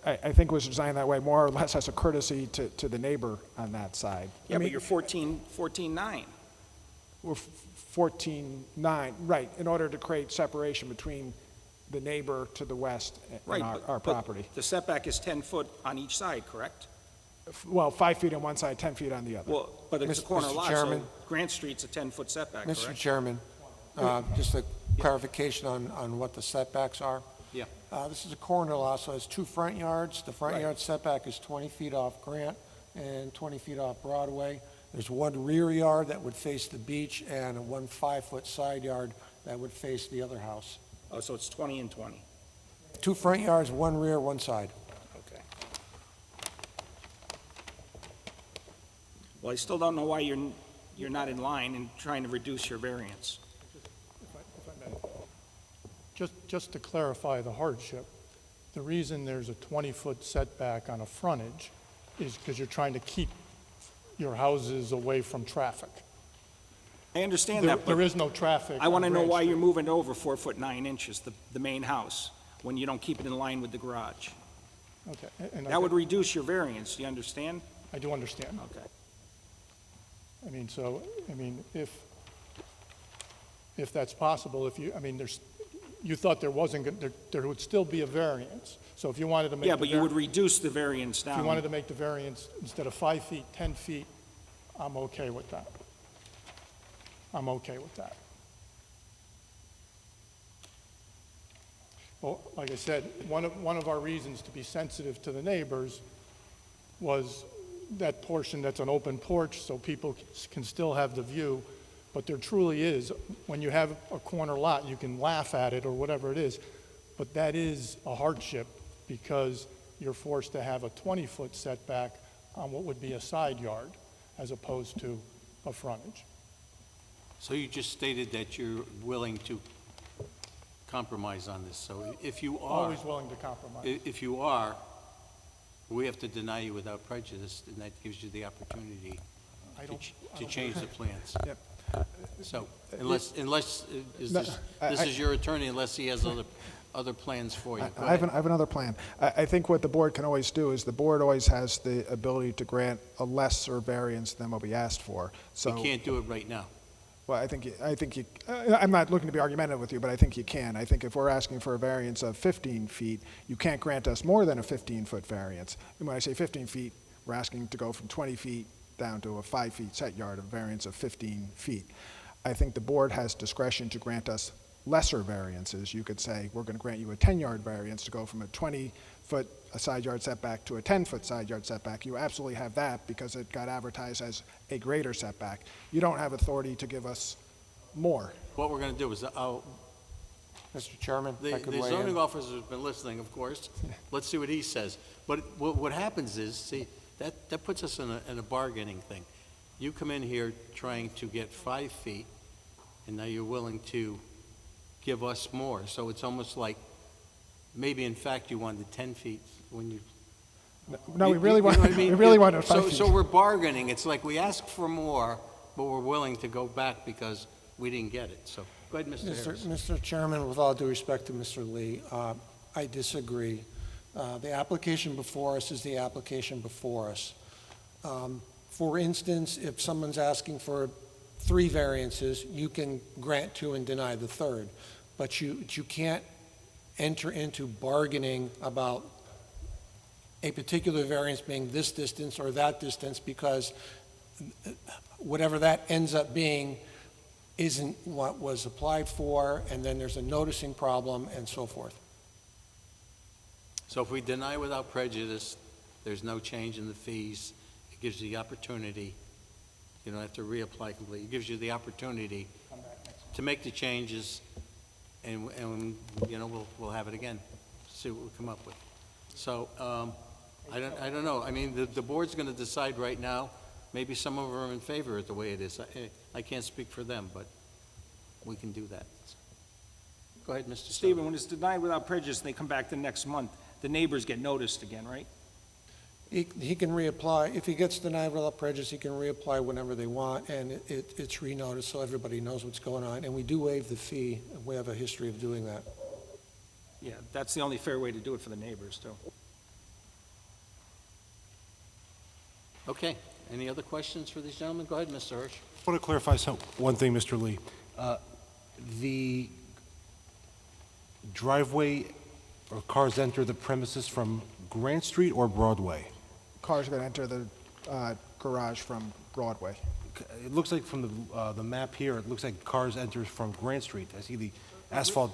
I think it was designed that way more or less as a courtesy to the neighbor on that side. Yeah, but you're 14.9. We're 14.9, right, in order to create separation between the neighbor to the west and Right, our but property. the setback is 10 foot on each side, correct? Well, 5 feet on one side, 10 feet on the other. Well, but it's a corner Mr. lot, so Chairman. Grant Street's a 10-foot setback, Mr. correct? Chairman, just a clarification on what the setbacks are. Yeah. This is a corner lot, so it's 2 front yards. The front Right. yard setback is 20 feet off Grant and 20 feet off Broadway. There's 1 rear yard that would face the beach and 1 5-foot side yard that would face the other house. Oh, so it's 20 and 20. 2 front yards, 1 rear, 1 side. Okay. Well, I still don't know why you're not in line and trying to reduce your variance. Just to clarify the hardship, the reason there's a 20-foot setback on a frontage is because you're trying to keep your houses away from traffic. I understand There that, but there is no traffic. I want to on know Grant why Street. you're moving it over 4'9", the main house, when you don't keep it in line with the garage. Okay. and That would reduce your variance, do you understand? I do understand. Okay. If that's possible, you thought there wasn't, there would still be a variance. So if you wanted to make. Yeah, but you would reduce the variance down. If you wanted to make the variance, instead of 5 feet, 10 feet, I'm okay with that. I'm okay with that. Well, like I said, one of our reasons to be sensitive to the neighbors was that portion that's an open porch, so people can still have the view. But there truly is, when you have a corner lot, you can laugh at it or whatever it is, but that is a hardship because you're forced to have a 20-foot setback on what would be a side yard as opposed to a frontage. So you just stated that you're willing to compromise on this, so if you are. Always willing to compromise. If you are, we have to deny you without prejudice, and that gives you the opportunity I to don't- ch- I to don't- change the plans. Yep. So, unless, No, this is your attorney, unless he has other plans for you. Go I have ahead. I have another plan. I think what the board can always do is the board always has the ability to grant a lesser variance than what we asked for. So. You can't do it right now. Well, I think you, I'm not looking to be argumentative with you, but I think you can. I think if we're asking for a variance of 15 feet, you can't grant us more than a 15-foot variance. And when I say 15 feet, we're asking to go from 20 feet down to a 5 feet set yard, a variance of 15 feet. I think the board has discretion to grant us lesser variances. You could say, we're going to grant you a 10-yard variance to go from a 20-foot side yard setback to a 10-foot side yard setback. You absolutely have that because it got advertised as a greater setback. You don't have authority to give us more. What we're going to do is, Mr. Chairman, if I the could the weigh zoning in. officer has been listening, of course. Let's see what he says. But what happens is, see, that puts us in a bargaining thing. You come in here trying to get 5 feet, and now you're willing to give us more. So it's almost like, maybe in fact you wanted 10 feet when you. No, we really you know want, what I mean? we really wanted 5 feet. So we're bargaining. It's like we ask for more, but we're willing to go back because we didn't get it. So, go ahead, Mr. Harris. Mr. Chairman, with all due respect to Mr. Lee, I disagree. The application before us is the application before us. For instance, if someone's asking for 3 variances, you can grant 2 and deny the third. But you can't enter into bargaining about a particular variance being this distance or that distance, because whatever that ends up being isn't what was applied for, and then there's a noticing problem and so forth. So if we deny without prejudice, there's no change in the fees. It gives you the opportunity, you don't have to reapply completely. It gives you the opportunity to make the changes, and you know, we'll have it again, see what we come up with. So, I don't know. I mean, the board's going to decide right now. Maybe some of them are in favor of the way it is. I can't speak for them, but we can do that. Go ahead, Mr. Stephen, when it's denied without prejudice, and they come back the next month, the neighbors get noticed again, right? He can reapply. If he gets denied without prejudice, he can reapply whenever they want, and it's renoticed so everybody knows what's going on. And we do waive the fee. We have a history of doing that. Yeah, that's the only fair way to do it for the neighbors, too. Okay. Any other questions for these gentlemen? Go ahead, Mr. Hirsch. I want to clarify one thing, Mr. Lee. The driveway or cars enter the premises from Grant Street or Broadway? Cars are going to enter the garage from Broadway. It looks like from the map here, it looks like cars enter from Grant Street. I see the asphalt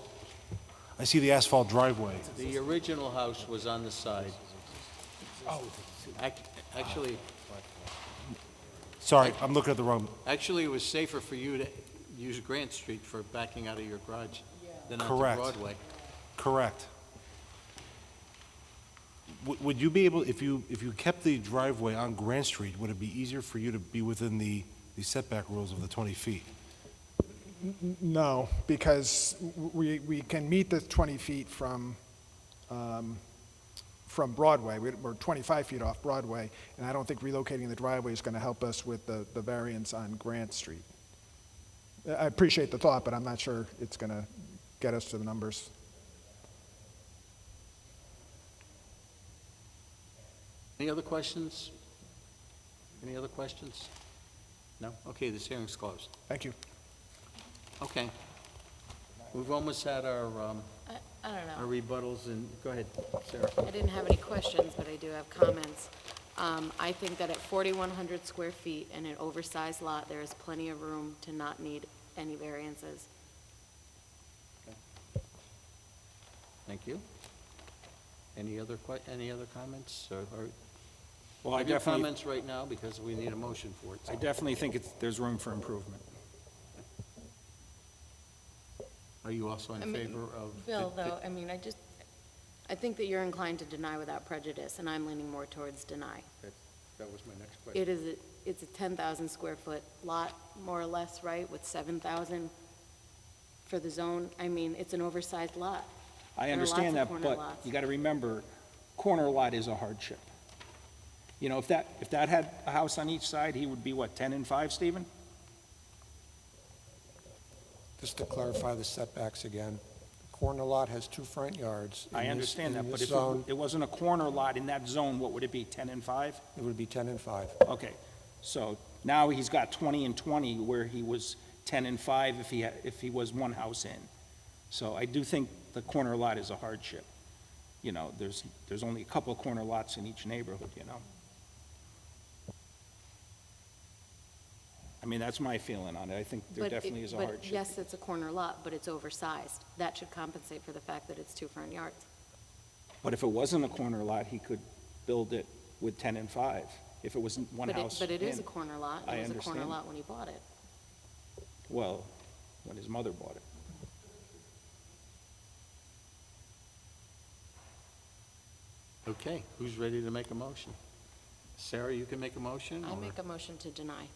driveway. The original house was on the side. Oh. Actually, Sorry, I'm looking at the wrong. actually, it was safer for you to use Grant Street for backing out of your garage than onto Correct. Broadway. Correct. Would you be able, if you kept the driveway on Grant Street, would it be easier for you to be within the setback rules of the 20 feet? No, because we can meet the 20 feet from Broadway. We're 25 feet off Broadway, and I don't think relocating the driveway is going to help us with the variance on Grant Street. I appreciate the thought, but I'm not sure it's going to get us to the numbers. Any other questions? Any other questions? No? Okay, this hearing's closed. Thank you. Okay. We've almost had our I don't know. our rebuttals, and go ahead, Sarah. I didn't have any questions, but I do have comments. I think that at 4,100 square feet and an oversized lot, there is plenty of room to not need any variances. Thank you. Any other comments, or Well, I have your definitely, comments right now, because we need a motion for it. I definitely think there's room for improvement. Are you also in I mean, favor of? Bill, though, I mean, I think that you're inclined to deny without prejudice, and I'm leaning more towards deny. That was my next question. It's a 10,000 square foot lot, more or less, right, with 7,000 for the zone. I mean, it's an oversized lot. I There are lots understand of that, corner but lots. you got to remember, corner lot is a hardship. You know, if that had a house on each side, he would be what, 10 and 5, Stephen? Just to clarify the setbacks again, the corner lot has 2 front yards. I understand that, but if zone, it wasn't a corner lot in that zone, what would it be, 10 and 5? it would be 10 and 5. Okay, so now he's got 20 and 20, where he was 10 and 5 if he was one house in. So I do think the corner lot is a hardship. You know, there's only a couple of corner lots in each neighborhood, you know? I mean, that's my feeling on it. I think there definitely is a hardship. But yes, it's a corner lot, but it's oversized. That should compensate for the fact that it's 2 front yards. But if it wasn't a corner lot, he could build it with 10 and 5, if it was one house But it is in. a corner lot. I It was a corner understand. lot when he bought it. Well, when his mother bought it. Okay, who's ready to make a motion? Sarah, you can make a motion? I or- make a motion to deny.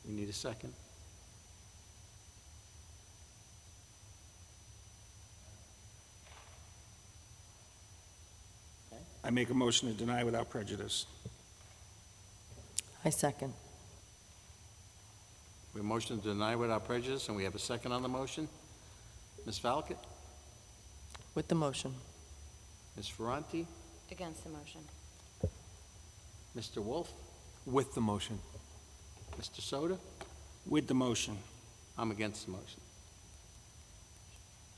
You need a second? I make a motion to deny without prejudice. I second. We have a motion to deny without prejudice, and we have a second on the motion. Ms. Valkett? With the motion. Ms. Ferranti? Against the motion. Mr. Wolf? With the motion. Mr. Soto? With the motion. I'm against the motion.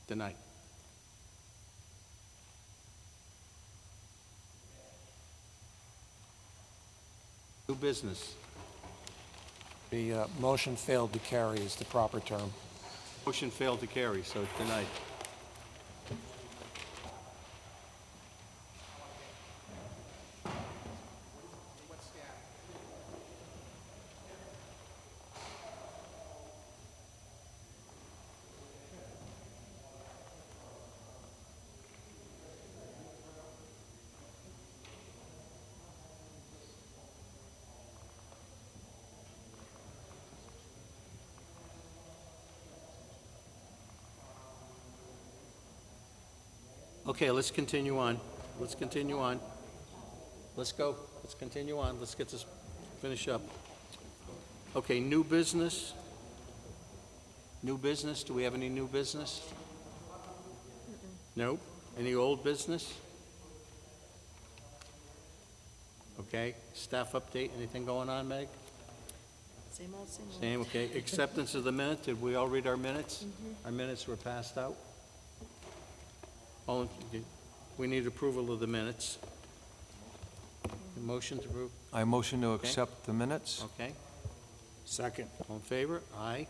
Denied. New business. The motion failed to carry is the proper term. Motion failed to carry, so it's denied. Okay, let's continue on. Let's continue on. Let's go. Let's continue on. Let's get this, finish up. Okay, new business. New business, do we have any new business? Nope. Any old business? Okay, staff update, anything going on, Meg? Same old, same old. Same, okay. Acceptance of the minutes, did we all read our minutes? Our minutes were passed out. We need approval of the minutes. Motion to approve? I motion to Okay. accept the minutes. Okay. Second. All in favor? Aye.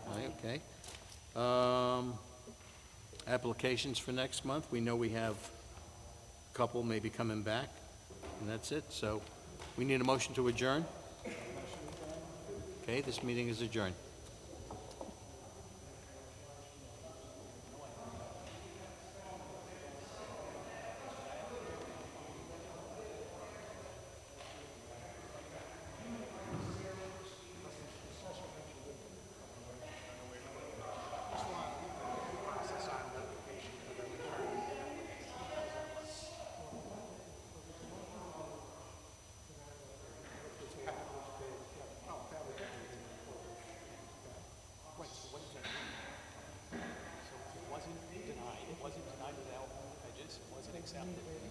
Aye, okay. Applications for next month, we know we have a couple maybe coming back, and that's it. So we need a motion to adjourn? Okay, this meeting is adjourned. It wasn't denied without prejudice, it wasn't accepted.